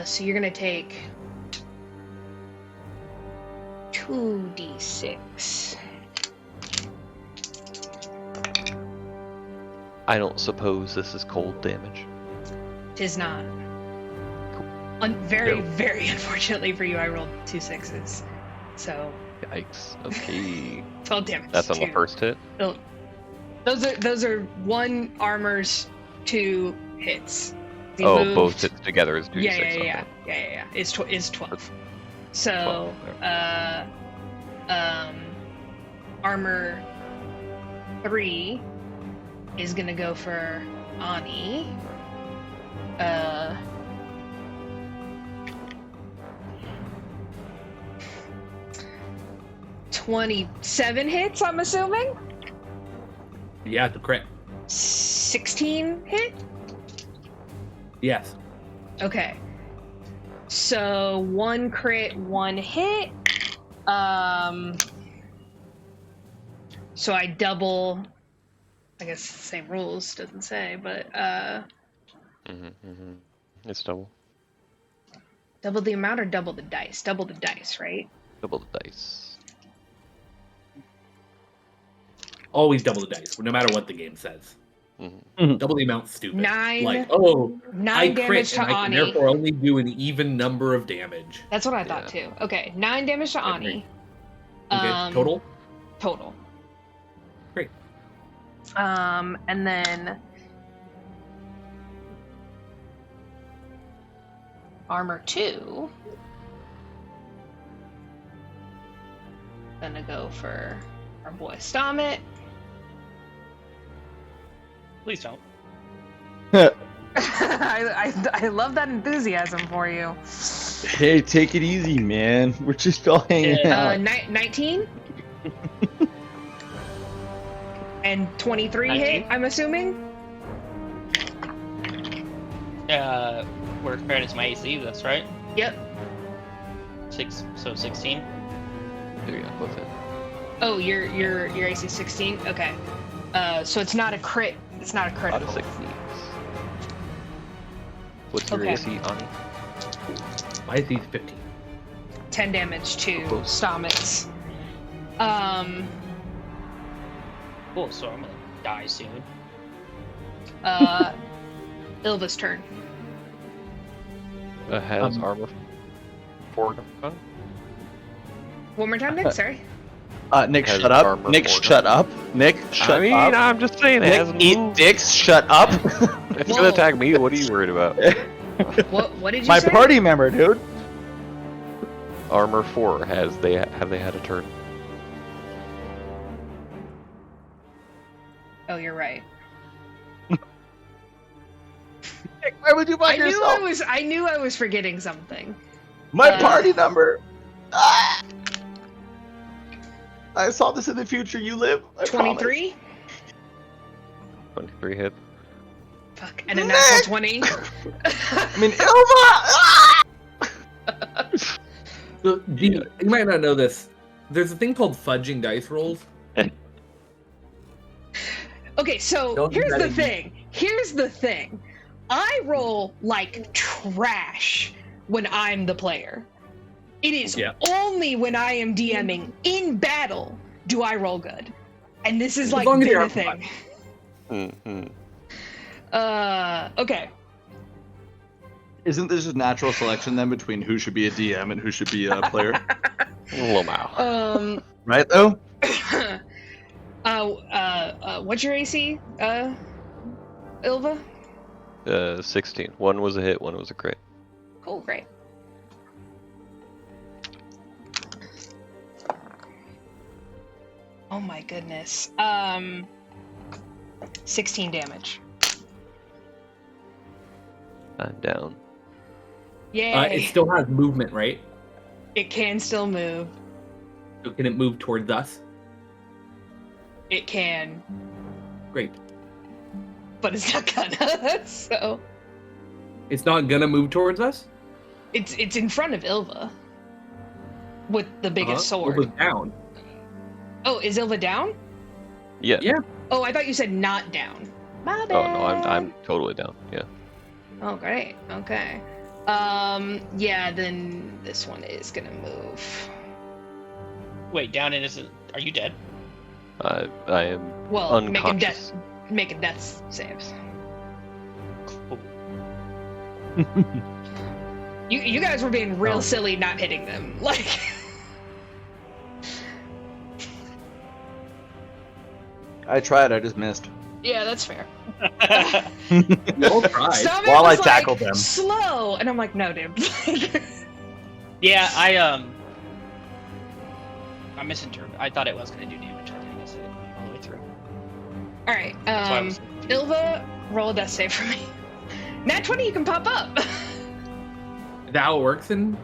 So you're gonna take 2d6. I don't suppose this is cold damage. Tis not. Very unfortunately for you, I rolled 2 6s. So Yikes. Okay. 12 damage. That's on the to- first hit. Those are 1 armor's 2 hits. He Oh, moved- both hits together is 2d6. Yeah. Okay. It's 12. So 12, armor 3 is gonna go for Anni. 27 hits, I'm assuming. Yeah, the crit. 16 hit. Yes. Okay. So 1 crit, 1 hit. So I double. I guess same rules, doesn't say, but It's double. double the amount or double the dice? Double the dice, right? Double the dice. Always double the dice, no matter what the game says. Mhm. Double the amount's stupid. 9. Like, 9 I damage crit to and I can Anni. therefore only do an even number of damage. That's what I thought too. Okay, 9 damage to Anni. Okay, total? Total. Great. And then armor 2. Gonna go for our boy Stahmet. Please don't. I love that enthusiasm for you. Hey, take it easy, man. We're just all hanging out. 19 and 23 hit, 19? I'm assuming. We're compared to my AC, that's right. Yep. 16. There you go, both hit. Oh, your AC 16. Okay. So it's not a crit. It's not a Out critical. of 6 needs. What's your Okay. AC, Anni? My AC is 15. 10 damage to Cool. Stahmet's. Cool, so I'm gonna die soon. Ylva's turn. Has armor 4 done? One more time, Nick. Sorry. Nick, Has shut up. armor Nick, for shut up. Nick, shut I mean, up. I'm just saying it Nick, hasn't eat moved. dicks, shut up. It's gonna attack me. What are you worried about? What did you My say? party member, dude. Armor 4 have they had a turn? Oh, you're right. Nick, why would you buy yourself? I knew I was forgetting something. My Uh, party number. Ah! I saw this in the future. You live. I 23. 23 hit. Fuck, and a natural Nick! 20. I mean, Ylva. Ah! So, Gene, you might not know this. There's a thing called fudging dice rolls. Okay, Okay, so Don't do here's that the again. thing. Here's the thing. I roll like trash when I'm the player. It is Yeah. only when I am DMing in battle do I roll good. And this is As like long as been you're a thing. Mm-hmm. Okay. Isn't this just natural selection then between who should be a DM and who should be a player? Lamau. Right though? What's your AC, Ylva? 16. One was a hit, one was a crit. Cool, great. Oh my goodness. 16 damage. I'm down. Yay. It still has movement, right? It can still move. So can it move towards us? It can, Great. but it's not gonna. So It's not gonna move towards us? it's in front of Ylva with the biggest sword. It was down. Oh, is Ylva down? Yeah. Yeah. Oh, I thought you said not down. My bad. Oh no, I'm totally down. Yeah. Oh, great. Okay. Yeah, then this one is gonna move. Wait, down and isn't. Are you dead? I am Well, unconscious. making death saves. You guys were being real silly not hitting them. Like I tried, I just missed. yeah, that's fair. We all tried. Stahmet While I was like, tackled them. slow, and I'm like, no, dude. Yeah, I misinterpreted. I thought it was going to do damage. I didn't guess it all the way through. All right, That's why I was Ylva, roll a death save for me. Nat 20, you can pop up. Is that how it works in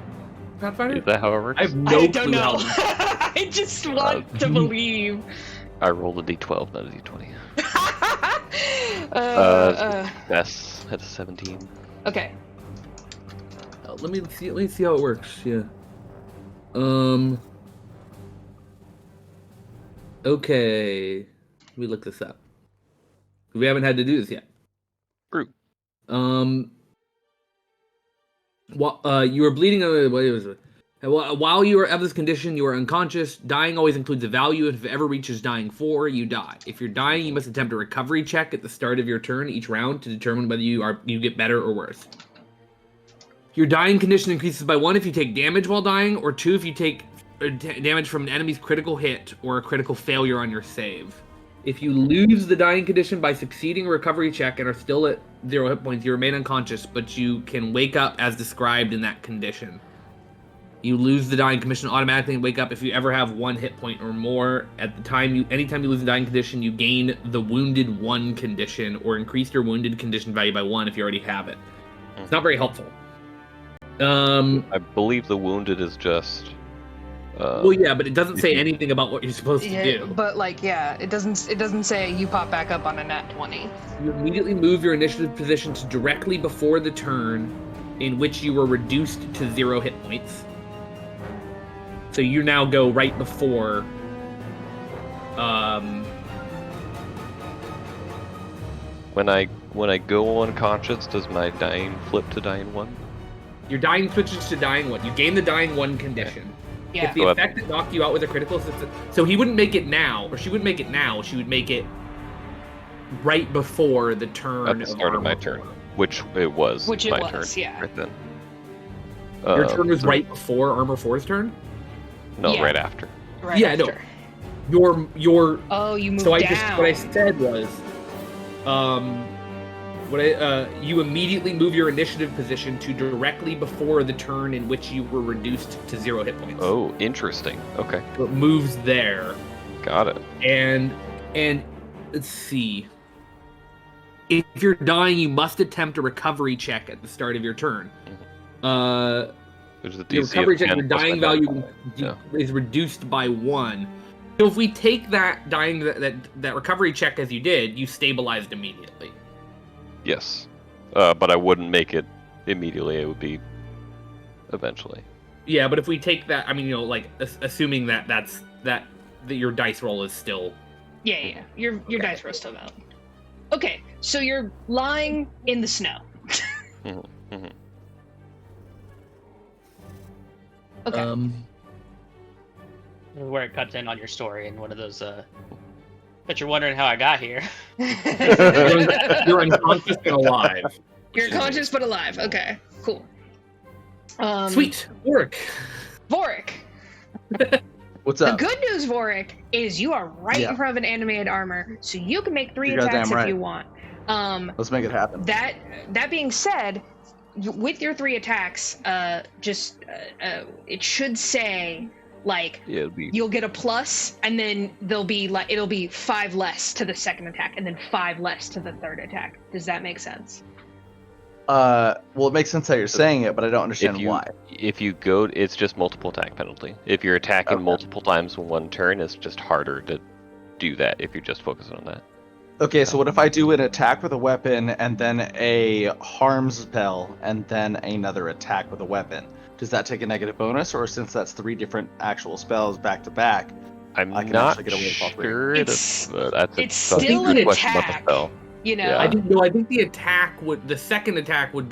Pathfinder? Is that how it works? I have no I don't clue know. how. I just want to believe. I rolled a d12, not a d20. Yes, at a 17. Okay. Let me see how it works. Yeah. Okay. Let me look this up. We haven't had to do this yet. True. While you are bleeding. What was it? While you are of this condition, you are unconscious. Dying always includes a value. If it ever reaches dying 4, you die. If you're dying, you must attempt a recovery check at the start of your turn each round to determine whether you get better or worse. Your dying condition increases by 1 if you take damage while dying, or 2 if you take damage from an enemy's critical hit or a critical failure on your save. If you lose the dying condition by succeeding a recovery check and are still at 0 hit points, you remain unconscious, but you can wake up as described in that condition. You lose the dying condition automatically and wake up if you ever have 1 hit point or more. At the time anytime you lose the dying condition, you gain the wounded 1 condition or increase your wounded condition value by 1 if you already have it. It's not very helpful. I believe the wounded is just. Well, yeah, but it doesn't say anything about what you're supposed to do. But like, yeah, it doesn't say you pop back up on a nat 20. You immediately move your initiative position to directly before the turn in which you were reduced to 0 hit points. So you now go right before. When I go unconscious, does my dying flip to dying 1? Your dying switches to dying 1. You gain the dying 1 condition. Yeah. If the effect that knocked you out with a critical, so he wouldn't make it now, or she wouldn't make it now. She would make it right before the turn. At the start of my turn, which it was. Which it my was, turn, yeah. Right then. Your turn was so- right before Armor 4's turn. No, Yeah. right after. Right Yeah, no. after. Your Oh, you moved so down. what I said was, you immediately move your initiative position to directly before the turn in which you were reduced to 0 hit points. Oh, interesting. Okay, So it moves there, got it. and let's see. If you're dying, you must attempt a recovery check at the start of your turn. There's a Your DC recovery of check, 10 your plus dying my value die. Yeah. is reduced by 1. So if we take that dying that recovery check as you did, you stabilized immediately. Yes, but I wouldn't make it immediately. It would be eventually. Yeah, but if we take that, I mean, like assuming that your dice roll is still. Yeah. Your dice roll still out. Okay, so you're lying in the snow. Okay. Where it cuts in on your story and one of those, but you're wondering how I got here. You're unconscious but alive. You're conscious but alive. Okay, cool. Sweet. Vorik. Vorik. What's The up? good news, Vorik, is you are right Yeah. in front of an animated armor, so you can make 3 You're attacks goddamn if right. you want. Let's make it happen. That being said, with your 3 attacks, it should say like Yeah, it'll be you'll get a plus, and then it'll be 5 less to the second attack, and then 5 less to the third attack. Does that make sense? Well, it makes sense how you're saying it, but I don't understand why. If you go, it's just multiple attack penalty. If you're attacking Okay. multiple times in one turn, it's just harder to do that if you're just focusing on that. Okay, so what if I do an attack with a weapon and then a harm spell and then another attack with a weapon? Does that take a negative bonus, or since that's 3 different actual spells back to back? I'm I can not actually get away with all 3. sure. It's- That's it's a still good an question about the attack. spell. You know. Yeah. I think the attack the second attack would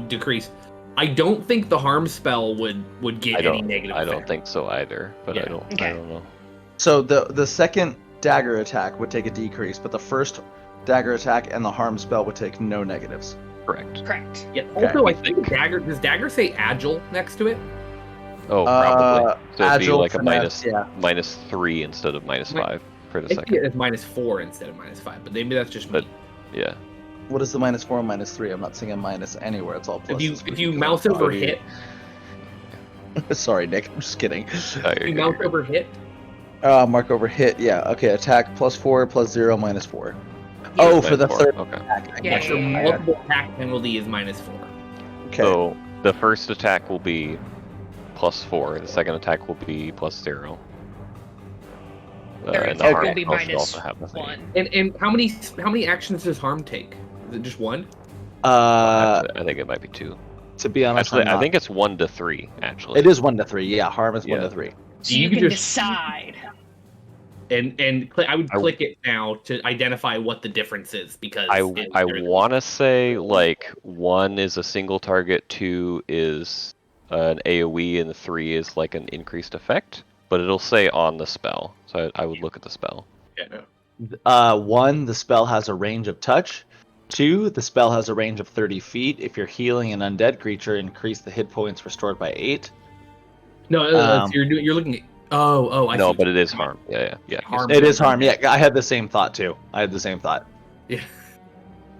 decrease. I don't think the harm spell would get any negative. I don't effect. think so either, but Yeah. I don't know. So the second dagger attack would take a decrease, but the first dagger attack and the harm spell would take no negatives. Correct. Correct. Yeah. Okay. Also, I think dagger. Does dagger say agile next to it? Oh, probably. So it'd be Agile, like a finesse, yeah. -3 instead of -5 for the I see second. it as -4 instead of -5, but maybe that's just me. But- Yeah. What is the -4 and -3? I'm not seeing a minus anywhere. It's all pluses. If you mouse over hit, Sorry, Nick. I'm just kidding. if you mouse over hit, Mark over hit. Yeah. Okay. Attack +4, +0, -4. Oh, for the -4, third Okay. attack. Yeah, so multiple attack penalty is -4. Okay. So the first attack will be +4. The second attack will be +0. Third And the attack harm will be spell should minus also have the same. 1. And how many actions does harm take? Is it just 1? I think it might be 2. To be honest, Actually, I'm I not. think it's 1 to 3. Actually, It is 1 to 3. Yeah, harm is 1 Yeah. to 3. So You you can can just- decide. I would click it now to identify what the difference is because I there's- want to say like 1 is a single target, 2 is an AOE, and 3 is like an increased effect. But it'll say on the spell, so I would look at the spell. Yeah, no. 1, the spell has a range of touch. 2, the spell has a range of 30 feet. If you're healing an undead creature, increase the hit points restored by 8. No, so you're looking at. Oh, I No, see. but it is harm. Yeah. Harm. It is harm. Yeah, I had the same thought too. Yeah,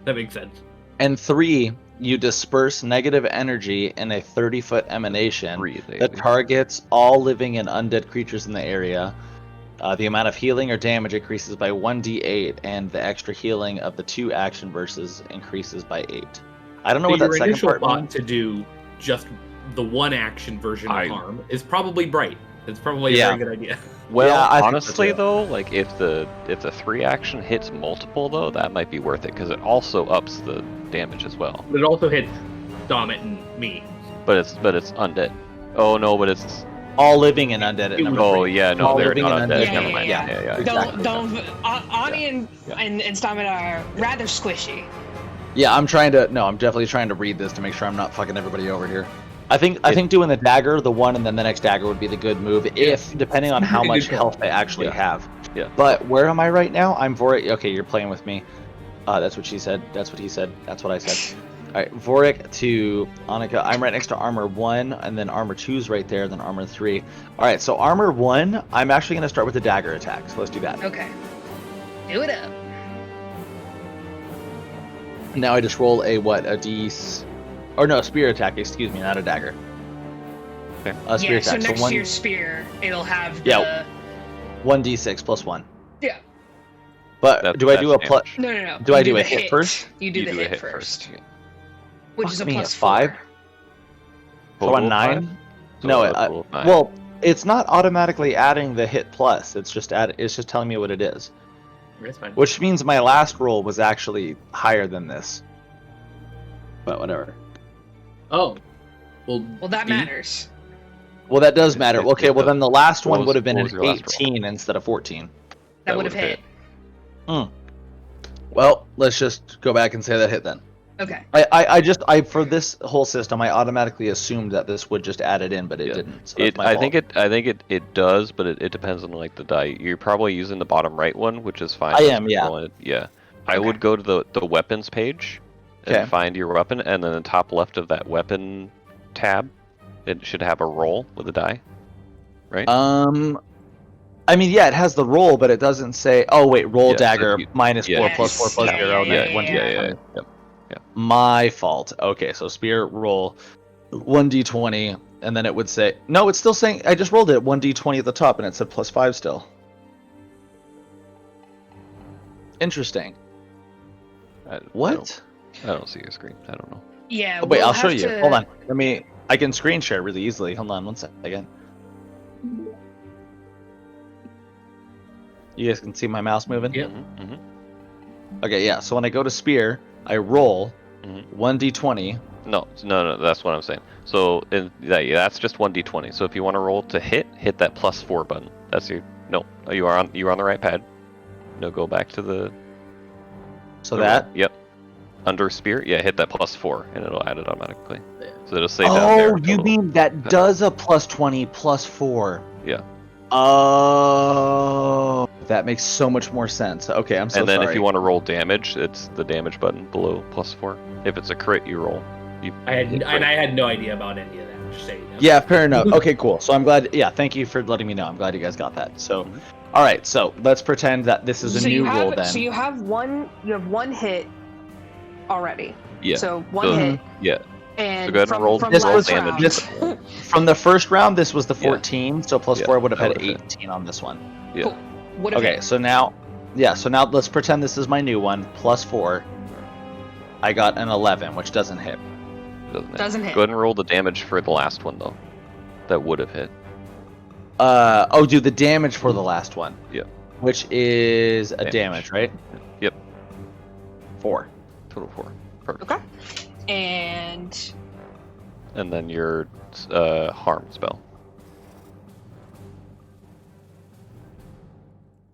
that makes sense. And 3, you disperse negative energy in a 30-foot emanation 3 is that AOE. targets all living and undead creatures in the area. The amount of healing or damage increases by 1d8, and the extra healing of the 2 action verses increases by 8. I don't know So what that your second initial part thought means. to do just the 1 action version of I- harm is probably bright. It's probably Yeah. a very good idea. Well, Yeah, I think so, honestly too. though, like if the 3 action hits multiple though, that might be worth it because it also ups the damage as well. But it also hits Stahmet and me. But it's undead. Oh no, but it's All living and undead at number oh 3. yeah, no, All they're living not and undead. undead. Never mind. Yeah. Yeah. Exactly. Don't. Anni and Yeah. Stahmet are rather squishy. Yeah, I'm definitely trying to read this to make sure I'm not fucking everybody over here. I think doing the dagger, the 1 and then the next dagger would be the good move, if depending on how Good much call. health they actually Yeah. have. Yeah. But where am I right now? I'm Vorik. Okay, you're playing with me. That's what she said. That's what he said. That's what I said. All right, Vorik to Annika. I'm right next to armor 1, and then armor 2's right there, then armor 3. All right, so armor 1, I'm actually going to start with the dagger attack. So let's do that. Okay. Do it up. Now I just roll a spear attack. Excuse me, not a dagger. Okay. A spear Yeah, so attack. next So to your spear, it'll have the... Yeah. 1d6 plus 1. Yeah. But do I do a That's plus? No. Do I You do a the hit first? You do the a hit first. Yeah. Which Fuck is a me, plus a 5? 4. So a Total 9? 5? No, Total 9. well, it's not automatically adding the hit plus. It's just telling me what it is. That's fine. Which means my last roll was actually higher than this. But whatever. Oh, well. Well, that D? matters. Well, that does matter. Okay, well then the last one What would have been was an your last roll? 18 instead of 14. That would have would've hit. Well, let's just go back and say that hit then. Okay. I for this whole system, I automatically assumed that this would just add it in, but it Yeah. didn't. So that's my I fault. think it does, but it depends on like the die. You're probably using the bottom right one, which is fine. I am, yeah. Yeah. I Okay. would go to the weapons page and Okay. find your weapon, and then the top left of that weapon tab, it should have a roll with a die, right? I mean, yeah, it has the roll, but it doesn't say. Oh wait, roll Yeah, so dagger you- minus yeah. 4 plus 4 plus Yeah, 0. yeah, then yeah, 1d20. Yep. My fault. Okay, so spear roll 1d20, and then it would say no. It's still saying I just rolled it 1d20 at the top, and it said +5 still. Interesting. What? I don't see your screen. I don't know. Yeah. Oh, wait, we'll I'll show have you. to- Hold on. I can screen share really easily. Hold on one second. You guys can see my mouse moving? Yep. Mm-hmm. Okay, yeah. So when I go to spear, I roll Mhm. 1d20. No, that's what I'm saying. So that's just 1d20. So if you want to roll to hit that +4 button. That's your you are on the right pad. No, go back to the. So the that. roll. Yep. Under spear, yeah, hit that +4 and it'll add it automatically. So it'll say down Oh, there. you total. mean that does a +20 +4? Yeah. Oh, that makes so much more sense. Okay, I'm so And then sorry. if you want to roll damage, it's the damage button below +4. If it's a crit, you roll. I had no idea about any of that. Just saying. Yeah, fair enough. Okay, cool. So I'm glad. Yeah, thank you for letting me know. I'm glad you guys got that. So, all right. So let's pretend that this is a new roll then. So you have one hit already. Yeah. So one So- hit. Yeah. And So go ahead and from, roll- from This last was damage. round. From the first round, this was the Yeah. 14. So plus Yeah, 4 would have that had would've hit. 18 on this one. Yeah. Cool. Would have Okay, hit. so now let's pretend this is my new one. Plus 4. I got an 11, which doesn't hit. Doesn't hit. Go ahead and roll the damage for the last one though. That would have hit. Do the damage for the last one. Yeah. Which is a Damage. damage, right? Yep. 4. Total 4. Perfect. Okay. And And then your harm spell.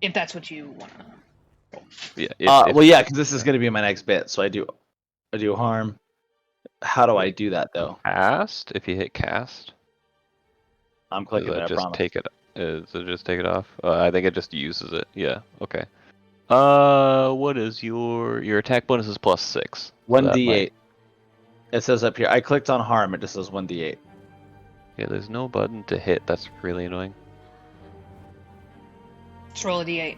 if that's what you want to. Yeah. Well, yeah, because this is going to be my next bit. So I do harm. How do I do that though? Cast. If you hit cast, I'm does clicking it. that I just promise. take it? Does it just take it off? I think it just uses it. Yeah. Okay. What is your attack bonus is +6. So that 1d8. might- It says up here. I clicked on harm. It just says 1d8. Yeah. There's no button to hit. That's really annoying. Just roll a d8.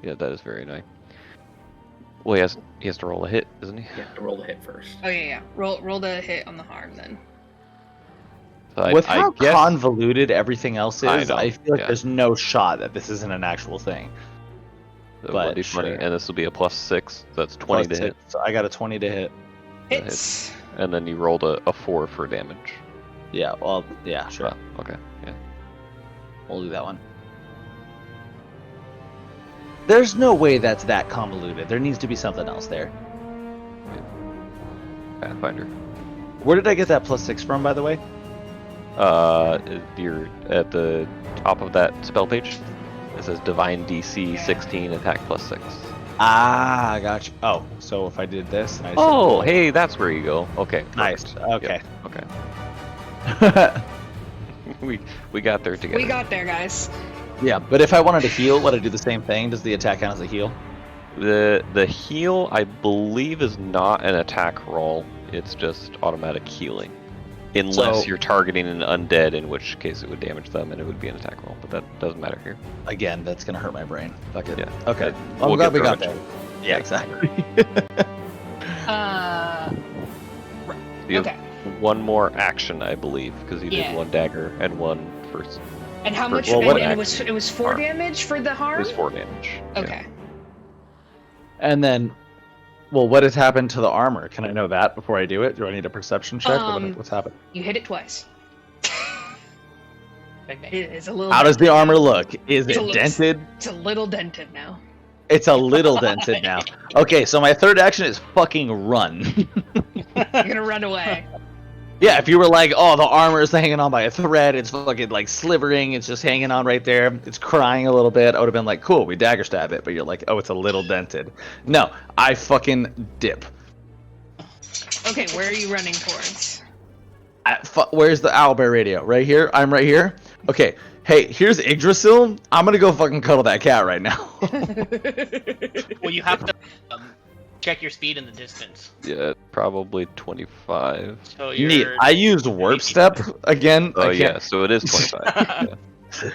Yeah, that is very annoying. Well, he has to roll a hit, doesn't he? You have to roll the hit first. Oh yeah. Roll the hit on the harm then. So With I how guess convoluted everything else I is, know, I feel like yeah. there's no shot that this isn't an actual thing. the but 1d20, sure. and this will be a +6. So that's 20 Plus to hit, six, So I got a 20 to hit. That Hits. and then you rolled a 4 for damage. Yeah, well, yeah, sure. Oh, okay. Yeah. We'll do that one. There's no way that's that convoluted. There needs to be something else there. Pathfinder. Where did I get that +6 from, by the way? You're at the top of that spell page. It says Divine DC 16, attack +6. Ah, I got you. Oh, so if I did this, and I just Oh, hey, that's where you go. Okay. nice. perfect. Okay. Okay. We got there together. We got there, guys. Yeah, but if I wanted to heal, would I do the same thing? Does the attack count as a heal? The heal, I believe, is not an attack roll. It's just automatic healing. Unless So- you're targeting an undead, in which case it would damage them and it would be an attack roll. But that doesn't matter here. Again, that's gonna hurt my brain. Fuck it. Yeah. Okay. We'll I'm glad get we there got there. eventually. Yeah, exactly. You have Okay. one more action, I believe, because you Yeah. did one dagger and one first. And how much? Well, and, what and it was 4 harm? damage for the It harm. was 4 damage. Yeah. Okay. And then, well, what has happened to the armor? Can I know that before I do it? Do I need a perception check? Or what's happened? You hit it twice. It's a little. How does the armor look? Is It's a it little- dented? It's a little dented now. It's a little dented now. Okay, so my third action is fucking run. You're gonna run away. Yeah, if you were like, oh, the armor is hanging on by a thread, it's fucking like slivering, it's just hanging on right there, it's crying a little bit, I would have been like, cool, we dagger stab it, but you're like, oh, it's a little dented. No, I fucking dip. Okay, where are you running towards? Where's the owlbear radio? Right here? I'm right here? Okay, hey, here's Yggdrasil. I'm gonna go fucking cuddle that cat right now. Well, you have to check your speed in the distance. Yeah, probably 25. So you're... Neat. I used warp step again. Oh I yeah, can't... so it is 25. Yeah. You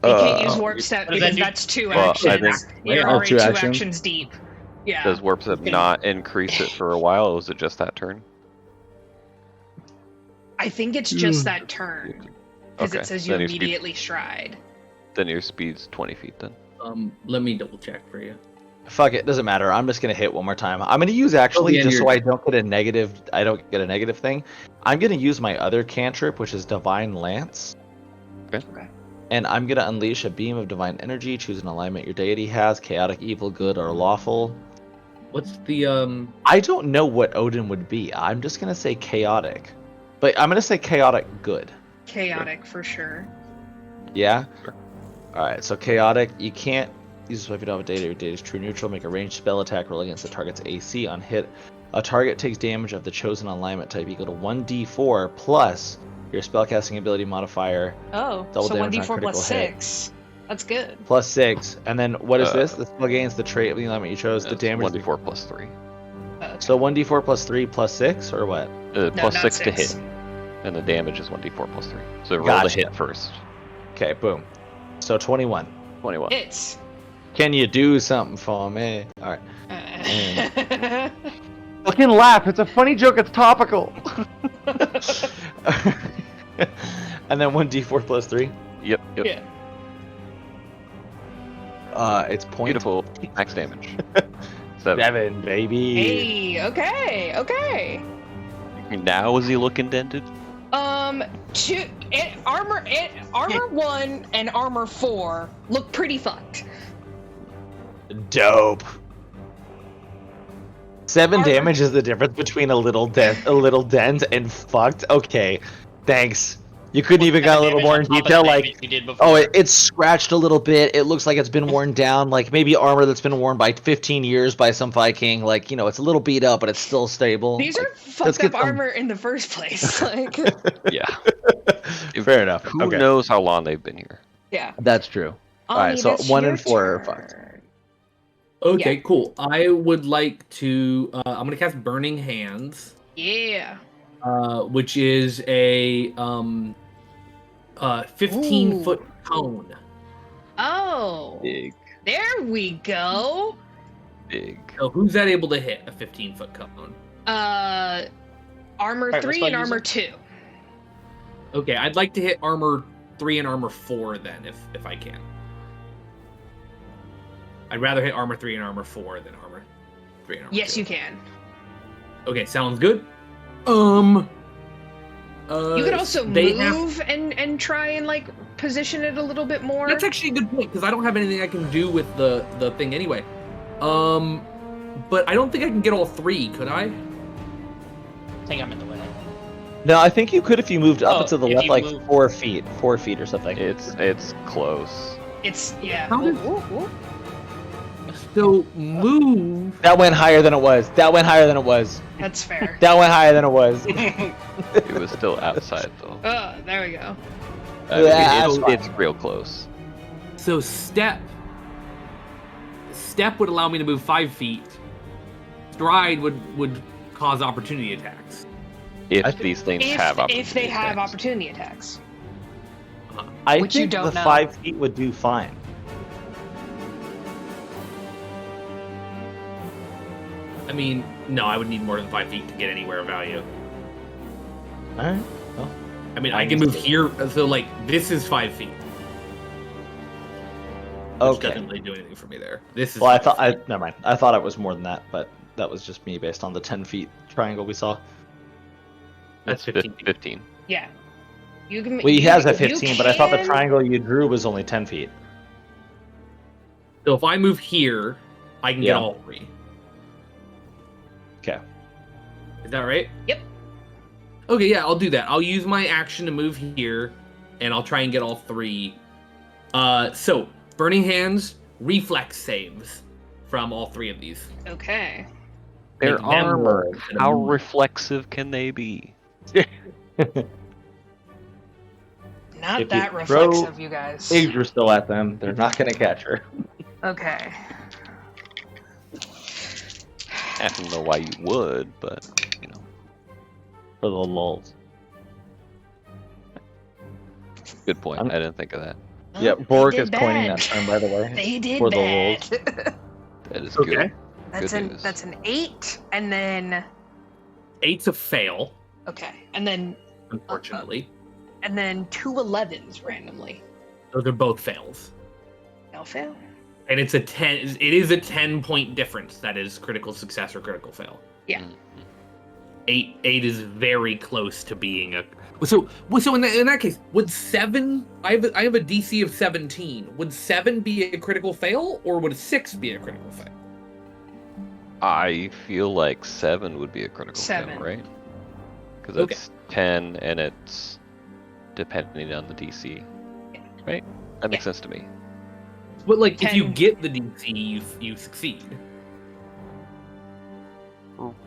can't use warp step What does because that do? that's 2 Well, I actions. think- You're Oh, already 2 2 actions? actions deep. Yeah. Does warp step not increase it for a while, or was it just that turn? I think it's just that turn. Because Okay, it says you then your speed- immediately stride. Then your speed's 20 feet then. Let me double check for you. Fuck it, doesn't matter. I'm just gonna hit one more time. I'm gonna use actually yeah, just so you're- I don't get a negative. I don't get a negative thing. I'm gonna use my other cantrip, which is Divine Lance. Okay. And I'm gonna unleash a beam of divine energy. Choose an alignment your deity has: chaotic, evil, good, or lawful. What's the I don't know what Odin would be. I'm just gonna say chaotic, but I'm gonna say chaotic good. Chaotic for sure. Yeah. Sure. All right. So chaotic, you can't use this if you don't have a deity. Your deity is true neutral. Make a ranged spell attack roll against the target's AC on hit. A target takes damage of the chosen alignment type equal to 1d4 plus your spellcasting ability modifier Oh, Double so damage on 1d4 critical plus hit. 6. That's good. plus 6. And then what is this? The spell gains the trait of the alignment you chose. The It's damage. 1d4 plus 3. Okay. So 1d4 plus 3 plus 6 or what? No, Plus not 6 to 6. hit. And the damage is 1d4 plus 3. So roll Gotcha. the hit first. Okay. Boom. So 21. 21. Hits. Can you do something for me? All right. Uh, Fucking laugh. It's a funny joke. It's topical. And then 1d4 plus 3. Yep. yeah. It's point. Beautiful. Max damage. 7. 7, baby. Hey, okay, okay. Now is he looking dented? Armor 1 and armor 4 look pretty fucked. Dope. 7 Armor- damage is the difference between a little dent and fucked. Okay, thanks. You couldn't even got a little more in detail, like, you did before. oh, it's scratched a little bit. It looks like it's been worn down, like maybe armor that's been worn by 15 years by some Viking. Like, you know, it's a little beat up, but it's still stable. These Like, are let's fucked get up some- armor in the first place. Like, Yeah. Fair enough. Who Okay, knows how long they've been here? yeah. that's true. Alright, so it's 1 your and 4 are turn. fucked. Okay, Yeah. cool. I would like to. I'm gonna cast Burning Hands, Yeah. which is a 15-foot Ooh. cone. Oh, Big. there we go. Big. So who's that able to hit a 15-foot cone? Armor Alright, 3 let's and go use armor it. 2. Okay, I'd like to hit armor 3 and armor 4 then, if I can. I'd rather hit armor 3 and armor 4 than armor 3 and armor 2. Yes, you can. Okay, sounds good. You could also they have- move and try and like position it a little bit more. That's actually a good point because I don't have anything I can do with the thing anyway. But I don't think I can get all 3, could I? I think I'm in the way. No, I think you could if you moved up Oh, and to the if left you like move- 4 feet. 4 feet or something. It's close. It's yeah. How did- Ooh, ooh, ooh. So move. That went higher than it was. That went higher than it was. That's fair. That went higher than it was. It was still outside though. Oh, there we go. I mean, Yeah, it's, that's fine. it's real close. So step would allow me to move 5 feet. Stride would cause opportunity attacks. If I think- these things have If they have attacks. opportunity attacks. I Which you think don't the know. 5 feet would do fine. I mean, no, I would need more than 5 feet to get anywhere of value. All right. I mean, I can move here, so like this is 5 feet. Which Okay. doesn't really do anything for me there. This is. Well, I 5 thought feet. never mind. I thought it was more than that, but that was just me based on the 10 feet triangle we saw. That's It's 15 feet. 15. Yeah. You can. Well, he you- has a you 15, but I thought the can- triangle you drew was only 10 feet. So if I move here, I can Yeah. get all 3. Okay. Is that right? Yep. Okay, yeah, I'll do that. I'll use my action to move here, and I'll try and get all 3. So, Burning Hands, reflex saves from all 3 of these. Okay. Their Make them armor. roll. How reflexive can they be? Not If that you throw reflexive, you guys. Yggdrasil at them, they're not gonna catch her. Okay. I don't know why you would, but you know. For the lulls. Good point. I'm- I didn't think of that. Yeah, They Vorik did is coining bad. that term, by the way. They did for the bad. That is Okay. good. that's Good an news. that's an 8, and then 8's a fail, okay, and then unfortunately. 2 11s randomly. Those are both fails. No fail. And it's a 10. It is a 10-point difference. That is critical success or critical fail. Yeah. Mhm. 8 is very close to being a. So in that case, would 7? I have a DC of 17. Would 7 be a critical fail, or would 6 be a critical fail? I feel like 7 would be a critical 7. fail, right? Because Okay. it's 10 and it's depending on the DC, right? That makes sense to me. But like, if you 10. get the DC, you succeed.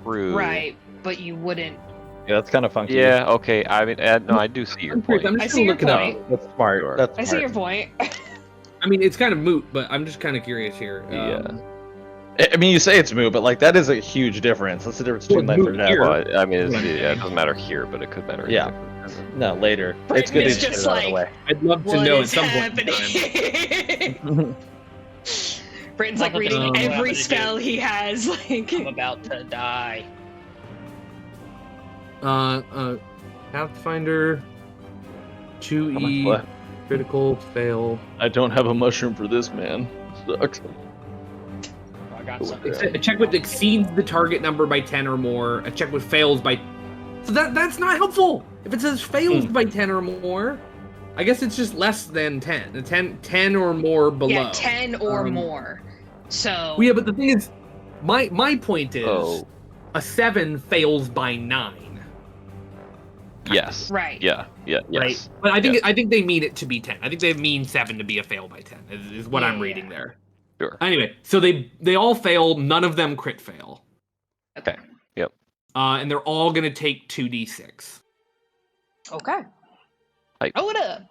True. Right, but you wouldn't. Yeah, that's kind of funky. Yeah. Okay. I mean, no, I do see your point. I'm I just see gonna your look it up. point. That's smart. Sure. That's I smart. see your point. I mean, it's kind of moot, but I'm just kind of curious here. Yeah. I mean, you say it's moot, but like that is a huge difference. That's the difference between Well, life or moot death. here. Well, I mean, Yeah. it doesn't matter here, but it could matter. Yeah. No, later. It's Britain good to is get just it out of the like- way. I'd love to What know at is some point in time. happening? Britain's like reading Oh, every what to do. spell he has. Like, I'm about to die. Pathfinder, How 2E, much left? critical fail. I don't have a mushroom for this man. Sucks. I got something. A check with exceeds the target number by 10 or more. A check with fails by. So that's not helpful. If it says fails by 10 or more, I guess it's just less than 10. 10 or more below. yeah, 10 or Um, more. So Well, yeah, but the thing is, my point is, Oh. a 7 fails by 9. Yes. right. Yeah. Yeah. Right, Yes. but I think Yes. I think they mean it to be 10. I think they mean 7 to be a fail by 10. Is what I'm Yeah. reading there. Sure. Anyway, so they all fail. None of them crit fail. Okay. Yep. And they're all gonna take 2d6. Okay. Hype. Roll it up.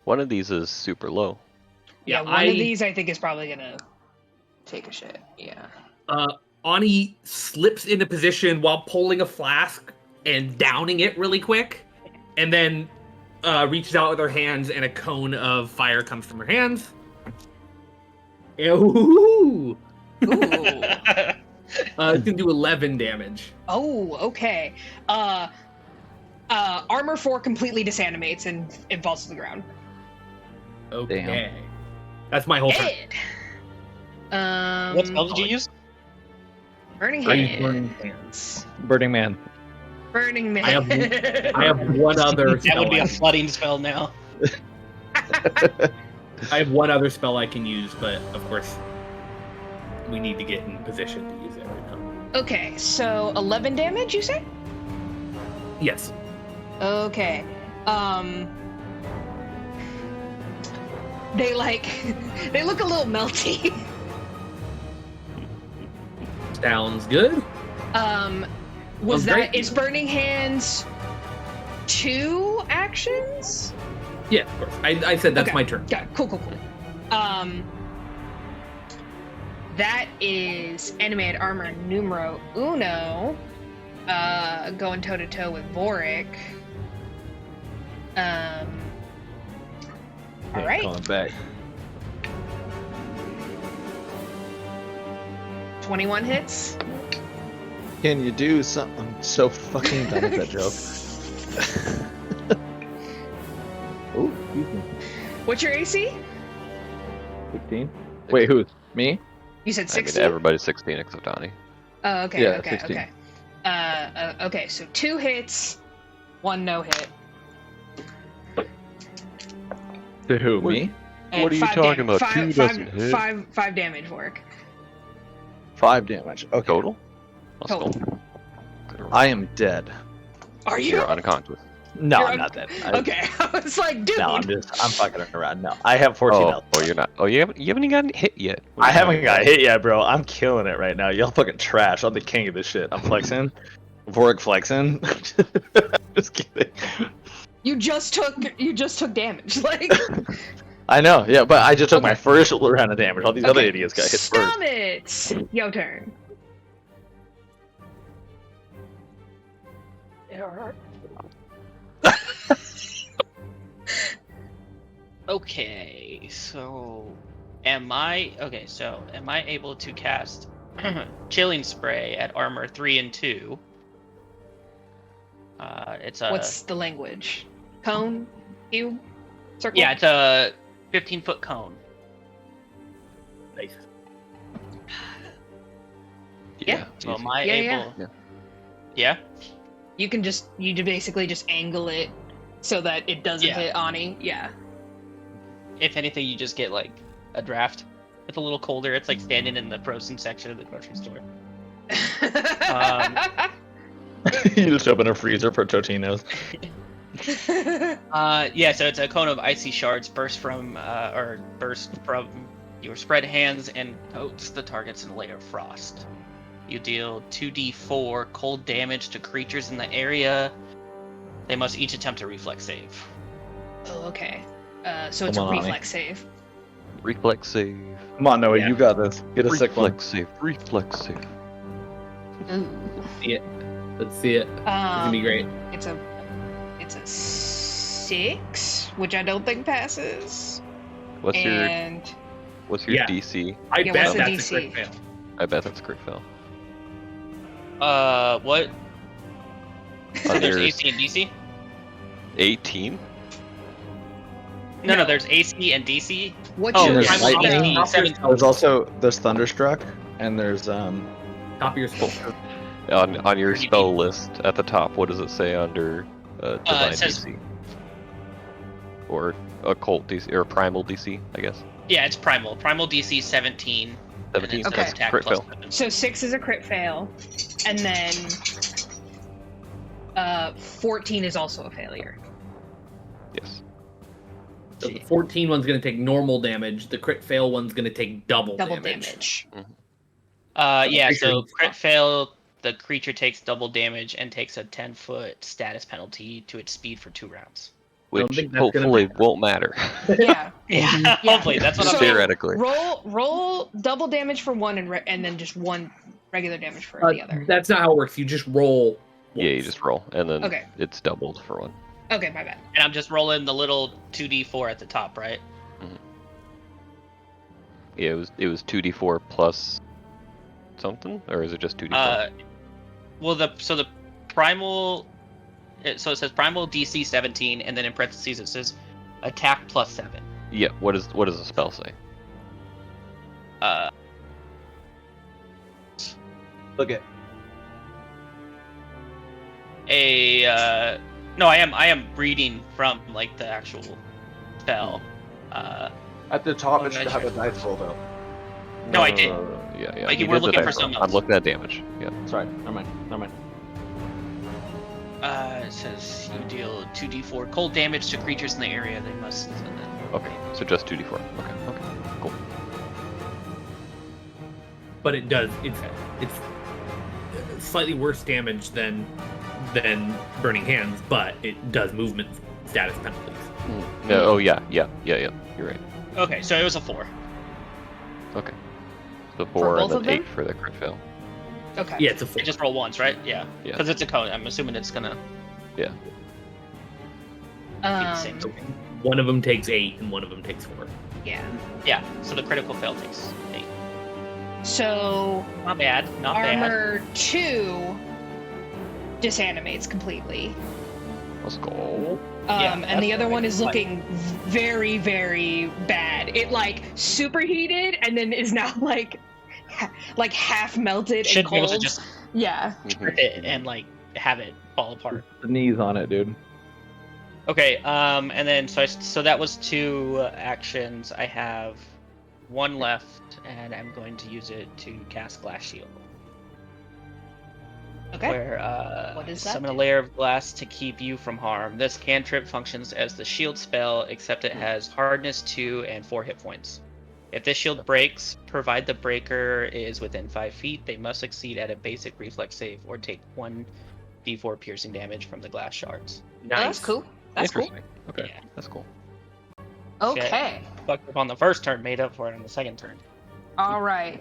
One of these is super low. Yeah, one of these I think is probably gonna take a shit. Yeah. Anni slips into position while pulling a flask and downing it really quick, and then reaches out with her hands, and a cone of fire comes from her hands. Ooh! Ooh. It's gonna do 11 damage. Oh, okay. Armor 4 completely disanimates and it falls to the ground. Okay. Damn. That's my whole turn. Ed. What spell did you use? Burning I Hands. use Burning Hands. Burning Man. Burning Man. I have one other That spell. would be I a flooding spell now. have one other spell I can use, but of course, we need to get in position to use it right now. Okay, so 11 damage, you say? Yes. Okay. They they look a little melty. Sounds good. Was Oh, that great. is Burning Hands 2 actions? Yeah, of course. I said that's Okay. my turn. Yeah, cool. That is animated armor numero uno, going toe to toe with Vorik. All right, Calling back. 21 hits. Can you do something? I'm so fucking done with that joke. Oh, excuse me. What's your AC? 16. Wait, who's me? You said I mean, 16. everybody's 16 except Anni. Oh, okay, Yeah, okay, 16. okay. Okay, so 2 hits, 1 no hit. To who? Me? And What are you 5 talking about? Five, 2 five, doesn't hit. five damage work. 5 damage. Okay. Total? Let's Total. go. I am dead. Are you? You're unconscious. No, You're I'm not dead. Okay, I was like, dude. No, I'm fucking around. No, I have 14 health. Oh, you're not. Oh, you haven't even gotten hit yet. What are I you haven't talking got about? hit yet, bro. I'm killing it right now. Y'all fucking trash. I'm the king of this shit. I'm flexing. Vorik flexing. Just kidding. You just took damage. Like, I know, yeah, but I just took my Okay. first round of damage. All these other okay, idiots got hit first. Stahmet, your turn. Okay, so am I able to cast chilling spray at armor 3 and 2? It's a What's the language? Cone? Cube? Circle? yeah, it's a 15-foot cone. Nice. Yeah. So easy. am I Yeah, able? yeah. Yeah. You basically just angle it so that it doesn't Yeah. hit Anni. Yeah. If anything, you just get like a draft. It's a little colder. It's like standing in the frozen section of the grocery store. You just open a freezer for Totinos. Yeah, so it's a cone of icy shards burst from your spread hands and coats the targets in a layer of frost. You deal 2d4 cold damage to creatures in the area. They must each attempt a reflex save. Oh, okay. So it's Come a on, Anni. reflex save. Reflex save. Come on, Noah, Yeah. you got this. Get a sick one. Reflex save. Reflex save. Ooh. See it. Let's see it. It's gonna be great. It's a 6, which I don't think passes. What's And your Yeah. DC? I Yeah, bet what's the that's DC? a crit fail. I bet that's a crit fail. What? On There's your AC and DC? 18? No, there's AC and DC. what's Oh, your there's primal lightning. DC 7. There's Thunderstruck, and there's Top of your skull. On your Pretty spell deep. list at the top, what does it say under divine says- DC? Or occult DC or primal DC, I guess. Yeah, it's primal. Primal DC 17. 17. And then Okay. says attack Crit plus fail. 7. So 6 is a crit fail, and then 14 is also a failure. Yes. So the 14 one's gonna take normal damage. The crit fail one's gonna take double Damage. Yeah, creature so needs crit to- fail, the creature takes double damage and takes a 10-foot status penalty to its speed for 2 rounds. don't Which think that's gonna hopefully matter. won't matter. Yeah. Yeah, hopefully that's what So- I'm saying. Theoretically. Roll double damage for one and then just one regular damage for the other. That's not how it works. You just roll. Yeah, you once. just roll, and then Okay. it's doubled for one. Okay, my bad. And I'm just rolling the little 2d4 at the top, right? Yeah, it was 2d4 plus something, or is it just 2d4? Well, the primal. So it says primal DC 17, and then in parentheses it says attack plus 7. Yeah. What does the spell say? look at. No, I am reading from like the actual spell. At the top, Oh, it should nice. have a dice rolled out. No, I did. Yeah. Like, you you were did the looking for dice roll. something I'm else. looking at damage. Yeah. Sorry, never mind. It says you deal 2d4 cold damage to creatures in the area. They must. And then, Okay. So just 2d4. Okay. Cool. But it does. It's slightly worse damage than burning hands, but it does movement status penalties. No. Oh yeah. You're right. Okay, so it was a 4. Okay. So 4 both and of then them? 8 for the crit fail. Okay. Yeah, it's a 4. It just roll once, right? Yeah. Yeah. Because it's a cone. I'm assuming it's gonna Yeah. be the same. One of them takes 8 and one of them takes 4. Yeah. Yeah. So the critical fail takes 8. So Not bad. Not bad. armor 2 disanimates completely. Let's go. Yeah, And the that's other one right. is looking very, very bad. It like superheated and then is now like half melted Should and be able cold. to just Yeah. rip it and like have it fall apart. The knees on it, dude. Okay, and then so that was 2 actions. I have 1 left, and I'm going to use it to cast Glass Shield. Okay. Where What does that summon a do? layer of glass to keep you from harm. This cantrip functions as the shield spell, except it has hardness 2 and 4 hit points. If this shield breaks, provide the breaker is within 5 feet, they must succeed at a basic reflex save or take 1d4 piercing damage from the glass shards. Oh, that's cool. That's cool. Interesting. Okay, Yeah. that's cool. Okay. Fucked up on the first turn, made up for it on the second turn. All right.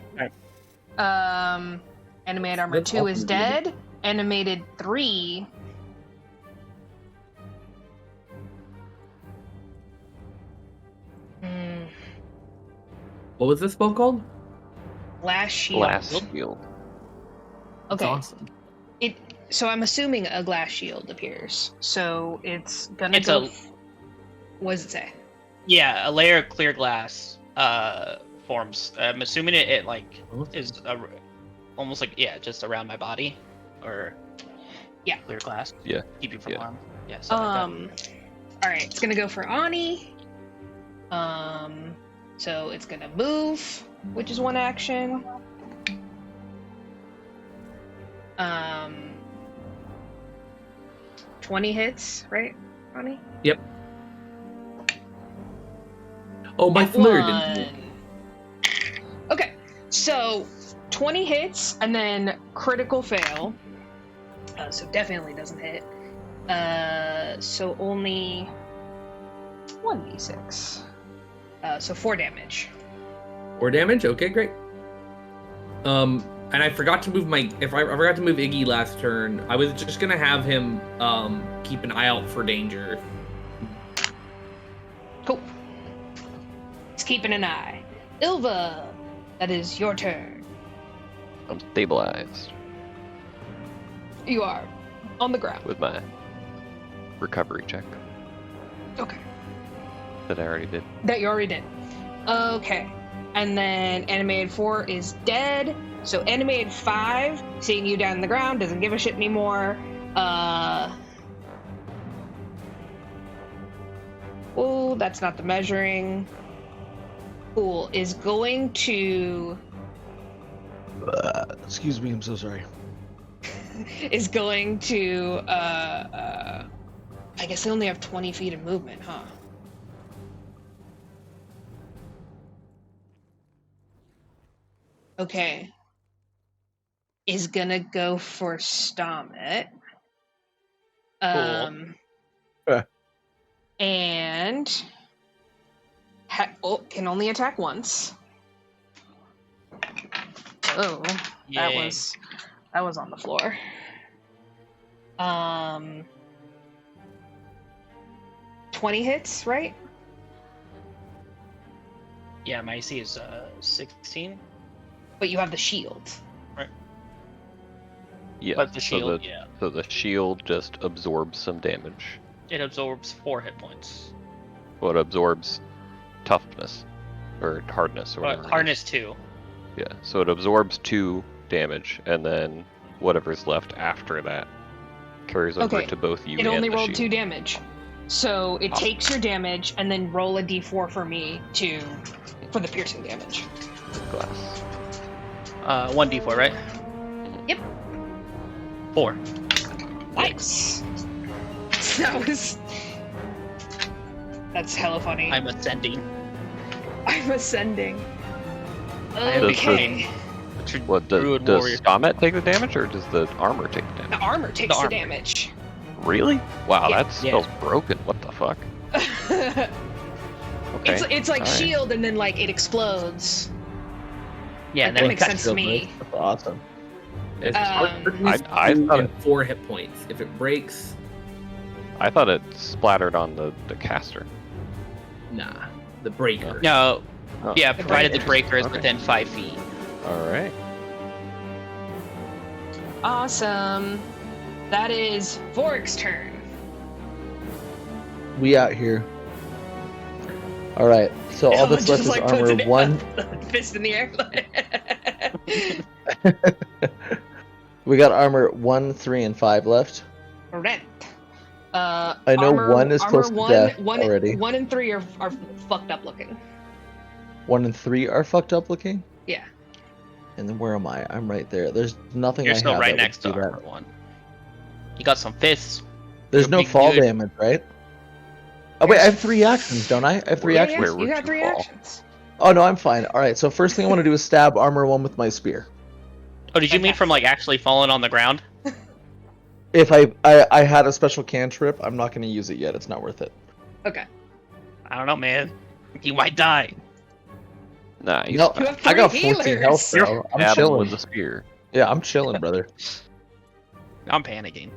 Animated armor That's 2 is awesome. dead. Animated 3. What was this spell called? Glass shield. Glass shield. That's Okay. awesome. So I'm assuming a glass shield appears. So it's gonna It's go. a- What does it say? Yeah, a layer of clear glass forms. I'm assuming it like is almost like just around my body, or Yeah. clear glass. Yeah. Keep you from Yeah. harm. Yeah. Something like All right. It's gonna go for Anni. So it's gonna move, which is 1 action. 20 hits, right, Anni? Oh, my At flurry didn't. 1. Okay, so 20 hits and then critical fail. So definitely doesn't hit. So only 1d6. So 4 damage. 4 damage. Okay, great. And I forgot to move I forgot to move Iggy last turn. I was just gonna have him keep an eye out for danger. Cool. It's keeping an eye. Ylva, that is your turn. I'm stabilized You are on the ground. with my recovery check Okay. that I already did. That you already did. Okay. And then animated 4 is dead. So animated 5, seeing you down on the ground, doesn't give a shit anymore. Oh, that's not the measuring. Cool. Is going to Excuse me, I'm so sorry. is going to I guess they only have 20 feet of movement, huh? Okay. Is gonna go for Stahmet. And can only attack once. Oh, that Yay. was on the floor. 20 hits, right? Yeah, my AC is 16. But you have the shield. Yeah. But the shield, So the shield just absorbs some damage. it absorbs 4 hit points. Well, it absorbs toughness or hardness or whatever. it is. Hardness 2. Yeah. So it absorbs 2 damage, and then whatever's left after that carries over Okay. to both you It and only the rolled shield. 2 damage. So it takes your damage and then roll a d4 for me for the piercing damage. Glass. 1d4, right? Yep. 4. Nice. That's hella funny. I'm ascending. I'm ascending. I have Okay. become What does Druid warrior. Stahmet take the damage, or does the armor take the damage? The armor takes the armor. damage. Really? Wow, Yeah. that spell's broken. What the fuck? Okay. It's like Alright. shield and then like it explodes. Yeah, Like, and that then makes sense to me. That's awesome. It's I thought it- 4 hit points. If it breaks, I thought it splattered on the caster. nah. The breaker. No. Oh. Yeah, provided the breaker. breaker is Okay. within 5 feet. All right. Awesome. That is Vorik's turn. We out here. All right. So all that's left Just, is like, puts armor it- 1. Fist in the air. We got armor 1, 3, and 5 left. Correct. I know one is close to death already. 1 and 3 are fucked up looking. 1 and 3 are fucked up looking. Yeah. And then where am I? I'm right there. There's nothing You're I still have right that would next to do that. armor 1. You got some fists. There's You're no big fall dude. damage, right? Oh wait, I have 3 actions, don't I? I have 3 Yeah, actions. yes, Where you would got you 3 fall? actions. Oh no, I'm fine. All right, so first thing I want to do is stab armor 1 with my spear. Oh, did you mean from like actually falling on the ground? If I had a special cantrip, I'm not going to use it yet. It's not worth it. Okay. I don't know, man. You might die. Nah, he's No, You have I got 3 14 health, healers. bro. I'm stab him chilling. with a spear. Yeah, I'm chilling, brother. I'm panicking.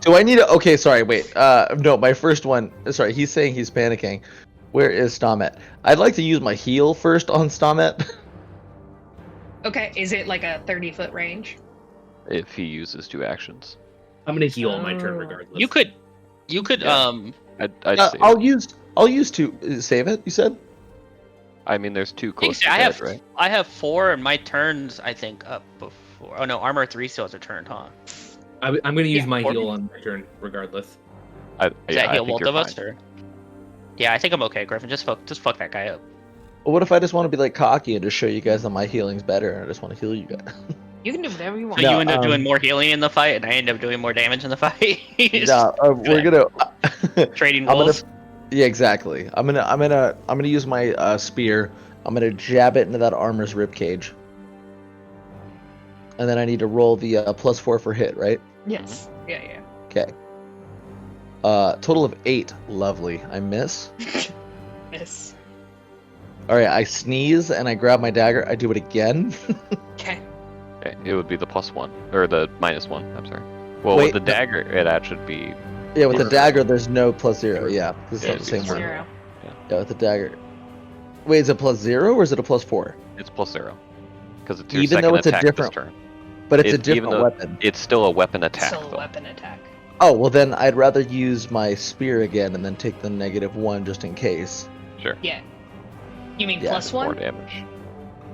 Do I need to? Okay, sorry, wait. No, my first one. Sorry, he's saying he's panicking. Where is Stahmet? I'd like to use my heal first on Stahmet. Okay, is it like a 30-foot range? If he uses 2 actions, I'm gonna heal on my turn Oh. regardless. You could Yeah. I'd say. I'll use 2. Save it. You said. I mean, there's 2 close to I dead, have right? I have 4 and my turns I think up before. Oh no, armor 3 still has a turn, huh? I'm gonna use Yeah. my heal on my turn regardless. Does that I heal think both you're of us fine. or? Yeah, I think I'm okay, Griffin. Just fuck that guy up. Well, what if I just want to be like cocky and just show you guys that my healing's better, and I just want to heal you guys? You can do whatever you So want. No, you end up doing um, more healing in the fight, and I end up doing more damage in the fight. No, we're gonna. Trading I'm gonna. roles. Yeah, exactly. I'm gonna use my spear. I'm gonna jab it into that armor's rib cage. And then I need to roll the +4 for hit, right? Yes. Yeah, Okay. Total of 8. Lovely. I miss. yeah. Miss. All right. I sneeze and I grab my dagger. I do it again. Okay. Okay, it would be the +1 or the -1. I'm sorry. Well, Wait, with the dagger, that should be. Yeah, with the Or- dagger, there's no +0. Yeah, it's Yeah, not the same it's one. 0. Yeah, with the dagger. Wait, is it +0 or is it a +4? It's +0 because it's your Even second though it's a attack different- this turn. But it's a Even different though weapon. It's still a weapon attack. Still a though. weapon attack. Oh, well then I'd rather use my spear again and then take the -1 just in case. Sure. Yeah. You mean Yeah, plus More 1? damage.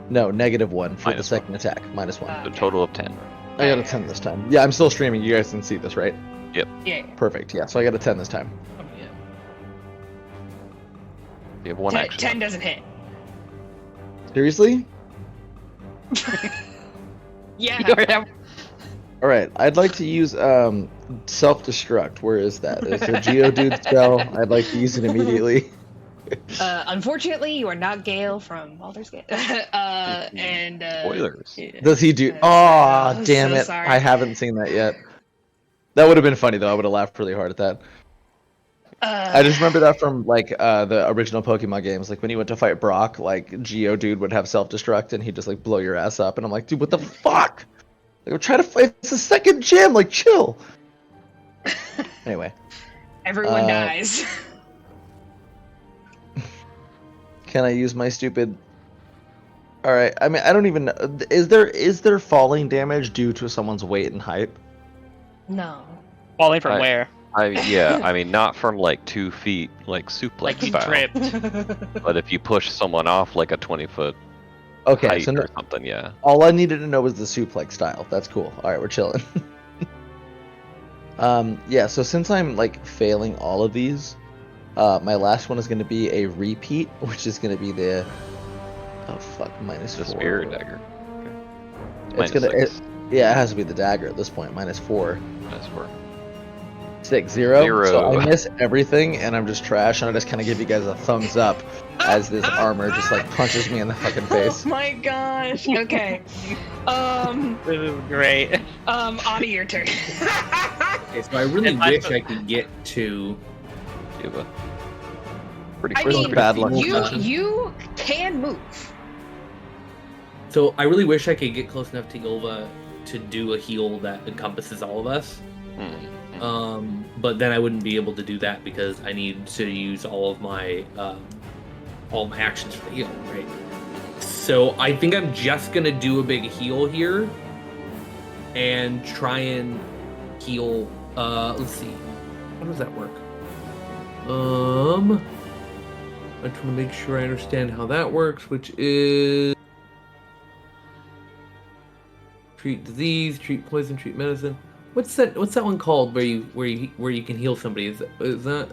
No, -1 for the -1. second attack. -1. The Okay. total of 10. I got a 10 this time. Yeah, I'm still streaming. You guys can see this, right? Yeah. Perfect. Yeah, so I got a 10 this time. Oh, yeah. You have 1 10, action. 10 doesn't hit. Seriously? Yeah. All right. I'd like to use self-destruct. Where is that? It's a Geodude spell. I'd like to use it immediately. Unfortunately, you are not Gale from Baldur's Gate. And Spoilers. yeah. Does he do? Uh, Oh, I'm damn so it! sorry. I haven't seen that yet. That would have been funny though. I would have laughed really hard at that. I just remember that from like the original Pokemon games. Like when you went to fight Brock, like Geodude would have self-destruct and he'd just like blow your ass up. And I'm like, dude, what the fuck? Like I'm trying to fight. It's the second gym. Like chill. Anyway, Everyone dies. can I use my stupid? All right. I mean, I don't even know. Is there falling damage due to someone's weight and height? No. Falling from I- where? I mean, not from like 2 feet, like suplex Like you style. tripped. But if you push someone off like a 20-foot Okay, height so or something, yeah. all I needed to know was the suplex style. That's cool. All right, we're chilling. Yeah. So since I'm like failing all of these, my last one is going to be a repeat, which is going to be the The -4. spear or dagger. It's gonna. Yeah, it has to be the dagger at this point. -4. -4. 6 0. So Zero. I miss everything, and I'm just trash, and I just kind of give you guys a thumbs up as this armor just like punches me in the fucking face. Oh my gosh. Okay. This is great. Anni, your turn. Okay, so I really And my- wish I could get to. Ylva. Pretty I close. mean, bad luck. you can move. So I really wish I could get close enough to Ylva to do a heal that encompasses all of us. But then I wouldn't be able to do that because I need to use all my actions for the heal, right? So I think I'm just gonna do a big heal here and try and heal. Let's see, how does that work? I'm trying to make sure I understand how that works, which is treat disease, treat poison, treat medicine. What's that one called where you can heal somebody? Is that?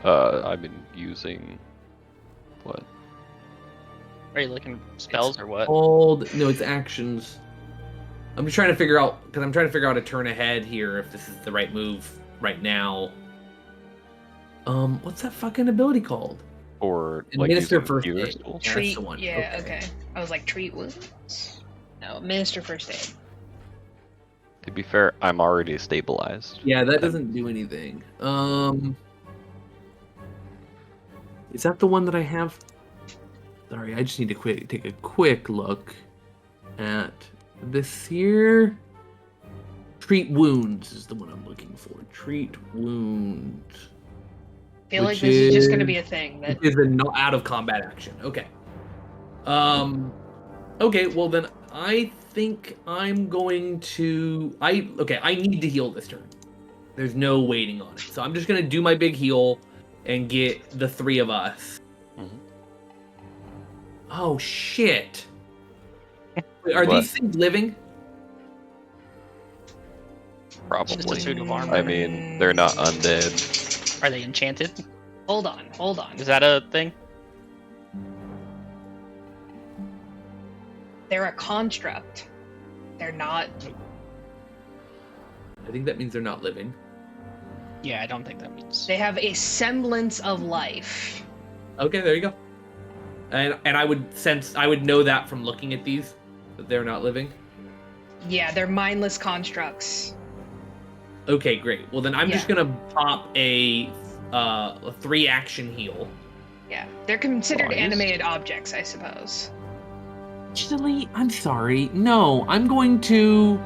I've been using what? Are you looking spells or what? No, it's actions. I'm just trying to figure out a turn ahead here if this is the right move right now. What's that fucking ability called? Or Administer using first healer aid. tools? That's Treat. the one. Yeah. Okay. I was like treat wounds. No, administer first aid. To be fair, I'm already stabilized. Yeah, that doesn't do anything. Is that the one that I have? Sorry, I just need to take a quick look at this here. Treat wounds is the one I'm looking for. Treat wounds. I feel like this is just going to be a thing that is an out of combat action. Okay. Okay. Well then, I think I'm going to. I need to heal this turn. There's no waiting on it, so I'm just gonna do my big heal and get the three of us. Mhm. Oh shit! Wait, are these things living? Probably. Just a suit of armor. I mean, they're not undead. Are they enchanted? Hold on. Is that a thing? They're a construct. They're not. I think that means they're not living. Yeah, I don't think that means. They have a semblance of life. Okay, there you go. And I would know that from looking at these that they're not living. Yeah, they're mindless constructs. Okay, great. Well then, I'm just Yeah. gonna pop a 3-action heal. Yeah, they're considered Nice. animated objects, I suppose. Actually, I'm sorry. No, I'm not going to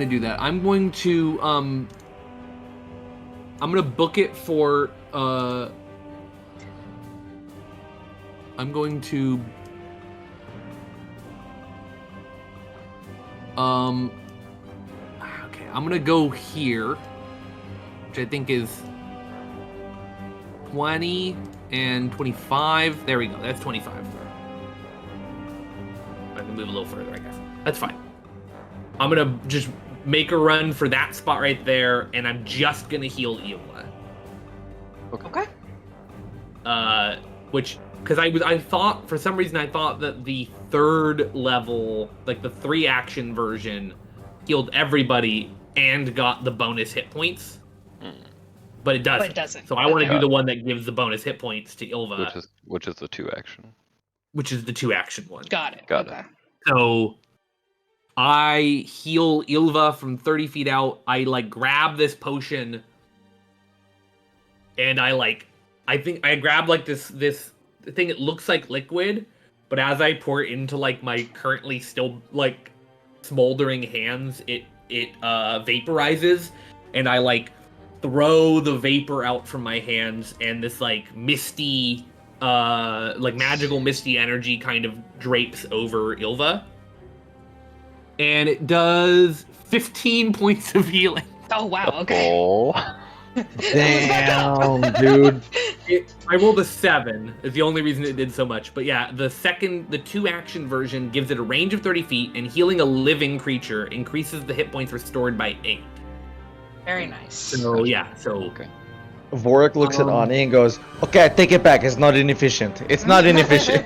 do that. I'm going to book it for I'm going to okay, I'm going to go here, which I think is 20 and 25. There we go. That's 25. I can move a little further, I guess. That's fine. I'm gonna just make a run for that spot right there, and I'm just gonna heal Ylva. Okay. Which, because I thought, for some reason, I thought that the third level, like the 3-action version, healed everybody and got the bonus hit points. But it doesn't. But it doesn't. So I want to Okay. do the one that gives the bonus hit points to Ylva, Which is the 2-action. which is the 2-action one. Got it. Got okay. it. So I heal Ylva from 30 feet out. I grab this potion, and I think I grab this thing. It looks like liquid, but as I pour it into my currently still smoldering hands, it vaporizes, and I throw the vapor out from my hands, and this misty magical misty energy kind of drapes over Ylva, and it does 15 points of healing. Oh wow. Okay. Oh. Damn, dude. I rolled a 7 is the only reason it did so much. But yeah, the 2-action version gives it a range of 30 feet, and healing a living creature increases the hit points restored by 8. Very nice. So yeah, Okay. Vorik looks at Anni and goes, "Okay, I take it back. It's not inefficient. It's not inefficient."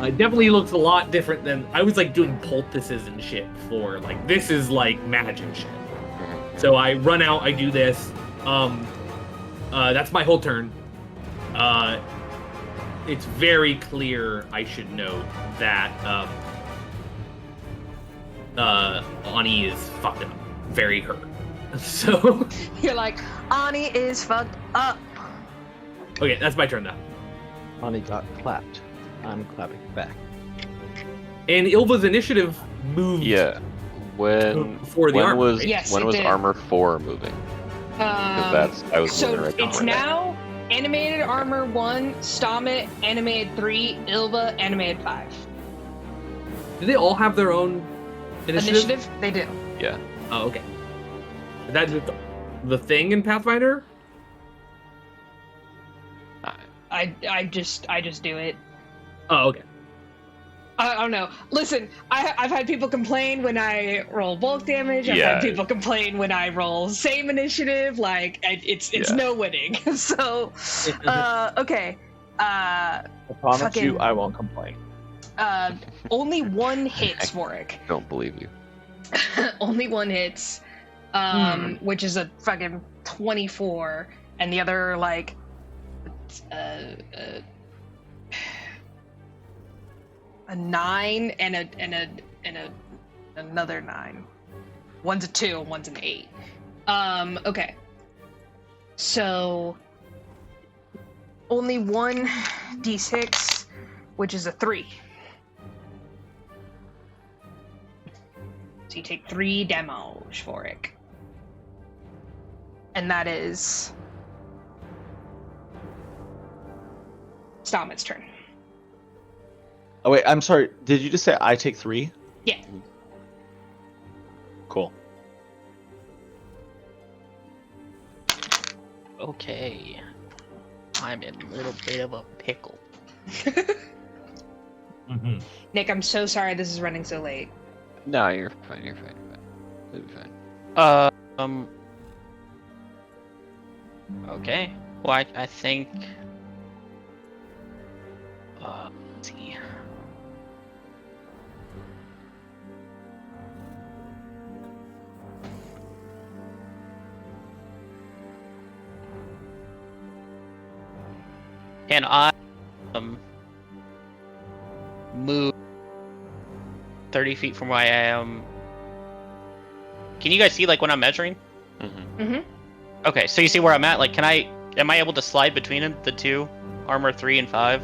it definitely looks a lot different than I was doing poultices and shit before. This is magic shit. So I run out, I do this. That's my whole turn. It's very clear, I should note, that Anni is fucked up. Very hurt. So You're like, Anni is fucked up. okay, that's my turn now. Anni got clapped. I'm clapping back. And Ylva's initiative moved. Yeah. When Before the when armor, was right? Yes, when it was did. armor 4 moving? Because I was So moving right it's now animated armor 1, Stahmet animated 3, Ylva animated 5. Do they all have their own initiative? They do. Yeah. Oh, okay. Is that just the thing in Pathfinder? I just do it. Oh, okay. I don't know. Listen, I've had people complain when I roll bulk damage. I've had people complain when I roll same initiative. Like, it's no winning. So, okay. I promise Fucking- you, I won't complain. Only one hits, Vorik. Don't believe you. Only one hits, which is a fucking 24, and the other like a 9 and another 9. One's a 2, one's an 8. Okay. So only one d6, which is a 3. So you take 3 damage for it. And that is Stahmet's turn. Oh wait, I'm sorry. Did you just say I take 3? Yeah. Cool. Okay. I'm in a little bit of a pickle. Mm-hmm. Nick, I'm so sorry this is running so late. No, you're fine. You're fine. You're fine. It'll be fine. Okay. Well, I think. Let's see. Can I move 30 feet from where I am? Can you guys see like when I'm measuring? Mm-hmm. Mm-hmm. Okay, so you see where I'm at? Like, am I able to slide between them, the two, armor 3 and 5?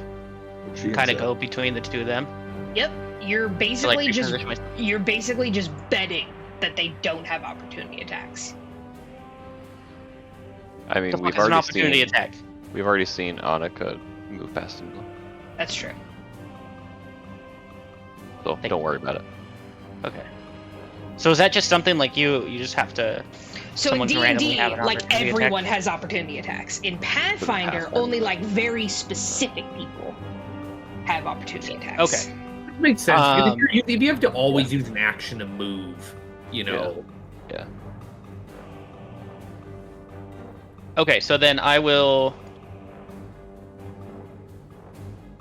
Kind of go between the two of them? Yep. You're To, basically like, just reposition myself? you're basically just betting that they don't have opportunity attacks. I mean, The fuck we've is an already opportunity seen attack. we've already seen Annika move past him, That's true. so don't worry about it. Okay. So is that just something like you just have to? So Someone in can randomly D&D, have an like opportunity everyone attack? has opportunity attacks. In Pathfinder, Pathfinder. only like very specific people have opportunity attacks. Okay. That makes sense. Um, If you have to always use an action to move, you know. Yeah. Okay, so then I will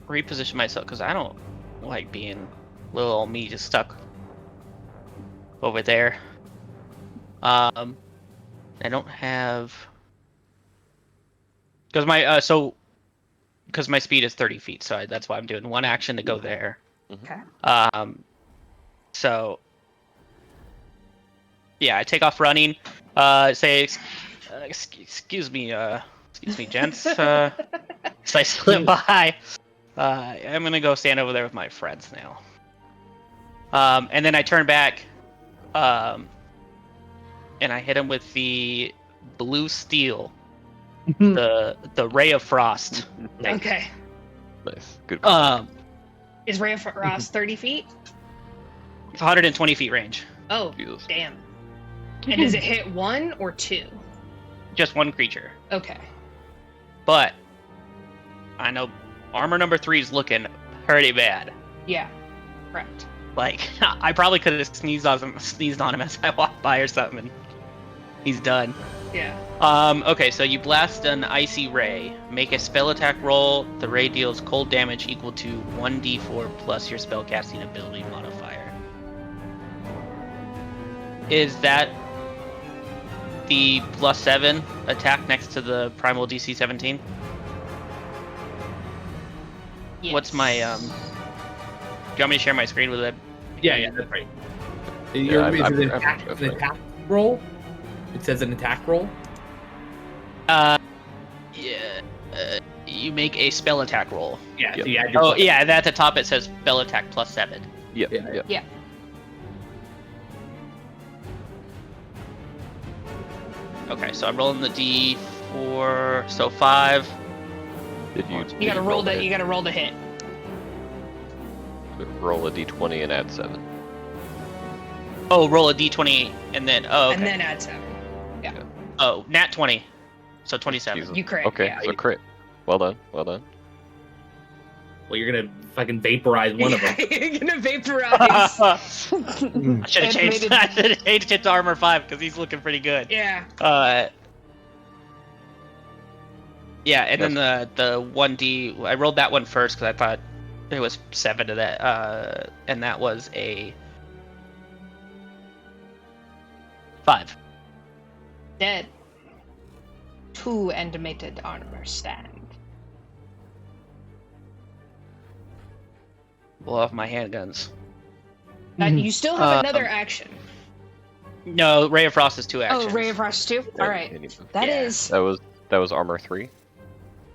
reposition myself because I don't like being little old me just stuck over there. I don't have because my speed is 30 feet, so that's why I'm doing one action to go there. Okay. So yeah, I take off running. Say, excuse me, gents. So I slip by. I'm gonna go stand over there with my friends now. And then I turn back, and I hit him with the blue steel, the ray of frost. Okay. Nice. Good. call. Is Ray of Frost 30 feet? 120 feet range. Oh, Jesus. damn. And does it hit 1 or 2? Just one creature. Okay. But I know armor number 3 is looking pretty bad. Yeah. Correct. Like I probably could have sneezed on him as I walked by or something. And he's done. Yeah. Okay, so you blast an icy ray. Make a spell attack roll. The ray deals cold damage equal to 1d4 plus your spellcasting ability modifier. Is that the +7 attack next to the primal DC 17? Yes. What's my Do you want me to share my screen with it? Yeah, that's right. Yeah, Is it I'm an attack roll? It says an attack roll? Yeah. You make a spell attack roll. Yeah. Yep. So you add your Oh plus- yeah, and at the top it says spell attack +7. Yep. Yeah. Yep. Yeah. Okay, so I'm rolling the D4. So 5. Did you? You gotta roll the the. You gotta roll the hit. roll a d20 and add 7. Oh, roll a D20 and then okay. And then add 7. Oh, nat 20. So 27. Jesus. You crit. Okay, Yeah. so crit. Well done. Well done. Well, you're gonna fucking vaporize one of them. You're gonna vaporize. I should have changed. Animated- I should have changed it to armor 5 because he's looking pretty good. Yeah. Yeah, and then the 1d, I rolled that one first because I thought it was 7 to that, and that was a 5. Dead. 2 animated armor stand. Blow off my handguns. You still have another action. No, Ray of Frost is 2 actions. Oh, Ray of Frost 2? Alright. That Yeah. is. That was armor 3.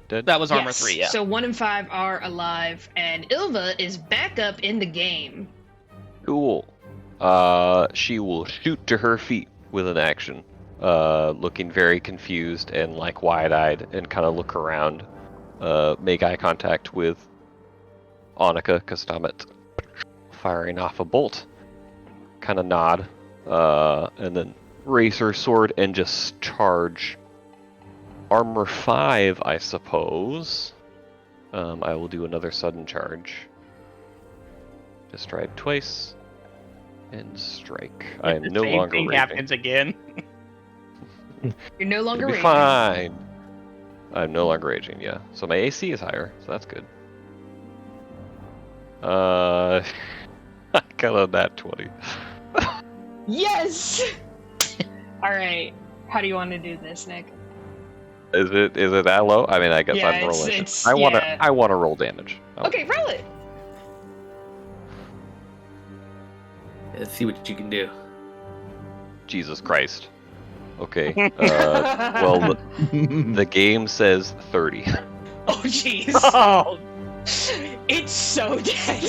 That was armor Yes. 3, yeah. So 1 and 5 are alive, and Ylva is back up in the game. Cool. She will shoot to her feet with an action, looking very confused and like wide-eyed, and kind of look around, make eye contact with Annika, Stahmet, firing off a bolt, kind of nod, and then raise her sword and just charge. Armor 5, I suppose. I will do another sudden charge. Just strike twice. And strike. I am no longer Same thing raging. happens again. You're no longer It'll be raging. fine. I'm no longer raging, yeah. So my AC is higher, so that's good. I got a nat 20. Yes! Alright. How do you want to do this, Nick? Is it that low? I mean, I guess Yeah, I'm rolling. it's- I want to yeah. I want to roll damage. Okay, roll it! Let's see what you can do. Jesus Christ. Okay. Well, the game says 30. Oh, jeez. Oh, It's so dead.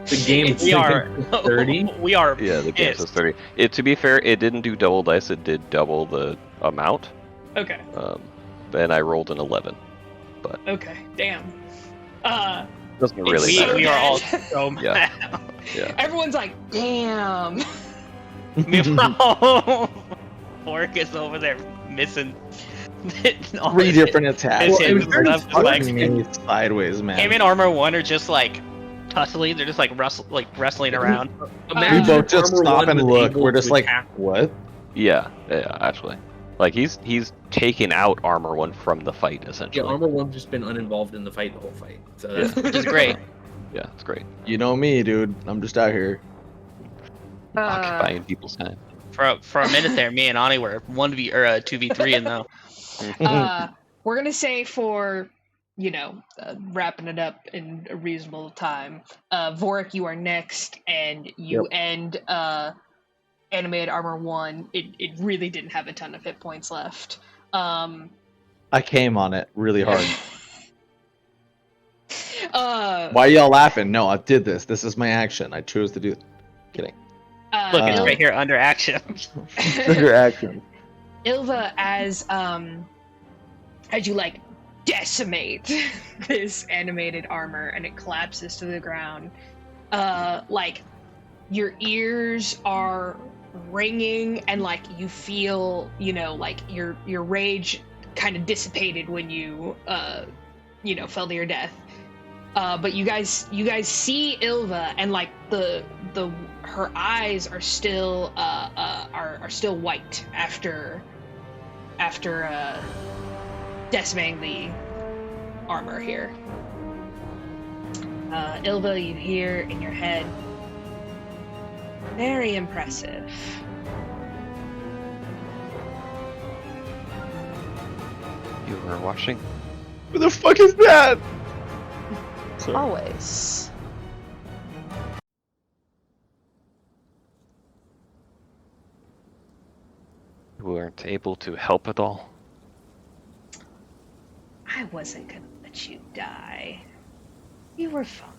The game we are 30. We are. Yeah, the game pissed. says 30. To be fair, it didn't do double dice. It did double the amount. Okay. And I rolled an 11. Okay. Damn. Doesn't It's really We, so matter. we are all dead. so Yeah. mad. Yeah. Everyone's like, damn. Vorik is over there missing. 3 different attacks. It's Well, him, it was very stuff, just like, Fucking me sideways, man. him and armor 1 are just like tussling. They're just like wrestling around. we Imagine both if just Armor stop One and was look. able We're to just like, attack- what? Yeah, actually. Like he's taken out Armor 1 from the fight Yeah, essentially. Armor One's just been uninvolved in the fight the whole fight. So Yeah. that's Which is great. Yeah, it's great. You know me, dude. I'm just out here. Occupying people's time. For a minute there, me and Anni were 2v3 and though. We're gonna say for, wrapping it up in a reasonable time. Vorik, you are next, and you end animated armor 1. It really didn't have a ton of hit points left. I came on it really hard. Why y'all laughing? No, I did this. This is my action. I chose to do it. Kidding. Look, it's Il- right here under action. Trigger action. Ylva, as you decimate this animated armor and it collapses to the ground, your ears are ringing and you feel, your rage kind of dissipated when you fell to your death. But you guys see Ylva and her eyes are still still white after decimating the armor here. Ylva, you hear in your head, very impressive. You were watching? Who the fuck is that? Sorry. Always. You weren't able to help at all? I wasn't gonna let you die. You were fine.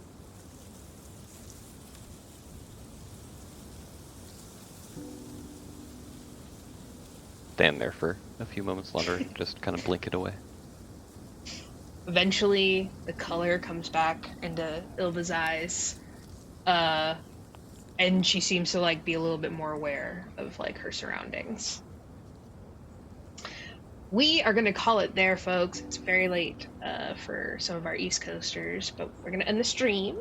Stand there for a few moments longer, just kind of blink it away. Eventually, the color comes back into Ylva's eyes, and she seems to be a little bit more aware of her surroundings. we are going to call it there, folks. It's very late for some of our East Coasters, but we're going to end the stream,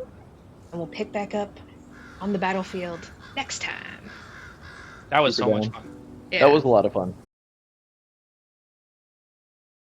and we'll pick back up on the battlefield next time. That was Super so much down. fun. Yeah. That was a lot of fun.